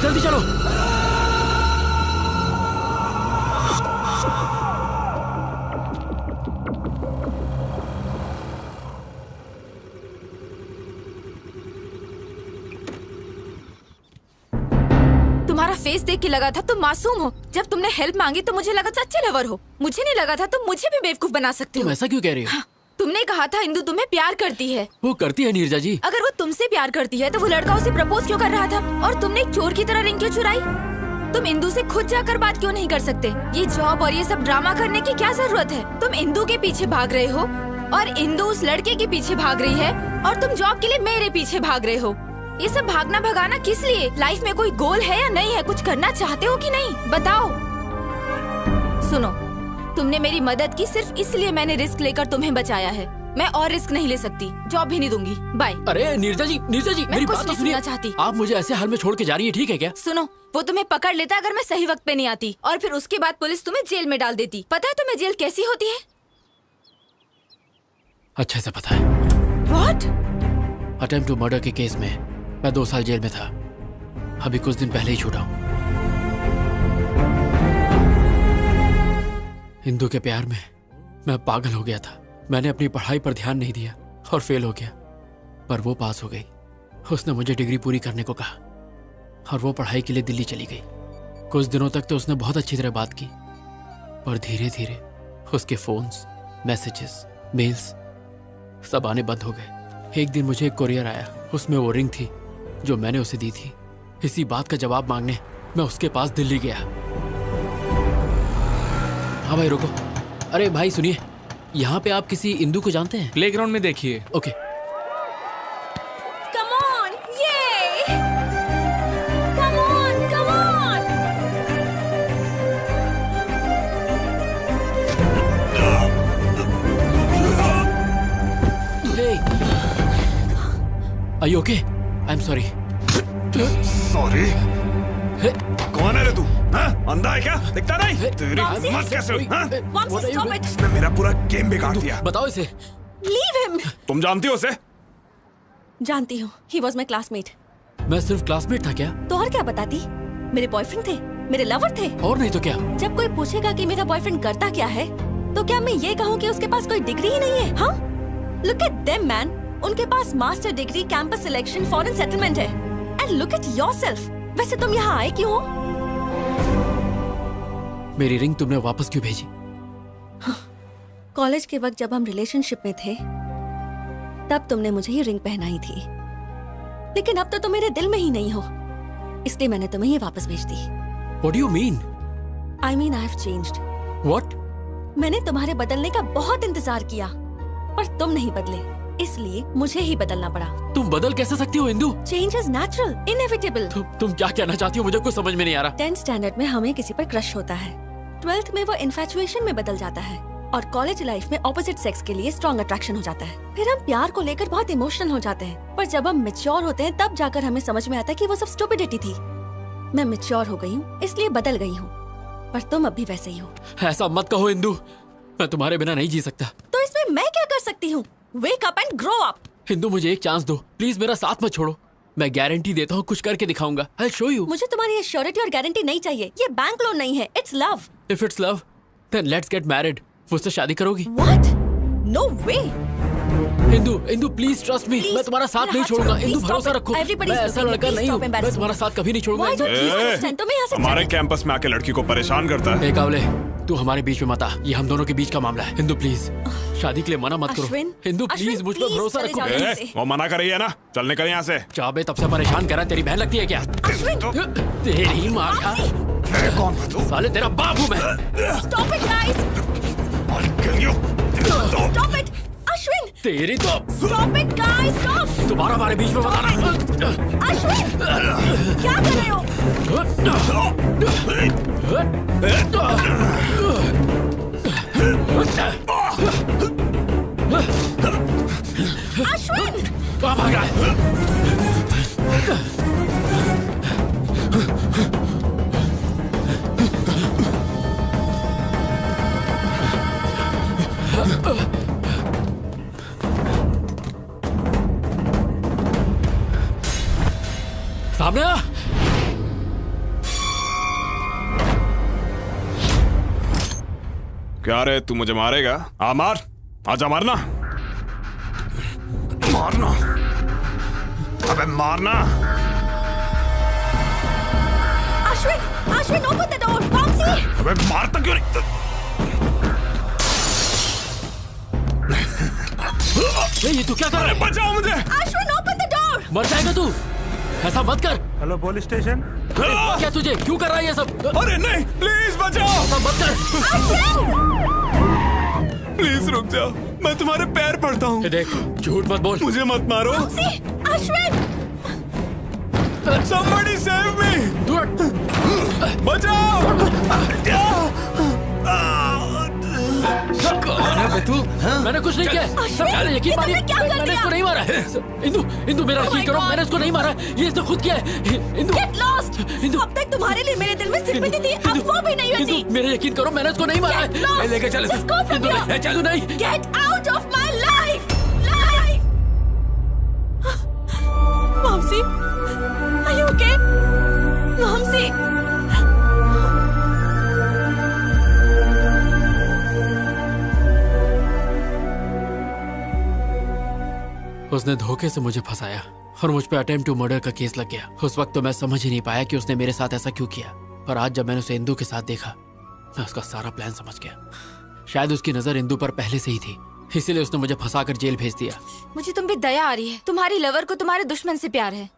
जल्दी चलो। तुम्हारा face देख के लगा था तुम मासूम हो। जब तुमने हेल्प मांगी तो मुझे लगा था अच्छे लवर हो। मुझे नहीं लगा था तुम मुझे भी बेवकूफ बना सकते हो। तुम ऐसा क्यों कह रही हो? तुमने कहा था इंदू तुम्हें प्यार करती है। वो करती है नीरजा जी। अगर वो तुमसे प्यार करती है तो वो लड़का उसे प्रपोज क्यों कर रहा था? और तुमने एक चोर की तरह रिंग क्यों चुराई? तुम इंदू से खुद जाकर बात क्यों नहीं कर सकते? ये जॉब और ये सब ड्रामा करने की क्या जरूरत है? तुम इंदू के पीछे भाग रहे हो और इंदू उस लड़के के पीछे भाग रही है और तुम जॉब के लिए मेरे पीछे भाग रहे हो। ये सब भागना भगाना किस लिए? लाइफ में कोई गोल है या नहीं है? कुछ करना चाहते हो कि नहीं? बताओ। सुनो, तुमने मेरी मदद की सिर्फ इसलिए मैंने रिस्क लेकर तुम्हें बचाया है। मैं और रिस्क नहीं ले सकती। जॉब भी नहीं दूंगी। बाय। अरे नीरजा जी मेरी बात तो सुनिए। चाहती। आप मुझे ऐसे हाल में छोड़ के जा रही है, ठीक है क्या? सुनो, वो तुम्हें पकड़ लेता अगर मैं सही वक्त पे नहीं आती, और फिर उसके बाद पुलिस तुम्हें जेल में डाल देती। पता है तुम्हें जेल कैसी होती है? अच्छे से पता है। What? अटेम्प्ट टू मर्डर के केस में मैं 2 साल जेल में था। अभी कुछ दिन पहले ही छूटा हूँ। इंदू के प्यार में मैं पागल हो गया था। मैंने अपनी पढ़ाई पर ध्यान नहीं दिया और फेल हो गया, पर वो पास हो गई। उसने मुझे डिग्री पूरी करने को कहा और वो पढ़ाई के लिए दिल्ली चली गई। कुछ दिनों तक तो उसने बहुत अच्छी तरह बात की, पर धीरे धीरे उसके फोन्स, मैसेजेस, मेल्स सब आने बंद हो गए। एक दिन मुझे एक कोरियर आया, उसमें वो रिंग थी जो मैंने उसे दी थी। इसी बात का जवाब मांगने मैं उसके पास दिल्ली गया। हाँ भाई रुको। अरे भाई सुनिए, यहाँ पे आप किसी इंदू को जानते हैं? प्लेग्राउंड में देखिए। Okay. Come on, yay! Come on, come on! Are you okay? I'm sorry. Sorry. कौन है रे तू? हाँ? अंधा है क्या? दिखता नहीं? तेरी हिम्मत कैसे हुई? हाँ? Momsy, stop it. इसने मेरा पूरा गेम बिगाड़ दिया। बताओ इसे। Leave him. तुम जानती हो उसे? जानती हूँ, he was my classmate. मैं सिर्फ क्लासमेट था क्या? तो और क्या बताती? मेरे बॉयफ्रेंड थे, मेरे लवर थे। और नहीं तो क्या? जब कोई पूछेगा कि मेरा बॉयफ्रेंड करता क्या है, तो क्या मैं ये कहूँ कि उसके पास कोई डिग्री ही नहीं है? हाँ? Look at them, man. उनके पास master degree, campus selection, foreign settlement है। And look at yourself. वैसे तुम यहाँ आए क्यों हो? मेरी रिंग तुमने वापस क्यों भेजी? कॉलेज के वक्त जब हम रिलेशनशिप में थे, तब तुमने मुझे ही रिंग पहनाई थी। लेकिन अब तो तुम मेरे दिल में ही नहीं हो, इसलिए मैंने तुम्हें ही वापस भेज दी। What do you mean? I mean I have changed. What? मैंने तुम्हारे बदलने का बहुत इंतजार किया, पर तुम नहीं बदले, इसलिए मुझे ही बदलना पड़ा। तुम बदल कैसे सकती हो Indu? Change is natural, inevitable. तुम क्या कहना चाहती हो? मुझे कुछ समझ में नहीं आ रहा। 10th स्टैंडर्ड में हमें किसी पर क्रश होता है, 12th में वो इन्फैचुएशन में बदल जाता है, और कॉलेज लाइफ में ऑपोजिट सेक्स के लिए स्ट्रॉन्ग अट्रैक्शन हो जाता है। फिर हम प्यार को लेकर बहुत इमोशनल हो जाते हैं, पर जब हम मैच्योर होते हैं तब जाकर हमें समझ में आता है कि वो सब स्टुपिडिटी थी। मैं मैच्योर हो गई हूँ, इसलिए बदल गई हूँ, पर तुम अब भी वैसे ही हो। ऐसा मत कहो इंदु, मैं तुम्हारे बिना नहीं जी सकता। तो इसमें मैं क्या कर सकती हूँ? Wake up and grow up. Indu मुझे एक चांस दो, प्लीज मेरा साथ मत छोड़ो। मैं गारंटी देता हूँ कुछ करके दिखाऊंगा। I'll show you. मुझे तुम्हारी श्योरिटी और गारंटी नहीं चाहिए, ये बैंक लोन नहीं है, it's love. If it's love, then let's get married. मुझसे शादी करोगी? What? No way. Indu please trust me, मैं तुम्हारा साथ नहीं छोड़ूंगा। इंदु भरोसा रखो, मैं ऐसा लड़का नहीं हूँ, मैं तुम्हारा साथ कभी नहीं छोड़ूंगा। हमारे कैंपस में आके लड़की को परेशान करता है। कावले, तू हमारे बीच में मत आ, ये हम दोनों के बीच का मामला है। इंदु प्लीज शादी के लिए मना मत करो। इंदु प्लीज मुझ पर भरोसा रखो। वो मना कर रही है ना, चल निकल यहाँ से। चाबे तब से परेशान कर रहा है, तेरी बहन लगती है क्या? तेरी माँ का कौन? साले तेरा बाप हूँ मैं। Stop it, guys. Stop it. Ashwin! तेरी तो Stop it, guys. Stop. दोबारा हमारे बीच में मत आना। अश्विन! क्या कर रहे हो? अश्विन! कहाँ भाग रहा है? सामने आ! क्या रे, तू मुझे मारेगा? आ मार, आजा मारना, मारना, अबे मारना। Ashwin, open the door. Momsy! अबे मारता क्यों नहीं? ये तू क्या कर रहा है? बचाओ मुझे! Ashwin, open the door. मर जाएगा तू, ऐसा मत कर। Hello police station. क्या तुझे क्यों कर रहा है ये सब? अरे नहीं, प्लीज बचाओ। ऐसा मत कर। प्लीज रुक जाओ, मैं तुम्हारे पैर पड़ता हूँ। देख, झूठ मत बोल। मुझे मत मारो। अश्विन! Somebody save me! बचाओ! तू, मैंने कुछ नहीं किया। सब यकीन मानिए, मैंने इसको नहीं मारा। इंदु मेरा यकीन करो, मैंने इसको नहीं मारा, ये इसने खुद किया है। Indu Get lost! अब तक तुम्हारे लिए मेरे दिल में सिंपैथी थी, अब वो भी नहीं बची। मेरा यकीन करो, मैंने इसको नहीं मारा। Get lost! लेके चल, Just go from here. चल नहीं। Get out of my life! Momsy, are you okay? Momsy! उसने धोखे से मुझे फंसाया और मुझ पे अटेम्प्ट टू मर्डर का केस लग गया। उस वक्त तो मैं समझ ही नहीं पाया कि उसने मेरे साथ ऐसा क्यों किया, पर आज जब मैंने उसे इंदु के साथ देखा, मैं उसका सारा प्लान समझ गया। शायद उसकी नजर इंदु पर पहले से ही थी, इसीलिए उसने मुझे फंसाकर जेल भेज दिया। मुझे तुम पे दया आ रही है, तुम्हारी लवर को तुम्हारे दुश्मन से प्यार है।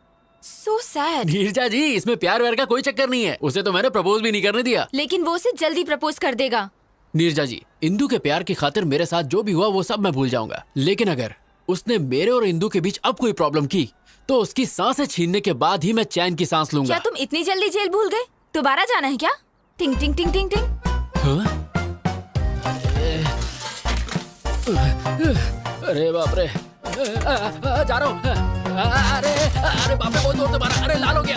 So sad. नीरजा जी, इसमें प्यार व्यार का कोई चक्कर नहीं है, उसे तो मैंने प्रपोज भी नहीं करने दिया। लेकिन वो उसे जल्दी प्रपोज कर देगा। नीरजा जी, इंदु के प्यार की खातिर मेरे साथ जो भी हुआ वो सब मैं भूल जाऊंगा, लेकिन अगर उसने मेरे और इंदु के बीच अब कोई प्रॉब्लम की तो उसकी सांसें छीनने के बाद ही मैं चैन की सांस लूंगा। क्या तुम इतनी जल्दी जेल भूल गए? दोबारा जाना है क्या? टिंग टिंग टिंग टिंग टिंग। अरे बाप रे, जा रहा हूँ। अरे अरे बाप रे, बहुत जोर से मारा। अरे लाल हो गया।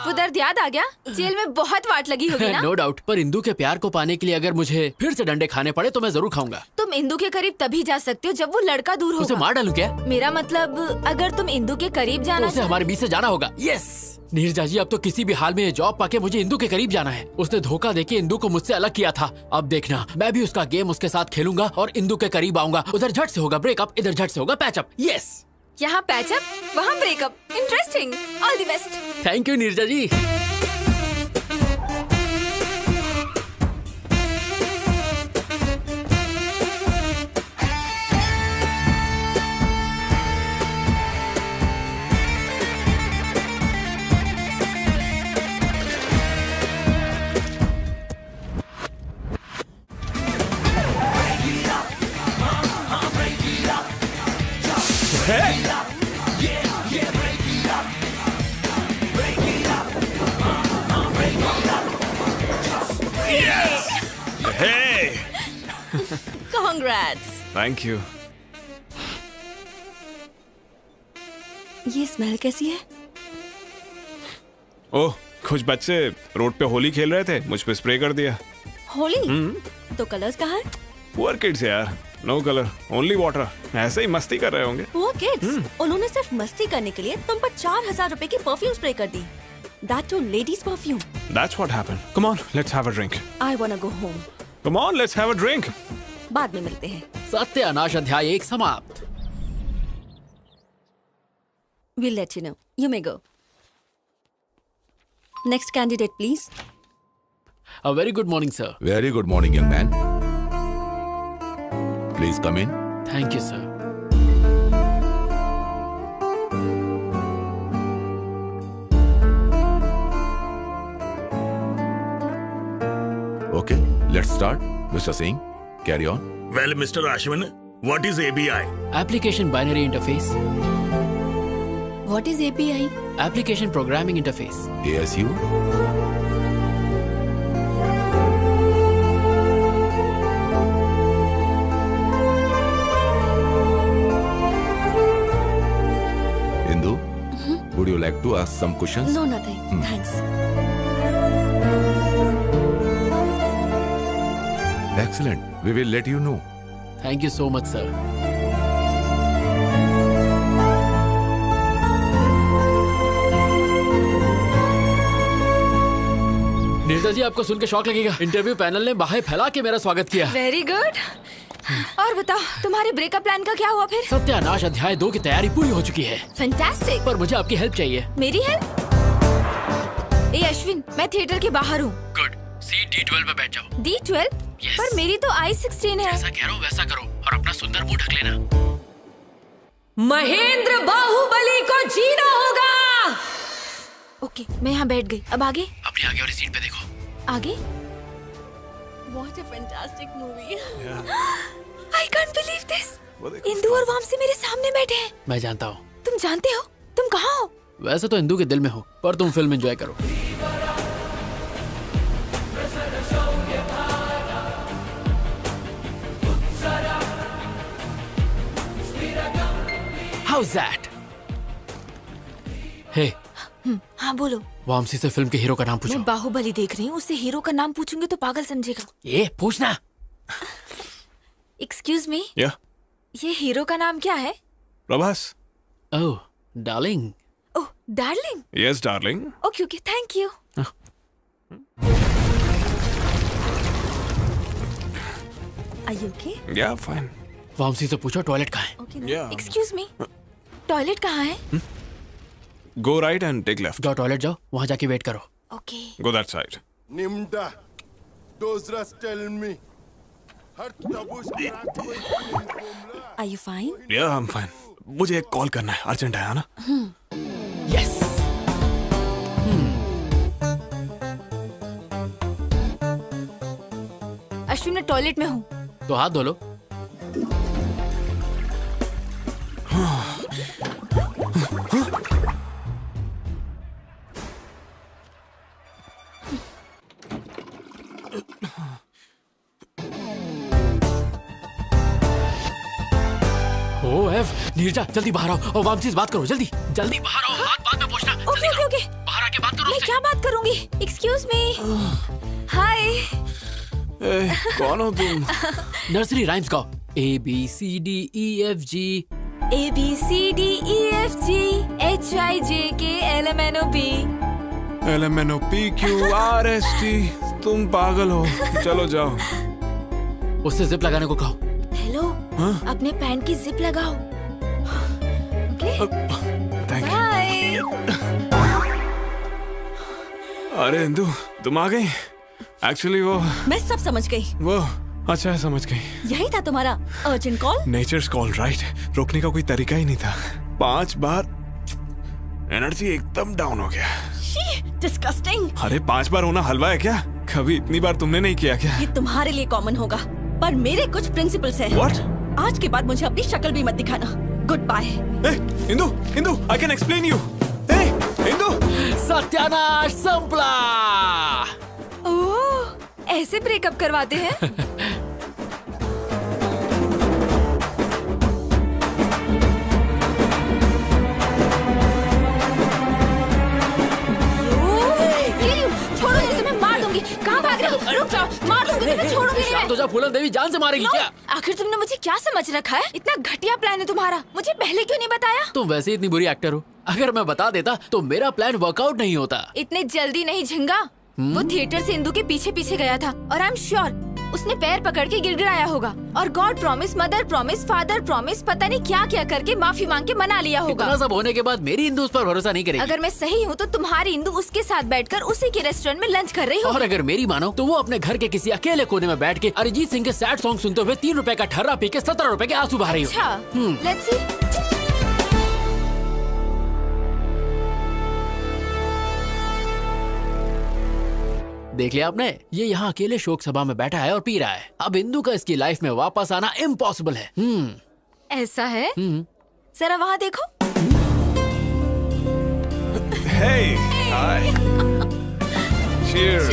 वो दर्द याद आ गया? जेल में बहुत वाट लगी होगी ना? नो डाउट, पर इंदू के प्यार को पाने के लिए अगर मुझे फिर से डंडे खाने पड़े तो मैं जरूर खाऊंगा। तुम इंदू के करीब तभी जा सकते हो जब वो लड़का दूर होगा। उसे मार डालूं क्या? मेरा मतलब अगर तुम इंदू के करीब जाना उसे हमारे बीच से जाना होगा। यस नीरजा जी, अब तो किसी भी हाल में ये जॉब पाके मुझे इंदू के करीब जाना है। उसने धोखा देके इंदू को मुझसे अलग किया था। अब देखना, मैं भी उसका गेम उसके साथ खेलूंगा और इंदू के करीब आऊंगा। उधर झट से होगा ब्रेकअप, इधर झट से होगा पैचअप। यस, यहाँ पैचअप, वहाँ breakup. Interesting. All the best. Thank you Neerja ji. Congrats. Thank you. ये स्मेल कैसी है? ओह, कुछ बच्चे रोड पे होली खेल रहे थे, मुझ पे स्प्रे कर दिया। होली? तो कलर्स कहाँ है? पुअर किड्स यार, नो कलर, ओनली वाटर। ऐसे ही मस्ती कर रहे होंगे। वो किड्स, उन्होंने सिर्फ मस्ती करने के लिए तुम पर 4000 रुपए की परफ्यूम स्प्रे कर दी। That too ladies perfume. That's what happened. Come on, let's have a drink. I wanna go home. Come on, let's have a drink. बाद में मिलते हैं। सत्यानाश अध्याय 1 समाप्त। We'll let you know. You may go. Next candidate, please. A very good morning, sir. Very good morning, young man. Please come in. Thank you, sir. Okay, let's start. Mr. Singh, carry on. Well, Mr. Ashwin, what is ABI? Application Binary Interface. What is API? Application Programming Interface. ASU. Indu, would you like to ask some questions? No, nothing. Thanks. Excellent. We will let you know. Thank you so much, sir. Neerja जी, आपको सुन के शौक लगेगा। Interview panel ने बाहें फैला के मेरा स्वागत किया। Very good. और बताओ, तुम्हारे ब्रेकअप प्लान का क्या हुआ फिर? सत्यानाश अध्याय 2 की तैयारी पूरी हो चुकी है। फैंटास्टिक। पर मुझे आपकी हेल्प चाहिए। मेरी हेल्प? ए अश्विन, मैं थिएटर के बाहर हूँ। गुड, सीट D12 पे बैठ जाओ। D12? Yes. पर मेरी तो I16 है। जैसा कह रहा हूँ वैसा करो और अपना सुंदर मुंह ढक लेना। महेंद्र बाहुबली को जीना होगा। ओके, मैं यहाँ बैठ गई। अब आगे? अपनी आगे वाली सीट पे देखो। आगे? What a fantastic movie. I can't believe this. Indu और वामसी मेरे सामने बैठे हैं। मैं जानता हूँ। तुम जानते हो? तुम कहाँ हो? वैसे तो इंदू के दिल में हो, पर तुम फिल्म एंजॉय करो। How's that? Hey. हाँ बोलो। वामसी से फिल्म के हीरो का नाम पूछो। मैं बाहुबली देख रही हूँ, उससे हीरो का नाम पूछूंगी तो पागल समझेगा। ये पूछना। Excuse me. Yeah. ये हीरो का नाम क्या है? Prabhas. Oh, darling. Oh, darling. Yes, darling. Okay okay, thank you. Are you okay? Yeah, fine. Vamsi से पूछो टॉयलेट कहाँ है। Okay. Yeah. Excuse me, toilet कहाँ है? Go right and take left. जाओ टॉयलेट जाओ, वहाँ जाके वेट करो। Okay. Go that side. Nimda, those rust tell me. Are you fine? Yeah, I'm fine. मुझे एक कॉल करना है, अर्जेंट है ना? Yes. अश्विन, मैं टॉयलेट में हूँ। तो हाथ धो लो। ओएफ नीरजा जल्दी बाहर आओ और वामसी से बात करो जल्दी जल्दी बाहर आओ बात बाद में पूछना ओके ओके ओके बाहर आके बात करो मैं क्या बात करूंगी एक्सक्यूज मी हाय कौन हो तुम? नर्सरी राइम्स गाओ ABCDEFG ABCDEFG HIJKLMNOP LMNOPQRST तुम पागल हो। चलो जाओ। उससे जिप लगाने को कहो। हेलो अपने पैंट की जिप लगाओ। Okay thank bye. अरे इंदु तुम आ गई? एक्चुअली वो मैं सब समझ गई। वो अच्छा है समझ गई। यही था तुम्हारा urgent call? Nature's call right. रोकने का कोई तरीका ही नहीं था। 5 बार एनर्जी एकदम डाउन हो गया। डिस्गस्टिंग। अरे 5 बार होना हलवा है क्या? कभी इतनी बार तुमने नहीं किया क्या? ये तुम्हारे लिए कॉमन होगा पर मेरे कुछ प्रिंसिपल्स हैं। What? आज के बाद मुझे अपनी शक्ल भी मत दिखाना। Good bye. Indu Indu I can explain you. Indu सत्यानाश संपला। ओह ऐसे ब्रेकअप करवाते हैं? छोड़ो नहीं तुम्हें मार दूंगी। कहाँ भाग रहे हो? रुक जाओ मार दूंगी तुम्हें छोड़ूंगी नहीं मैं। तो जब फूलन देवी जान से मारेगी क्या? आखिर तुमने मुझे क्या समझ रखा है? इतना घटिया प्लान है तुम्हारा। मुझे पहले क्यों नहीं बताया? तुम वैसे ही इतनी बुरी एक्टर हो। अगर मैं बता देता तो मेरा प्लान वर्कआउट नहीं होता। इतने जल्दी नहीं झिंगा। वो थिएटर से इंदु के पीछे पीछे गया था और आई एम श्योर उसने पैर पकड़ के गिड़गिड़ाया होगा और God promise, mother promise, father promise, पता नहीं क्या क्या करके माफी मांग के मना लिया होगा। इतना सब होने के बाद मेरी इंदु उस पर भरोसा नहीं करेगी। अगर मैं सही हूँ तो तुम्हारी इंदु उसके साथ बैठकर उसी के रेस्टोरेंट में लंच कर रही हो। और अगर मेरी मानो तो वो अपने घर के किसी अकेले कोने में बैठ के अरिजीत सिंह के सैड सॉन्ग सुनते हुए 3 रुपए का ठर्रा पी के 17 रुपए के आंसू बहा रही हो। अच्छा लेट्स सी। देख लिया आपने? ये यहाँ अकेले शोक सभा में बैठा है और पी रहा है। अब इंदु का इसकी लाइफ में वापस आना इम्पॉसिबल है। ऐसा है? जरा वहाँ देखो। Hey, hi. Cheers.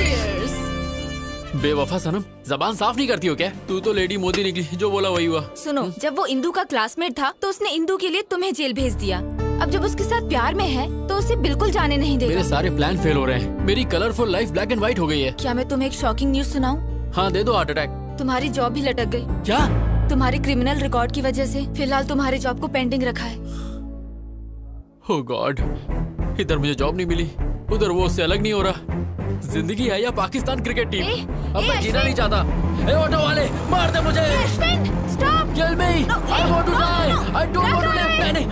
बेवफा सनम, जबान साफ नहीं करती हो क्या? तू तो लेडी मोदी निकली, जो बोला वही हुआ। सुनो, जब वो इंदु का क्लासमेट था तो उसने इंदु के लिए तुम्हें जेल भेज दिया। अब जब उसके साथ प्यार में है तो उसे बिल्कुल जाने नहीं देगा। मेरे सारे प्लान फेल हो रहे हैं। मेरी colourful life black and white हो गई है। क्या मैं तुम्हें एक शॉकिंग न्यूज सुनाऊं? हाँ दे दो हार्ट अटैक। तुम्हारी जॉब भी लटक गई। क्या? तुम्हारे क्रिमिनल रिकॉर्ड की वजह से फिलहाल तुम्हारे जॉब को पेंडिंग रखा है। ओह गॉड, इधर मुझे जॉब नहीं मिली, उधर वो उससे अलग नहीं हो रहा। जिंदगी है या पाकिस्तान क्रिकेट टीम? अब मैं जीना नहीं चाहता। ए ऑटो वाले मार दे मुझे। Stop. Kill me. I want to die. I don't want to live.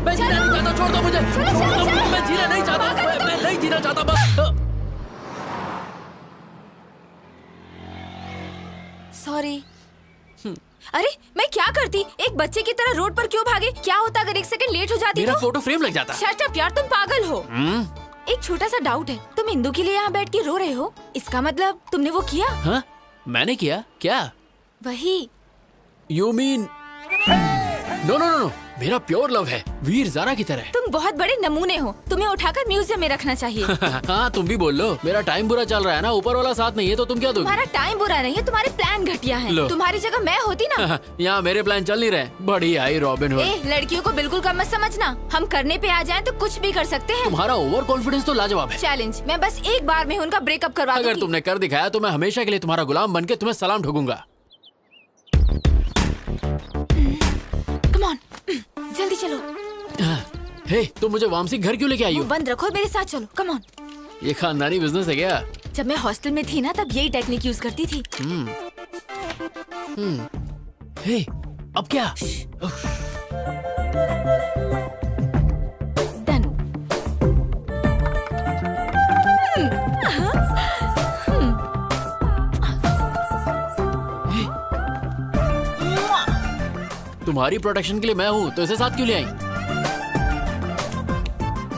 मैं जीना नहीं चाहता। छोड़ दो मुझे। छोड़ दो मुझे। मैं जीना नहीं चाहता। मैं नहीं जीना चाहता बस। सॉरी। अरे मैं क्या करती? एक बच्चे की तरह रोड पर क्यों भागे? क्या होता अगर 1 सेकंड लेट हो जाती? मेरा फोटो फ्रेम लग जाता। शट अप यार, तुम पागल हो। एक छोटा सा डाउट है, तुम इंदु के लिए यहाँ बैठ के रो रहे हो, इसका मतलब तुमने वो किया? हाँ मैंने किया। क्या? वही you mean? No no no, मेरा प्योर लव है, वीर ज़ारा की तरह। तुम बहुत बड़े नमूने हो, तुम्हें उठाकर म्यूजियम में रखना चाहिए। हाँ तुम भी बोल लो। मेरा टाइम बुरा चल रहा है ना, ऊपर वाला साथ नहीं है तो तुम क्या दोगे? तुम्हारा टाइम बुरा नहीं है, तुम्हारे प्लान घटिया हैं। तुम्हारी जगह मैं होती ना। यहाँ मेरे प्लान चल नहीं रहे। बड़ी आई रॉबिन हुड। लड़कियों को बिल्कुल कम मत समझना, हम करने पे आ जाएं तो कुछ भी कर सकते हैं। तुम्हारा ओवर कॉन्फिडेंस तो लाजवाब है। चैलेंज, मैं बस एक बार में उनका ब्रेकअप करवा दूंगी। अगर तुमने कर दिखाया तो मैं हमेशा के लिए तुम्हारा गुलाम बन के तुम्हें सलाम ठोकूंगा। कम ऑन, जल्दी चलो। हे, तुम मुझे वामसी घर क्यों लेके आई हो? बंद रखो, मेरे साथ चलो। Come on. ये खानदानी बिजनेस है क्या? जब मैं हॉस्टल में थी ना तब यही टेक्निक यूज करती थी। हे, अब क्या? डन। तुम्हारी प्रोटेक्शन के लिए मैं हूँ तो इसे साथ क्यों ले आई?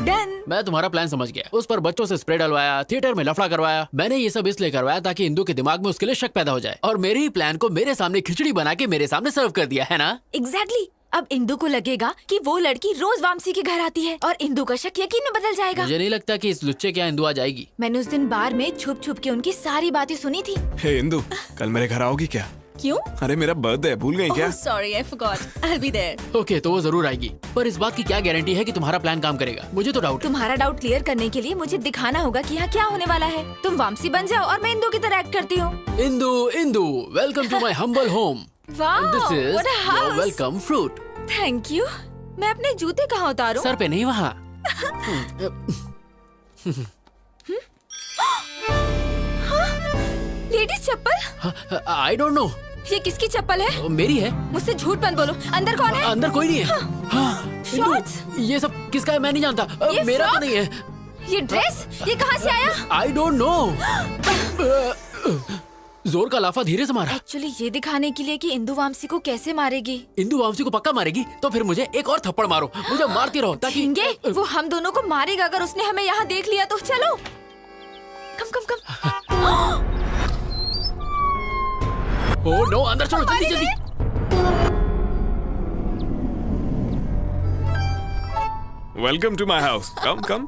डन। मैं तुम्हारा प्लान समझ गया। उस पर बच्चों से स्प्रे डलवाया, थिएटर में लफड़ा करवाया। मैंने ये सब इसलिए करवाया ताकि इंदु के दिमाग में उसके लिए शक पैदा हो जाए और मेरे ही प्लान को मेरे सामने खिचड़ी बना के मेरे सामने सर्व कर दिया है ना? एग्जैक्टली। अब इंदु को लगेगा कि वो लड़की रोज वामसी के घर आती है और इंदु का शक यकीन में बदल जाएगा। मुझे नहीं लगता कि इस लुच्चे के यहाँ इंदु आ जाएगी। मैंने उस दिन बार में छुप छुप के उनकी सारी बातें सुनी थी। हे इंदु, कल मेरे घर आओगी क्या? क्यों? अरे मेरा बर्थडे है, भूल गई क्या? Sorry I forgot, I will be there. Okay, तो वो जरूर आएगी, पर इस बात की क्या गारंटी है कि तुम्हारा प्लान काम करेगा? मुझे तो डाउट है। तुम्हारा डाउट क्लियर करने के लिए मुझे दिखाना होगा कि यहाँ क्या होने वाला है। तुम वामसी बन जाओ और मैं इंदू की तरह एक्ट करती हूँ। Indu, welcome to my humble home. Wow, this is what a house. Your welcome fruit. Thank you. मैं अपने जूते कहाँ उतारूं? सर पे नहीं, वहाँ। Ladies chappal? I don't know. ये किसकी चप्पल है? मेरी है। मुझसे झूठ मत बोलो। अंदर कौन है? अंदर कोई नहीं है। शॉर्ट्स? ये सब किसका है मैं नहीं जानता। ये मेरा तो फ्रॉक? नहीं है। ये ड्रेस? ये कहाँ से आया? आई डोंट नो। जोर का लाफा धीरे से मारा। एक्चुअली ये दिखाने के लिए कि इंदू वामसी को कैसे मारेगी। इंदू वामसी को पक्का मारेगी, तो फिर मुझे एक और थप्पड़ मारो, मुझे मारती रहो ताकि वो हम दोनों को मारेगा अगर उसने हमें यहाँ देख लिया तो। चलो कम कम कम। ओह नो, अंदर चलो जल्दी जल्दी। वेलकम टू माय हाउस, कम कम।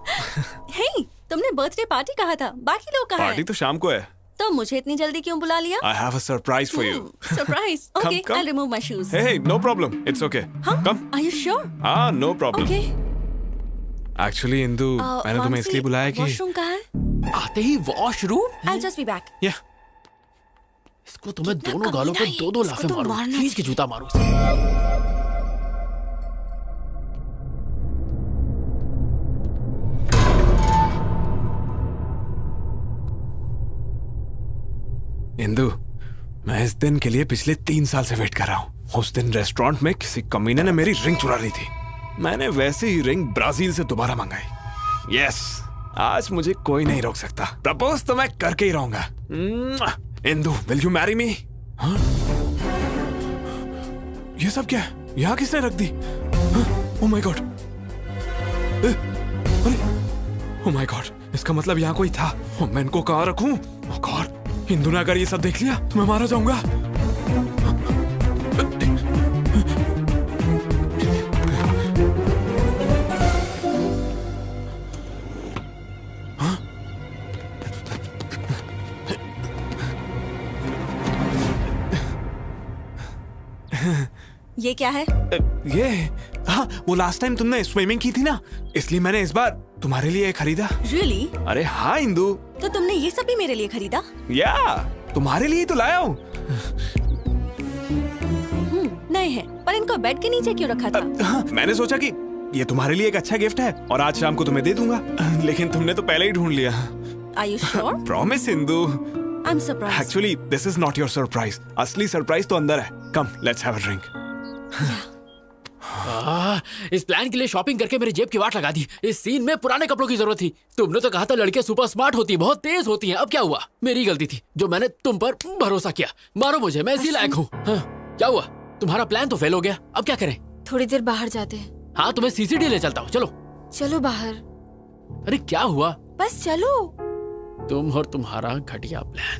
हे, तुमने बर्थडे पार्टी कहा था, बाकी लोग कहाँ पार्टी हैं? तो शाम को है। तो मुझे इतनी जल्दी क्यों बुला लिया? I have a surprise for you. Surprise. Okay, come. I'll remove my shoes. Hey, no problem. It's okay. Come. Are you sure? No problem. Okay. Actually, Indu, मैंने तुम्हें इसलिए बुलाया कि वॉशरूम कहाँ है? आते ही washroom. I'll just be back. Yeah. इसको तो मैं दोनों गालों पे दो लाफे तो मारूं, मारना खींच के जूता मारूं इसे। इंदु, मैं इस दिन के लिए पिछले 3 साल से वेट कर रहा हूँ। उस दिन रेस्टोरेंट में किसी कमीने ने मेरी रिंग चुरा ली थी। मैंने वैसे ही रिंग ब्राजील से दोबारा मंगाई। यस, आज मुझे कोई नहीं रोक सकता। प्रपोज तो मैं करके ही रहूंगा। Indu, will you marry me? ये सब क्या है? यहाँ किसने रख दी? Oh my god, oh my god, इसका मतलब यहाँ कोई था। मैं इनको कहाँ रखूं? ओह गॉड, इंदु ने अगर ये सब देख लिया तो मैं मारा जाऊंगा। ये क्या है? ये हाँ, वो लास्ट टाइम तुमने स्विमिंग की थी ना, इसलिए मैंने इस बार तुम्हारे लिए खरीदा। Really? अरे हाँ इंदु। तो तुमने ये सब भी मेरे लिए खरीदा? या, तुम्हारे लिए तो लाया हूँ। नए हैं, पर इनको बेड के नीचे क्यों रखा था? हाँ, मैंने सोचा कि ये तुम्हारे लिए एक अच्छा गिफ्ट है और आज शाम को तुम्हें दे दूंगा। लेकिन तुमने तो पहले ही ढूंढ लिया। Are you sure? Promise Indu. I'm surprised. Actually, this is not your surprise. असली सरप्राइज तो अंदर है। Come, let's have a drink. इस प्लान के लिए शॉपिंग करके मेरी जेब की वाट लगा दी। इस सीन में पुराने कपड़ों की जरूरत थी। तुमने तो कहा था लड़के सुपर स्मार्ट होती हैं, बहुत तेज होती हैं। अब क्या हुआ? मेरी गलती थी जो मैंने तुम पर भरोसा किया। मारो मुझे, मैं इसी लायक हूँ। हाँ, क्या हुआ? तुम्हारा प्लान तो फेल हो गया, अब क्या करें? थोड़ी देर बाहर जाते हैं। हाँ, तुम्हें सीसीडी ले चलता हूँ, चलो। चलो बाहर। अरे क्या हुआ? बस चलो। तुम और तुम्हारा घटिया प्लान।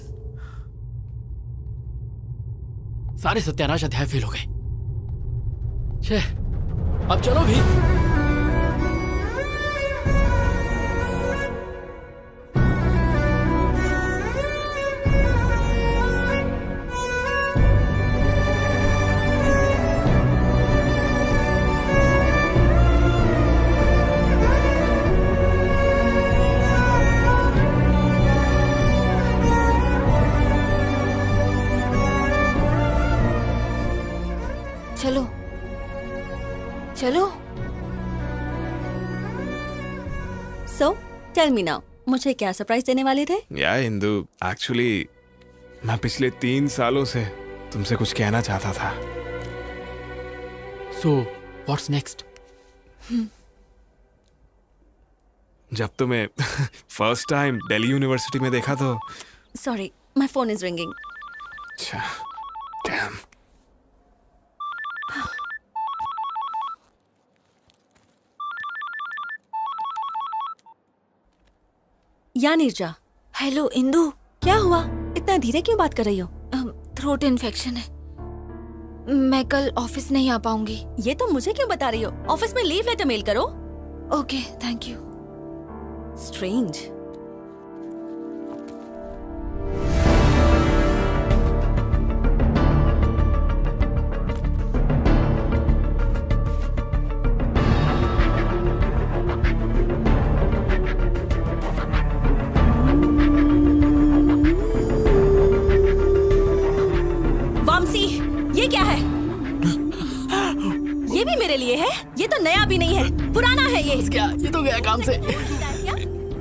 सारे सत्यानाश अध्याय फेल हो गए। अब चलो भी। चलो चलो। So, tell me now, मुझे क्या सरप्राइज देने वाले थे? या इंदु, एक्चुअली मैं पिछले 3 सालों से तुमसे कुछ कहना चाहता था। So, what's next? जब तुम्हें फर्स्ट टाइम दिल्ली यूनिवर्सिटी में देखा तो Sorry, my phone is ringing. अच्छा, damn. या नीरजा। हेलो इंदु। क्या हुआ? इतना धीरे क्यों बात कर रही हो? थ्रोट इन्फेक्शन है, मैं कल ऑफिस नहीं आ पाऊंगी। ये तो मुझे क्यों बता रही हो? ऑफिस में लीव लेटर मेल करो। Okay, thank you. स्ट्रेंज। मेरे लिए है? ये तो नया भी नहीं है, पुराना है ये। क्या? ये तो गया काम से।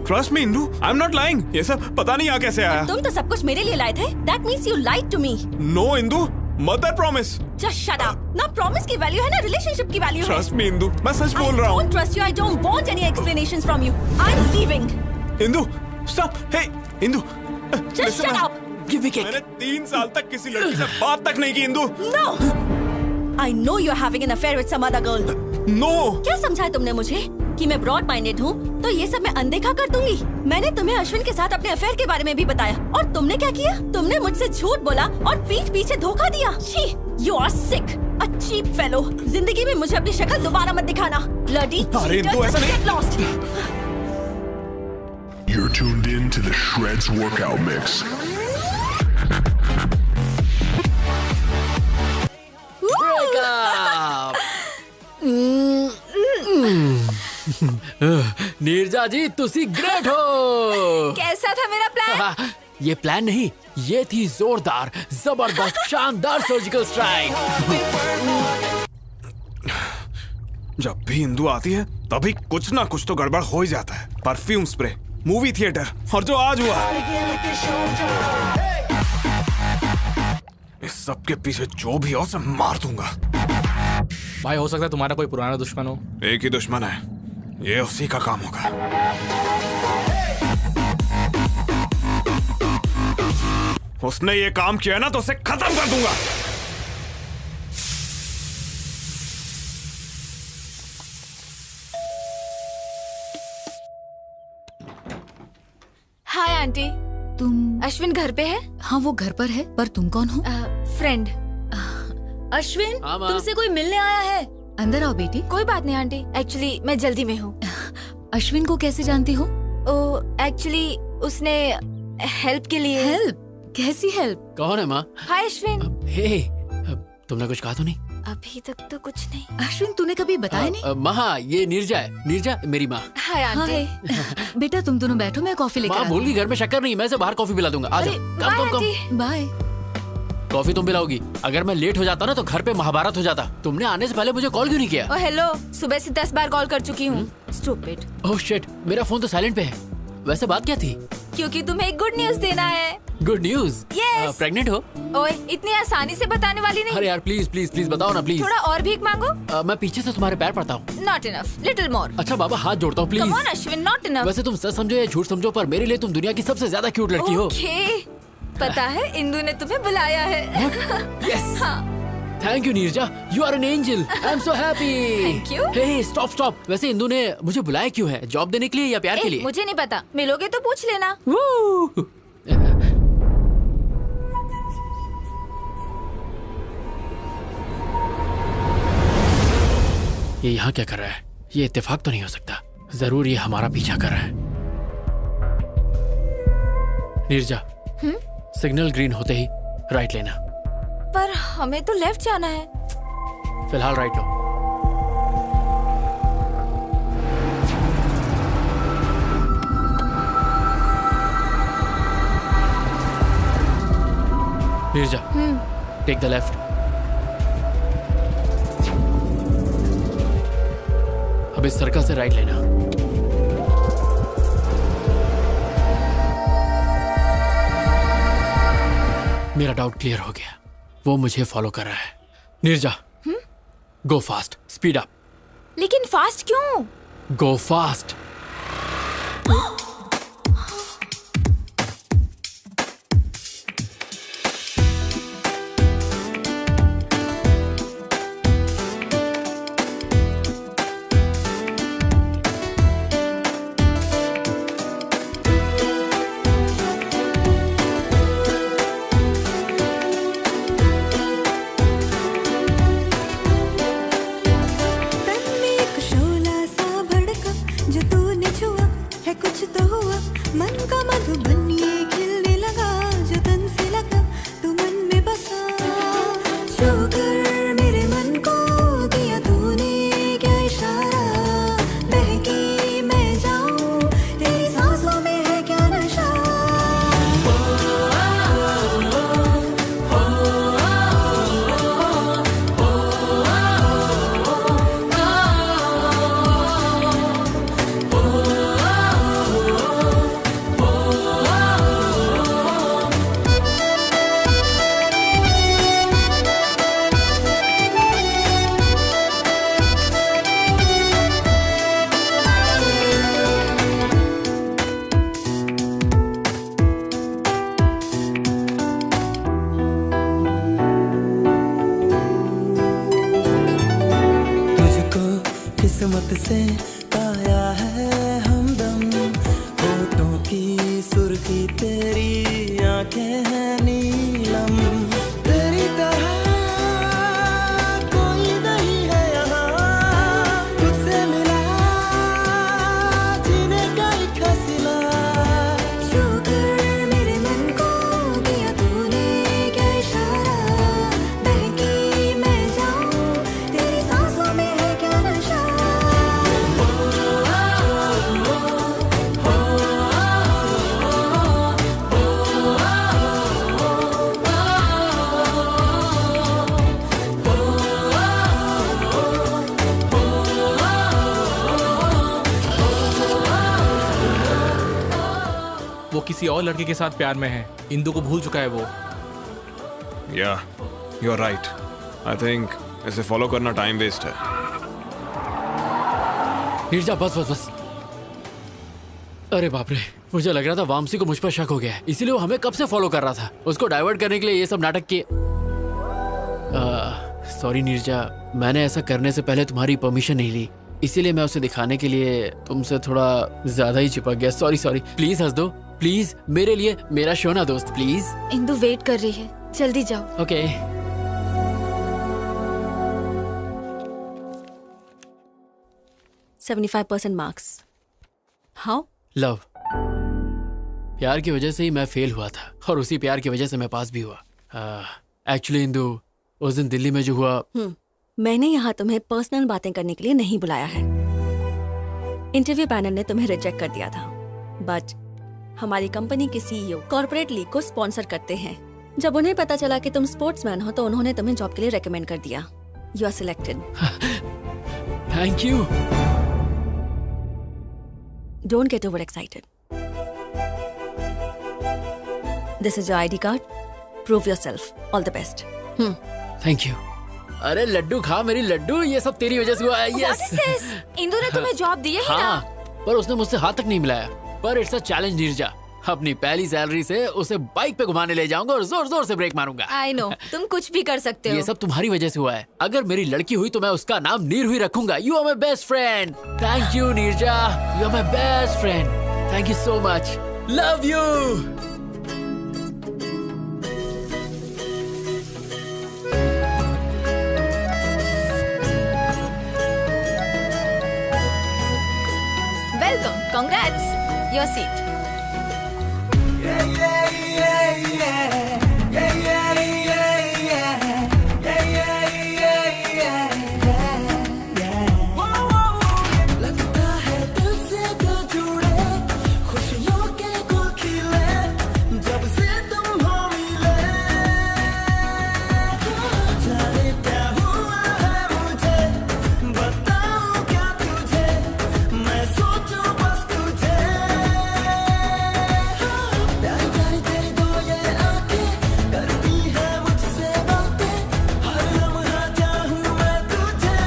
Trust me Indu, I am not lying. ये सब पता नहीं यहाँ कैसे आया। तुम तो सब कुछ मेरे लिए लाए थे। That means you lied to me. No Indu, mother promise. Just shut up. ना प्रॉमिस की वैल्यू है ना रिलेशनशिप की वैल्यू है। ट्रस्ट मी इंदू, मैं सच बोल रहा हूँ। I don't trust you. I don't want any explanations from you. I'm leaving. Indu, stop. Hey Indu, Just shut up. मैंने 3 साल तक किसी लड़की से बात तक नहीं की Indu. No. I know you're having an affair with some other girl. No. क्या समझा तुमने मुझे कि मैं ब्रॉड माइंडेड हूँ तो ये सब मैं अनदेखा कर दूंगी? मैंने तुम्हें अश्विन के साथ अपने अफेयर के बारे में भी बताया और तुमने क्या किया? तुमने मुझसे झूठ बोला और पीठ पीछे धोखा दिया। छी, you are sick, a cheap fellow. जिंदगी में मुझे अपनी शक्ल दोबारा मत दिखाना। Bloody cheater, just get lost. You're tuned in to the Shreds Workout Mix. Neerja जी तुसी ग्रेट हो। कैसा था मेरा प्लान? ये प्लान नहीं, ये थी जोरदार, जबरदस्त, शानदार सर्जिकल स्ट्राइक। जब भी इंदू आती है तभी कुछ ना कुछ तो गड़बड़ हो ही जाता है। परफ्यूम स्प्रे, मूवी थिएटर और जो आज हुआ, इस सब के पीछे जो भी हो उसे मार दूंगा। भाई हो सकता है तुम्हारा कोई पुराना दुश्मन हो। एक ही दुश्मन है, ये उसी का काम होगा। उसने ये काम किया ना तो उसे खत्म कर दूंगा। Hi aunty. तुम? अश्विन घर पे है? हाँ वो घर पर है, पर तुम कौन हो? फ्रेंड। अश्विन, तुमसे कोई मिलने आया है। अंदर आओ बेटी। कोई बात नहीं आंटी, एक्चुअली मैं जल्दी में हूँ। अश्विन को कैसे जानती हो? एक्चुअली उसने हेल्प के लिए। हेल्प? कैसी हेल्प? कौन है माँ? हाय अश्विन। हे, तुमने कुछ कहा तो नहीं? अभी तक तो कुछ नहीं। अश्विन तूने कभी बताया नहीं? माँ ये नीरजा है, नीरजा मेरी माँ। Hi aunty. बेटा तुम दोनों बैठो, मैं कॉफी लेकर माँ भूल गई घर में शक्कर नहीं, मैं इसे बाहर कॉफी पिला दूंगा। आ जाओ। कम कम कम। बाय। कॉफी तुम पिलाओगी? अगर मैं लेट हो जाता ना तो घर पे महाभारत हो जाता। तुमने आने से पहले मुझे कॉल क्यों नहीं किया? हेलो, सुबह से 10 बार कॉल कर चुकी हूँ। स्टूपिड। ओह शिट, मेरा फोन तो साइलेंट पे है। वैसे बात क्या थी? क्योंकि तुम्हें एक गुड न्यूज देना है। Good news? Yes. प्रेग्नेंट हो? ओए, इतनी आसानी से बताने वाली नहीं। अरे यार प्लीज प्लीज प्लीज बताओ ना प्लीज। थोड़ा और भीख मांगो। मैं पीछे से तुम्हारे पैर पड़ता हूँ। Not enough, little more. अच्छा बाबा हाथ जोड़ता हूँ please. Come on Ashwin, not enough. वैसे तुम सच समझो या झूठ समझो पर मेरे लिए तुम दुनिया की सबसे ज्यादा क्यूट लड़की हो। Okay. पता है इंदु ने तुम्हें बुलाया है। Yes. Thank you Neerja, you are an angel. I am so happy. Thank you. Hey stop stop. वैसे इंदु ने मुझे बुलाया क्यों है? जॉब देने के लिए या प्यार के लिए? मुझे नहीं पता, मिलोगे तो पूछ लेना। ये यहाँ क्या कर रहा है? ये इत्तेफाक तो नहीं हो सकता। जरूर ये हमारा पीछा कर रहा है। नीरजा, सिग्नल ग्रीन होते ही राइट लेना। पर हमें तो लेफ्ट जाना है। फिलहाल राइट लो। Neerja, take the left. अब इस सर्कल से राइट लेना। मेरा डाउट क्लियर हो गया, वो मुझे फॉलो कर रहा है। नीरजा, गो फास्ट, स्पीड अप। लेकिन फास्ट क्यों? गो फास्ट। जो तू किस्मत से पाया है हमदम, होठों की सुर्खी तेरी आंखें हैं नीलम, तेरी तरह कोई नहीं है यहाँ, तुझसे मिला जीने का एक हसीला। शुक्र मेरे मन को दिया तूने क्या इशारा, बहकी मैं जाऊं तेरी सांसों में है क्या नशा। वो किसी और लड़के के साथ प्यार में है, इंदु को भूल चुका है वो। Yeah you are right. I think इसे फॉलो करना टाइम वेस्ट है। नीरजा बस बस बस। अरे बाप रे, मुझे लग रहा था वामसी को मुझ पर शक हो गया है, इसीलिए वो हमें कब से फॉलो कर रहा था। उसको डाइवर्ट करने के लिए ये सब नाटक किए। सॉरी नीरजा, मैंने ऐसा करने से पहले तुम्हारी परमिशन नहीं ली, इसीलिए मैं उसे दिखाने के लिए तुमसे थोड़ा ज्यादा ही चिपक गया। Sorry sorry. प्लीज हंस दो प्लीज, मेरे लिए, मेरा शो ना दोस्त प्लीज। इंदु वेट कर रही है, जल्दी जाओ। ओके। 75% मार्क्स। हाउ? लव। प्यार की वजह से ही मैं फेल हुआ था और उसी प्यार की वजह से मैं पास भी हुआ। एक्चुअली इंदु, उस दिन दिल्ली में जो हुआ, मैंने यहाँ तुम्हें पर्सनल बातें करने के लिए नहीं बुलाया है। इंटरव्यू पैनल ने तुम्हें रिजेक्ट कर दिया था, बट हमारी कंपनी के सीईओ कॉर्पोरेट लीग को स्पॉन्सर करते हैं। जब उन्हें पता चला कि तुम स्पोर्ट्समैन हो तो उन्होंने तुम्हें जॉब के लिए रेकमेंड कर दिया। You are selected. Thank you. Don't get over excited. This is your ID card, prove yourself. All the best. Thank you. अरे लड्डू खा मेरी लड्डू, ये सब तेरी वजह से हुआ है। यस। इंदु ने तुम्हें जॉब दी है ही हाँ, ना? पर उसने मुझसे हाथ तक नहीं मिलाया। पर इट्स अ चैलेंज नीरजा, अपनी पहली सैलरी से उसे बाइक पे घुमाने ले जाऊंगा और जोर जोर से ब्रेक मारूंगा। आई नो, तुम कुछ भी कर सकते हो। ये सब तुम्हारी वजह से हुआ है। अगर मेरी लड़की हुई तो मैं उसका नाम नीर ही रखूंगा। You are my best friend. Thank you Neerja, you are my best friend. Thank you so much. Love you. Welcome, congrats, your seat. लगता है दिल से दिल जुड़े, खुशियों के गुल खिले, जब से तुम हो मिले। जाने क्या हुआ है मुझे, बताऊं क्या तुझे, मैं सोचूं बस तुझे। प्यारी प्यारी तेरी दो ये आंखें करती है मुझसे बातें, हर लम्हा चाहूं मैं तुझे।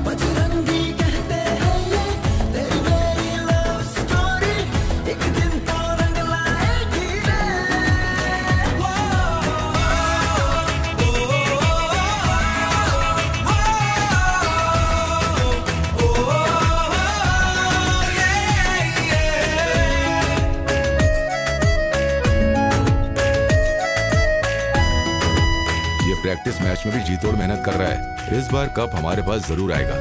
बजरंगी कहते हैं ये तेरी मेरी लव स्टोरी, एक दिन तो रंग लाएगी रे। ये प्रैक्टिस मैच में भी जी तोड़ मेहनत कर रहा है। इस बार कप हमारे पास जरूर आएगा।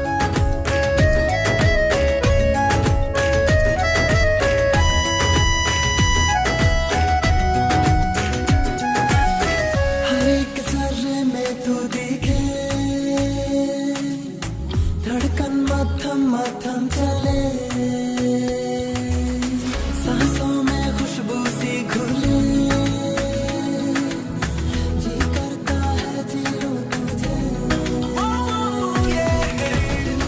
हर एक जर्रे में तू दिखे, धड़कन मथम मथम चले, सांसों में खुशबू सी घुले, जी करता है जी लूं तुझे। दिन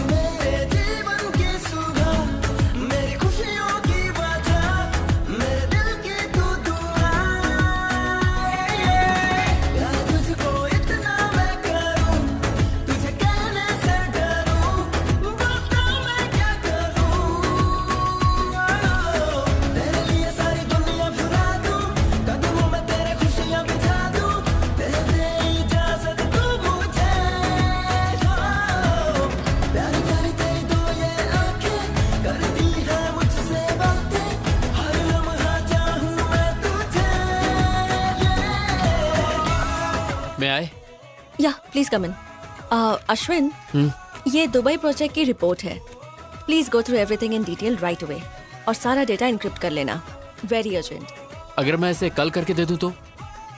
प्लीज कम इन। अश्विन, ये दुबई प्रोजेक्ट की रिपोर्ट है। Please go through everything in detail right away और सारा डेटा इनक्रिप्ट कर लेना। Very urgent. अगर मैं इसे कल करके दे दूं तो?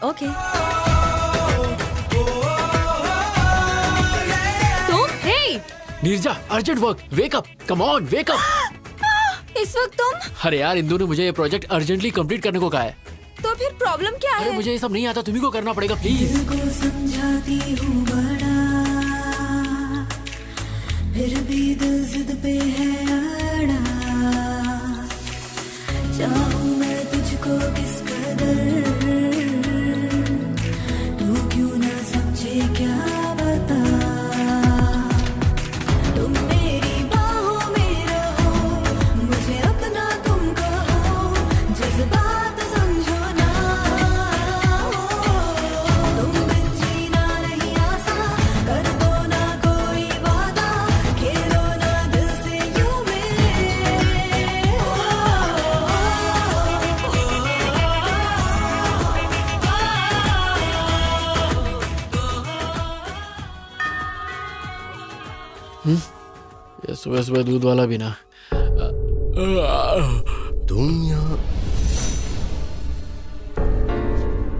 ओके। तुम? Hey Neerja, urgent work, wake up, come on, wake up. इस वक्त तुम? अरे यार, इंदु ने मुझे ये प्रोजेक्ट अर्जेंटली कंप्लीट करने को कहा है। तो फिर प्रॉब्लम क्या है? अरे मुझे ये सब नहीं आता, तुम्ही को करना पड़ेगा प्लीज। समझाती हूँ बड़ा, फिर भी दिल जिद पे है अड़ा। चाहूँ मैं तुझको किस कदर, तू क्यों ना समझे क्या बता। तुम मेरी बाहों में रहो, मुझे अपना तुम कहो, जज्बात समझो ना। तुम बिन जीना नहीं आसान, कर दो ना कोई वादा, खेलो ना दिल से यूं ये सुबह सुबह दूध वाला भी ना। तुम यहाँ?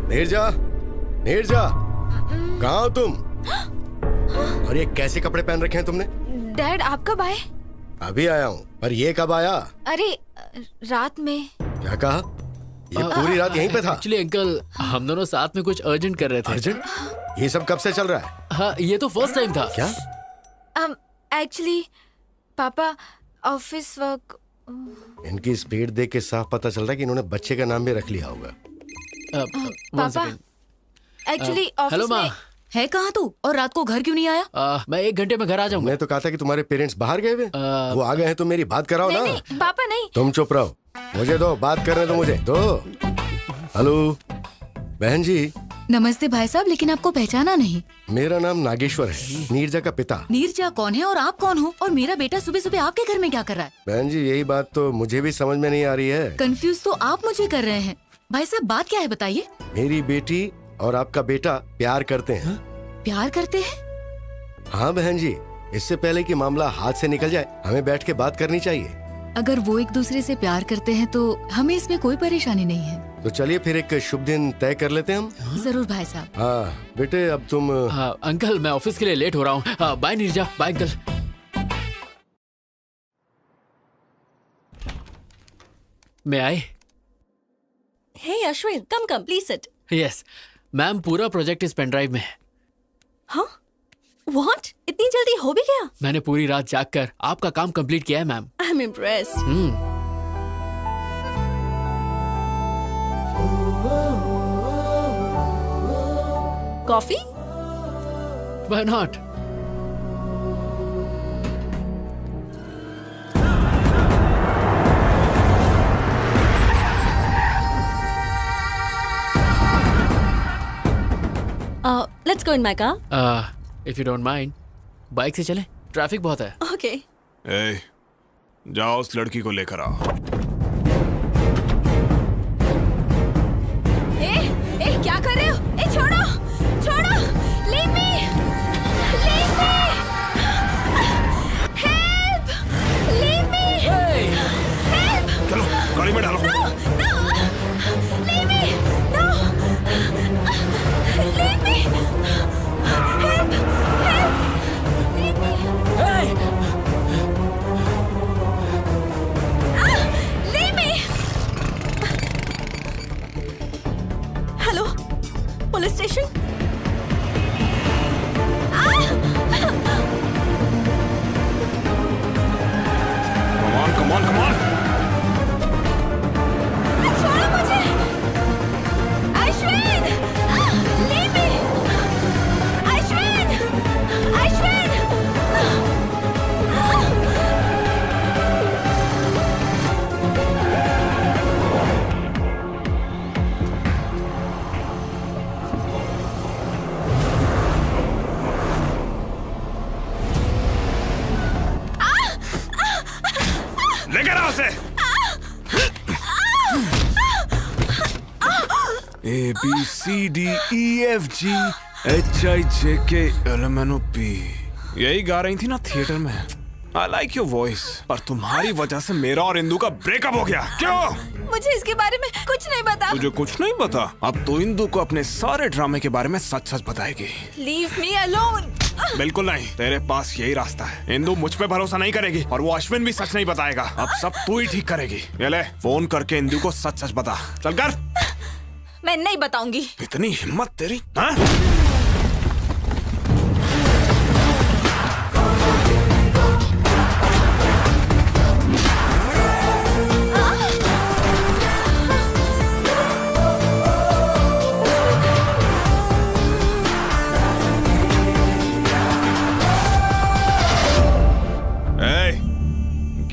नीरजा, नीरजा, कहाँ हो तुम? और ये कैसे कपड़े पहन रखे हैं तुमने? डैड, आप कब आए? अभी आया हूँ, पर ये कब आया? अरे रात में। क्या कहा? ये पूरी रात यहीं पे था? एक्चुअली अंकल, हम दोनों साथ में कुछ अर्जेंट कर रहे थे। अर्जेंट? ये सब कब से चल रहा है? हाँ, ये तो फर्स्ट टाइम था। क्या? एक्चुअली पापा ऑफिस वर्क। इनकी स्पीड देख के साफ पता चल रहा है कि इन्होंने बच्चे का नाम भी रख लिया होगा। पापा एक्चुअली हेलो ऑफिस माँ। में। है कहाँ तू? और रात को घर क्यों नहीं आया? मैं 1 घंटे में घर आ जाऊंगा। मैं तो कहा था कि तुम्हारे पेरेंट्स बाहर गए हुए। वो आ गए हैं तो मेरी बात कराओ ना। नहीं, पापा नहीं। तुम चुप रहो, मुझे दो, बात करने दो मुझे दो। हेलो बहन जी। नमस्ते भाई साहब, लेकिन आपको पहचाना नहीं। मेरा नाम नागेश्वर है, नीरजा का पिता। नीरजा कौन है और आप कौन हो? और मेरा बेटा सुबह सुबह आपके घर में क्या कर रहा है? बहन जी, यही बात तो मुझे भी समझ में नहीं आ रही है। कंफ्यूज तो आप मुझे कर रहे हैं। भाई साहब, बात क्या है बताइए। मेरी बेटी और आपका बेटा प्यार करते हैं। प्यार करते हैं? हाँ बहन जी, इससे पहले कि मामला हाथ से निकल जाए, हमें बैठ के बात करनी चाहिए। अगर वो एक दूसरे से प्यार करते हैं तो हमें इसमें कोई परेशानी नहीं है। तो चलिए फिर एक शुभ दिन तय कर लेते हैं हम। जरूर भाई साहब। हाँ बेटे, अब तुम। हाँ अंकल, मैं ऑफिस के लिए लेट हो रहा हूँ। Bye Neerja, bye uncle. मैं आए? Hey Ashwin, come come, please sit. Yes ma'am, पूरा प्रोजेक्ट इस पेन ड्राइव में है। हाँ? व्हाट? इतनी जल्दी हो भी गया? मैंने पूरी रात जाग कर आपका काम कंप्लीट किया है ma'am. I am impressed. Coffee? Why not? Let's go in my car. If you don't mind, bike से चलें, ट्रैफिक बहुत है। ओके। ए, जाओ उस लड़की को लेकर आओ। ए, क्या कर रहे हो? ए, छोड़ो, छोड़ो, leave me, leave me, help, leave me, help. चलो गाड़ी में डालो। No, leave me, no, leave me, help, help, leave me, leave me. Hello, police station? Come on, come on. छोड़ो मुझे, अश्विन, लीव मी, अश्विन, अश्विन। लेकर आओ उसे। A B C D E F G HIJKLMNOP यही गा रही थी ना थिएटर में। I like your voice, पर तुम्हारी वजह से मेरा और इंदु का ब्रेकअप हो गया। क्यों? मुझे इसके बारे में कुछ नहीं पता। तुझे कुछ नहीं पता? अब तो इंदु को अपने सारे ड्रामे के बारे में सच सच बताएगी। Leave me alone। बिल्कुल नहीं, तेरे पास यही रास्ता है। इंदु मुझ पे भरोसा नहीं करेगी और वो अश्विन भी सच नहीं बताएगा। अब सब तू ही ठीक करेगी। ये ले, फोन करके इंदु को सच सच बता। चल कर। मैं नहीं बताऊंगी। इतनी हिम्मत तेरी, हाँ?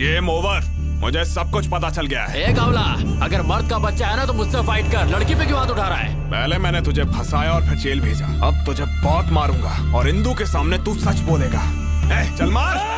Game over. मुझे सब कुछ पता चल गया है। ए कावला, अगर मर्द का बच्चा है ना तो मुझसे फाइट कर। लड़की पे क्यों हाथ उठा रहा है? पहले मैंने तुझे फंसाया और फिर जेल भेजा। अब तुझे बहुत मारूंगा और इंदु के सामने तू सच बोलेगा। चल मार।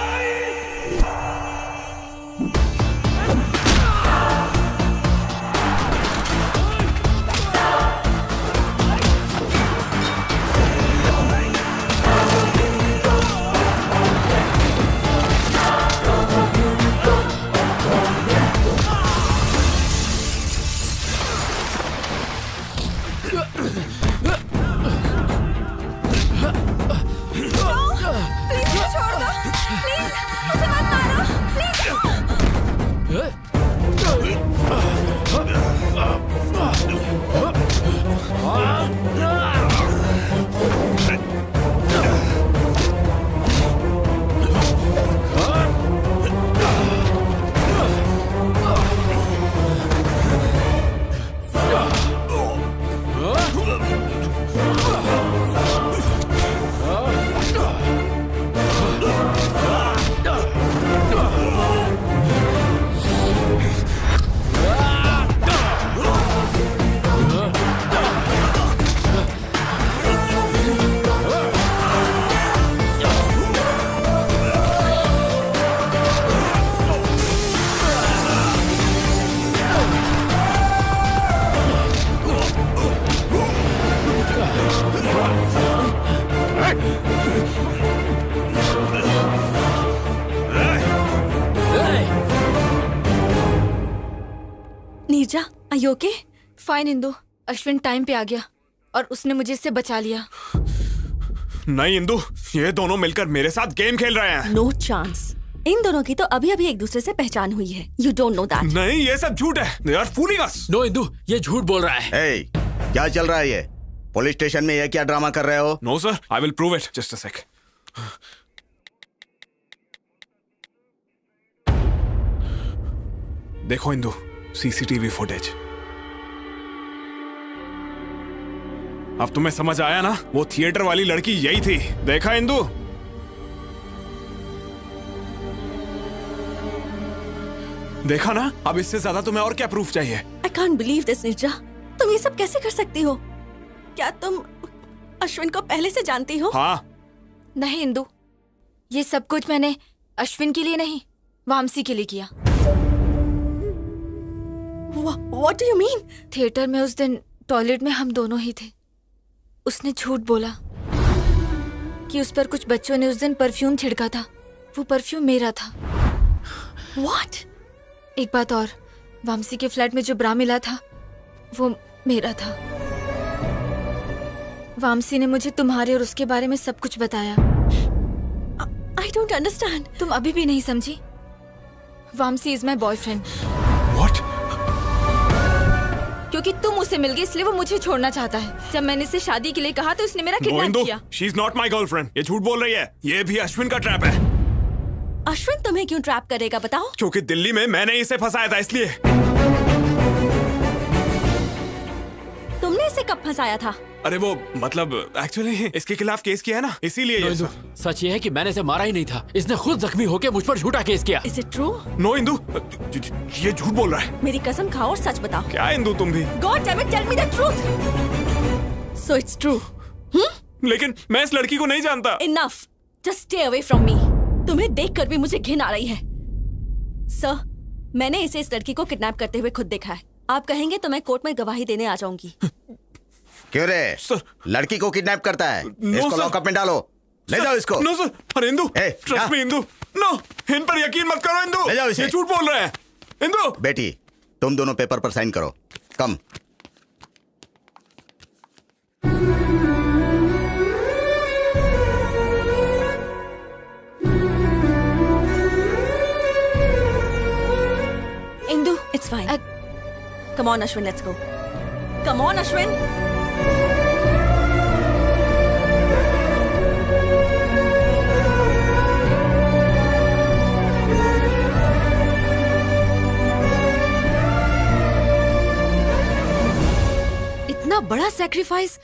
Neerja, are you okay? Fine Indu, Ashwin time पे आ गया और उसने मुझे इससे बचा लिया। नहीं इंदु, ये दोनों मिलकर मेरे साथ गेम खेल रहे हैं। No chance. इन दोनों की तो अभी अभी एक दूसरे से पहचान हुई है। You don't know that। नहीं, ये सब झूठ है। They are fooling us। No Indu, ये झूठ बोल रहा है। Hey, क्या चल रहा है ये? पुलिस स्टेशन में ये क्या ड्रामा कर रहे हो? No sir, I will prove it. Just a sec. देखो इंदु, CCTV फुटेज। अब तुम्हें समझ आया ना? वो थिएटर वाली लड़की यही थी। देखा इंदु? देखा ना? अब इससे ज्यादा तुम्हें और क्या प्रूफ चाहिए? I can't believe this, Neerja. तुम ये सब कैसे कर सकती हो? क्या तुम अश्विन को पहले से जानती हो? हाँ। नहीं इंदु, ये सब कुछ मैंने अश्विन के लिए नहीं, वामसी के लिए किया। What do you mean? Theatre में उस दिन टॉयलेट में हम दोनों ही थे। उसने झूठ बोला कि उस पर कुछ बच्चों ने उस दिन परफ्यूम छिड़का था। वो परफ्यूम मेरा था। What? एक बात और, वामसी के फ्लैट में जो ब्रा मिला था वो मेरा था। वामसी ने मुझे तुम्हारे और उसके बारे में सब कुछ बताया। I don't understand। तुम अभी भी नहीं समझी? Vamsi is my boyfriend. What? क्योंकि तुम उससे मिल गई इसलिए वो मुझे छोड़ना चाहता है। जब मैंने इसे शादी के लिए कहा तो उसने मेरा किडनैप किया। She is not my girlfriend। ये झूठ बोल रही है। ये भी अश्विन का ट्रैप है। अश्विन तुम्हें क्यों ट्रैप करेगा बताओ? क्योंकि दिल्ली में मैंने इसे फंसाया था इसलिए। तुमने इसे कब फंसाया था? अरे वो मतलब एक्चुअली इसके खिलाफ केस किया है ना, इसीलिए ये सब। सच ये है कि मैंने इसे मारा ही नहीं था। इसने खुद जख्मी होकर मुझ पर झूठा केस किया। Is it true? No Indu, ये झूठ बोल रहा है। मेरी कसम खाओ और सच बताओ। क्या इंदु तुम भी? God damn it, tell me the truth। So it's true। लेकिन मैं इस लड़की को नहीं जानता। Enough, just stay away from me। तुम्हें देखकर भी मुझे घिन आ रही है। सर, मैंने इसे इस लड़की को किडनैप करते हुए खुद देखा है। आप कहेंगे तो मैं कोर्ट में गवाही देने आ जाऊंगी। क्यों रे? लड़की को किडनैप करता है? इसको लॉकअप में डालो। ले जाओ इसको। No sir. अरे Indu, trust me Indu. No, इन पर यकीन मत करो इंदु। ले जाओ इसे। ये झूठ बोल रहे हैं। इंदु। बेटी, तुम दोनों पेपर पर साइन करो। कम। Indu, it's fine. Come on, Ashwin, let's go. Come on, Ashwin. इतना बड़ा सैक्रिफाइस,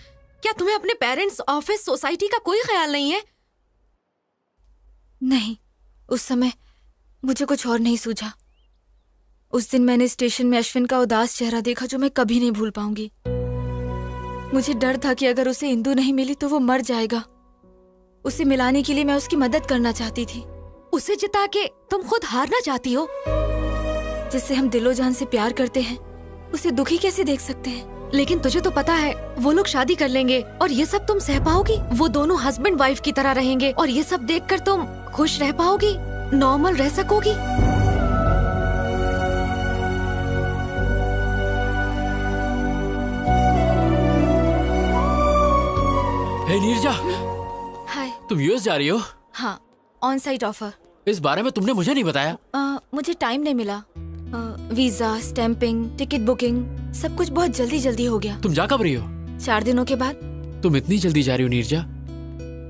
क्या तुम्हें अपने पेरेंट्स, ऑफिस, सोसाइटी का कोई ख्याल नहीं है? नहीं, उस समय मुझे कुछ और नहीं सूझा। उस दिन मैंने स्टेशन में अश्विन का उदास चेहरा देखा जो मैं कभी नहीं भूल पाऊंगी। मुझे डर था कि अगर उसे इंदु नहीं मिली तो वो मर जाएगा। उसे मिलाने के लिए मैं उसकी मदद करना चाहती थी। उसे जिता के तुम खुद हारना चाहती हो? जिससे हम दिलो जान से प्यार करते हैं, उसे दुखी कैसे देख सकते हैं? लेकिन तुझे तो पता है वो लोग शादी कर लेंगे और ये सब तुम सह पाओगी? वो दोनों हस्बैंड वाइफ की तरह रहेंगे और ये सब देखकर तुम खुश रह पाओगी, नॉर्मल रह सकोगी? हे नीरजा, हाय। तुम यूएस जा रही हो? हाँ, ऑन साइट ऑफर। इस बारे में तुमने मुझे नहीं बताया। मुझे टाइम नहीं मिला। वीजा, स्टैंपिंग, टिकट बुकिंग, सब कुछ बहुत जल्दी जल्दी हो गया। तुम जा कब रही हो? 4 दिनों के बाद। तुम इतनी जल्दी जा रही हो नीरजा?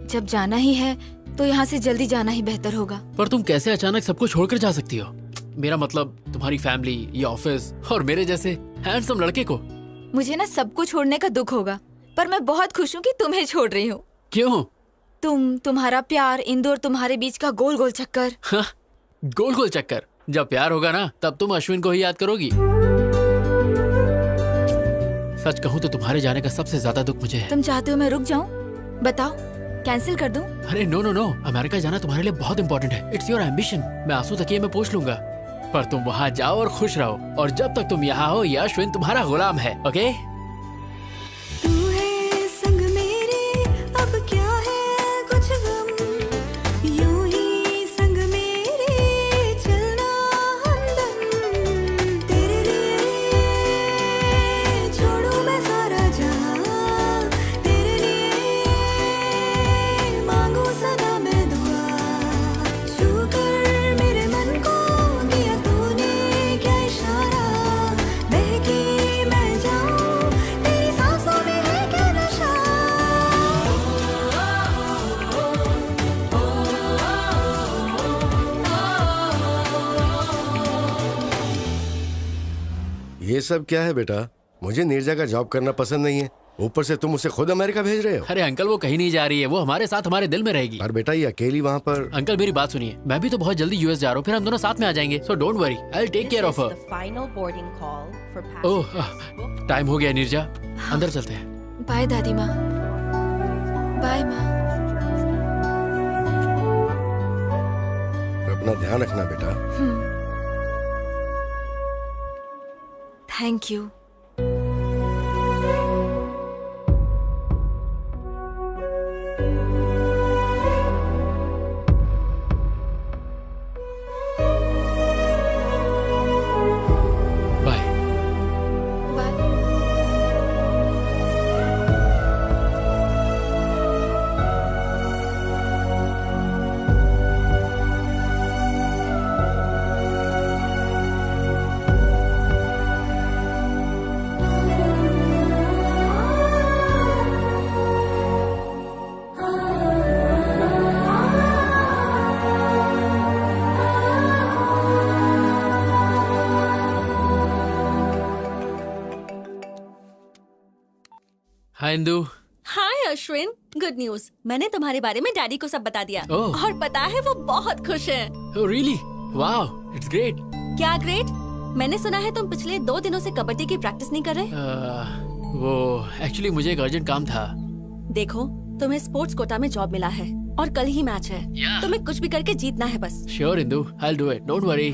जब जाना ही है तो यहाँ से जल्दी जाना ही बेहतर होगा। पर तुम कैसे अचानक सबको छोड़कर जा सकती हो? मेरा मतलब तुम्हारी फैमिली, ये ऑफिस और मेरे जैसे हैंडसम लड़के को। मुझे ना सबको छोड़ने का दुख होगा, पर मैं बहुत खुश हूँ कि तुम्हें छोड़ रही हूँ। क्यों? तुम्हारा प्यार, इंदु और तुम्हारे बीच का गोल गोल चक्कर। हाँ, गोल गोल चक्कर। जब प्यार होगा ना तब तुम अश्विन को ही याद करोगी। सच कहूँ तो तुम्हारे जाने का सबसे ज्यादा दुख मुझे है। तुम चाहते हो मैं रुक जाऊँ? बताओ, कैंसिल कर दूं? अरे नो नो नो, अमेरिका जाना तुम्हारे लिए बहुत इंपॉर्टेंट है। It's your ambition. मैं आंसू तकिए में पोंछ लूंगा, पर तुम वहाँ जाओ और खुश रहो। और जब तक तुम यहाँ हो, ये अश्विन तुम्हारा गुलाम है। ओके? तू है संग मेरे, अब क्या है कुछ गम, यूं ही संग मेरे चलना हमदम। तेरे लिए छोड़ूं मैं सारा जहां, तेरे लिए मांगू सदा मैं दुआ। छू कर मेरे मन को किया तूने क्या इशारा, बहकी मैं जाऊं तेरी सांसों में है क्या नशा। ये सब क्या है बेटा? मुझे नीरजा का जॉब करना पसंद नहीं है, ऊपर से तुम उसे खुद अमेरिका भेज रहे हो। अरे अंकल, वो कहीं नहीं जा रही है, वो हमारे साथ हमारे दिल में रहेगी। पर बेटा ये अकेली वहाँ पर। अंकल मेरी बात सुनिए, मैं भी तो बहुत जल्दी यूएस जा रहा हूँ, फिर हम दोनों साथ में आ जाएंगे। So don't worry, I will take care of her. Oh, time हो गया नीरजा, अंदर चलते हैं। बाय दादी माँ। बाय माँ। अपना ध्यान रखना बेटा। Thank you. Bye. Hi Indu. Hi Ashwin, good news. मैंने तुम्हारे बारे में डैडी को सब बता दिया। ओह। और पता है वो बहुत खुश है। Oh really? Wow, it's great. क्या ग्रेट? मैंने सुना है तुम पिछले 2 दिनों से कबड्डी की प्रैक्टिस नहीं कर रहे। वो एक्चुअली मुझे एक अर्जेंट काम था। देखो, तुम्हें स्पोर्ट्स कोटा में जॉब मिला है और कल ही मैच है। तुम्हें कुछ भी करके जीतना है बस। Sure Indu, I will do it, don't worry.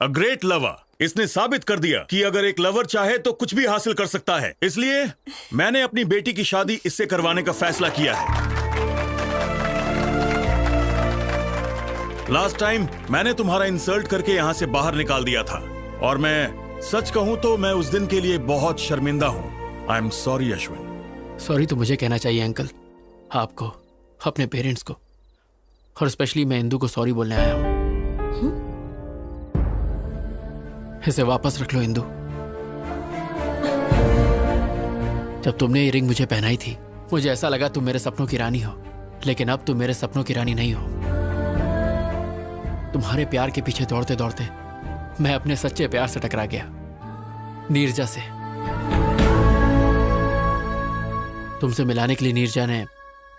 A great lover. इसने साबित कर दिया कि अगर एक लवर चाहे तो कुछ भी हासिल कर सकता है। इसलिए मैंने अपनी बेटी की शादी इससे करवाने का फैसला किया है। लास्ट टाइम मैंने तुम्हारा इंसल्ट करके यहां से बाहर निकाल दिया था, और मैं सच कहूं तो मैं उस दिन के लिए बहुत शर्मिंदा हूं। I am sorry Ashwin. Sorry तो मुझे कहना चाहिए अंकल, आपको, अपने पेरेंट्स को, और स्पेशली मैं इंदू को सॉरी बोलने आया हूं। इसे वापस रख लो इंदू। जब तुमने ये रिंग मुझे पहनाई थी मुझे ऐसा लगा तुम मेरे सपनों की रानी हो, लेकिन अब तुम मेरे सपनों की रानी नहीं हो। तुम्हारे प्यार के पीछे दौड़ते दौड़ते मैं अपने सच्चे प्यार से टकरा गया, नीरजा से। तुमसे मिलाने के लिए नीरजा ने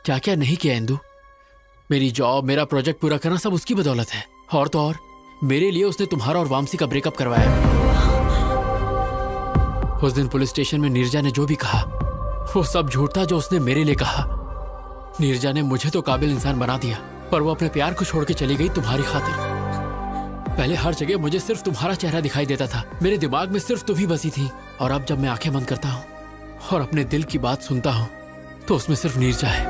क्या क्या नहीं किया इंदू। मेरी जॉब, मेरा प्रोजेक्ट पूरा करना सब उसकी बदौलत है। और तो और मेरे लिए उसने तुम्हारा और वामसी का ब्रेकअप करवाया। उस दिन पुलिस स्टेशन में नीरजा ने जो भी कहा वो सब झूठ था जो उसने मेरे लिए कहा। नीरजा ने मुझे तो काबिल इंसान बना दिया, पर वो अपने प्यार को छोड़ के चली गई तुम्हारी खातिर। पहले हर जगह मुझे सिर्फ तुम्हारा चेहरा दिखाई देता था, मेरे दिमाग में सिर्फ तुम ही बसी थी। और अब जब मैं आंखें बंद करता हूँ और अपने दिल की बात सुनता हूँ तो उसमें सिर्फ नीरजा है।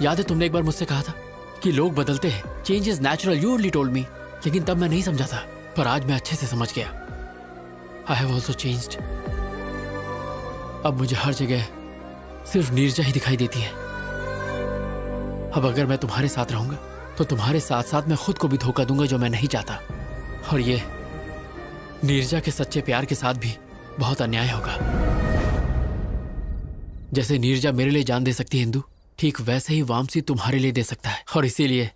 याद है तुमने एक बार मुझसे कहा था कि लोग बदलते हैं, change is natural, you only told me. लेकिन तब मैं नहीं समझा था, पर आज मैं अच्छे से समझ गया। I have also changed. अब मुझे हर जगह सिर्फ नीरजा ही दिखाई देती है। अब अगर मैं तुम्हारे साथ रहूंगा तो तुम्हारे साथ साथ मैं खुद को भी धोखा दूंगा, जो मैं नहीं चाहता। और ये नीरजा के सच्चे प्यार के साथ भी बहुत अन्याय होगा। जैसे नीरजा मेरे लिए जान दे सकती है इंदू, ठीक वैसे ही वामसी तुम्हारे लिए दे सकता है। और इसीलिए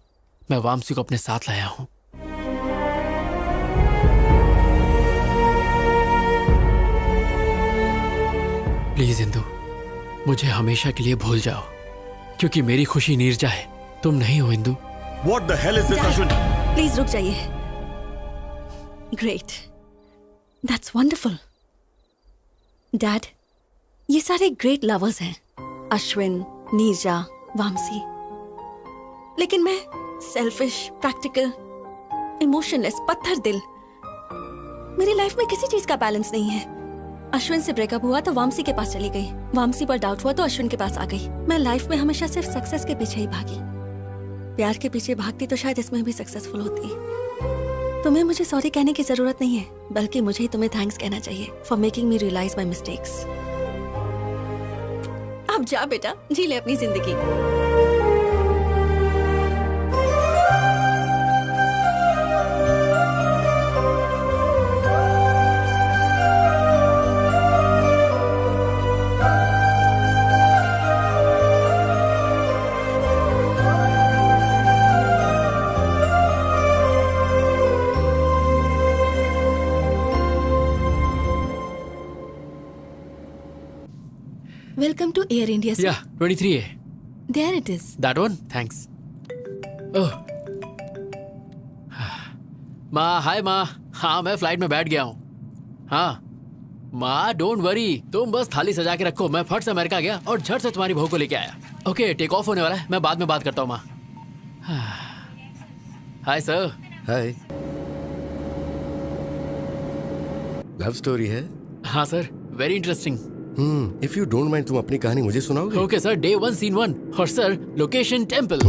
मैं वामसी को अपने साथ लाया हूं। प्लीज इंदू, मुझे हमेशा के लिए भूल जाओ, क्योंकि मेरी खुशी नीरजा है, तुम नहीं हो Indu. What the hell is this, Ashwin? Please रुक जाइए। Great, that's wonderful. डैड, ये सारे ग्रेट लवर्स हैं, अश्विन, नीरजा, वामसी। लेकिन मैं सेल्फिश, प्रैक्टिकल, इमोशनलेस, पत्थर दिल। मेरी लाइफ में किसी चीज का बैलेंस नहीं है। अश्विन से ब्रेकअप हुआ तो वामसी के पास चली गई, वामसी पर डाउट हुआ तो अश्विन के पास आ गई। मैं लाइफ में हमेशा सिर्फ सक्सेस के पीछे ही भागी। प्यार के पीछे भागती तो शायद इसमें भी सक्सेसफुल होती। तुम्हें मुझे सॉरी कहने की जरूरत नहीं है, बल्कि मुझे ही तुम्हें थैंक्स कहना चाहिए for making me realize my mistakes. अब जा बेटा, जी ले अपनी जिंदगी। Welcome to Air India, sir. Yeah, 23A. There it is. That one? Thanks. Oh. माँ, हाय माँ। हाँ, मैं फ्लाइट में बैठ गया हूँ। हाँ माँ, डोंट वरी, तुम बस थाली सजा के रखो। मैं फट से अमेरिका गया और झट से तुम्हारी बहू को लेके आया। ओके, टेक ऑफ होने वाला है, मैं बाद में बात करता हूँ माँ। Hi sir. Hi. Love story है? हाँ sir, very interesting. If you don't mind तुम अपनी कहानी मुझे सुनाओगे? Okay sir, day 1 scene 1। और सर, लोकेशन टेम्पल।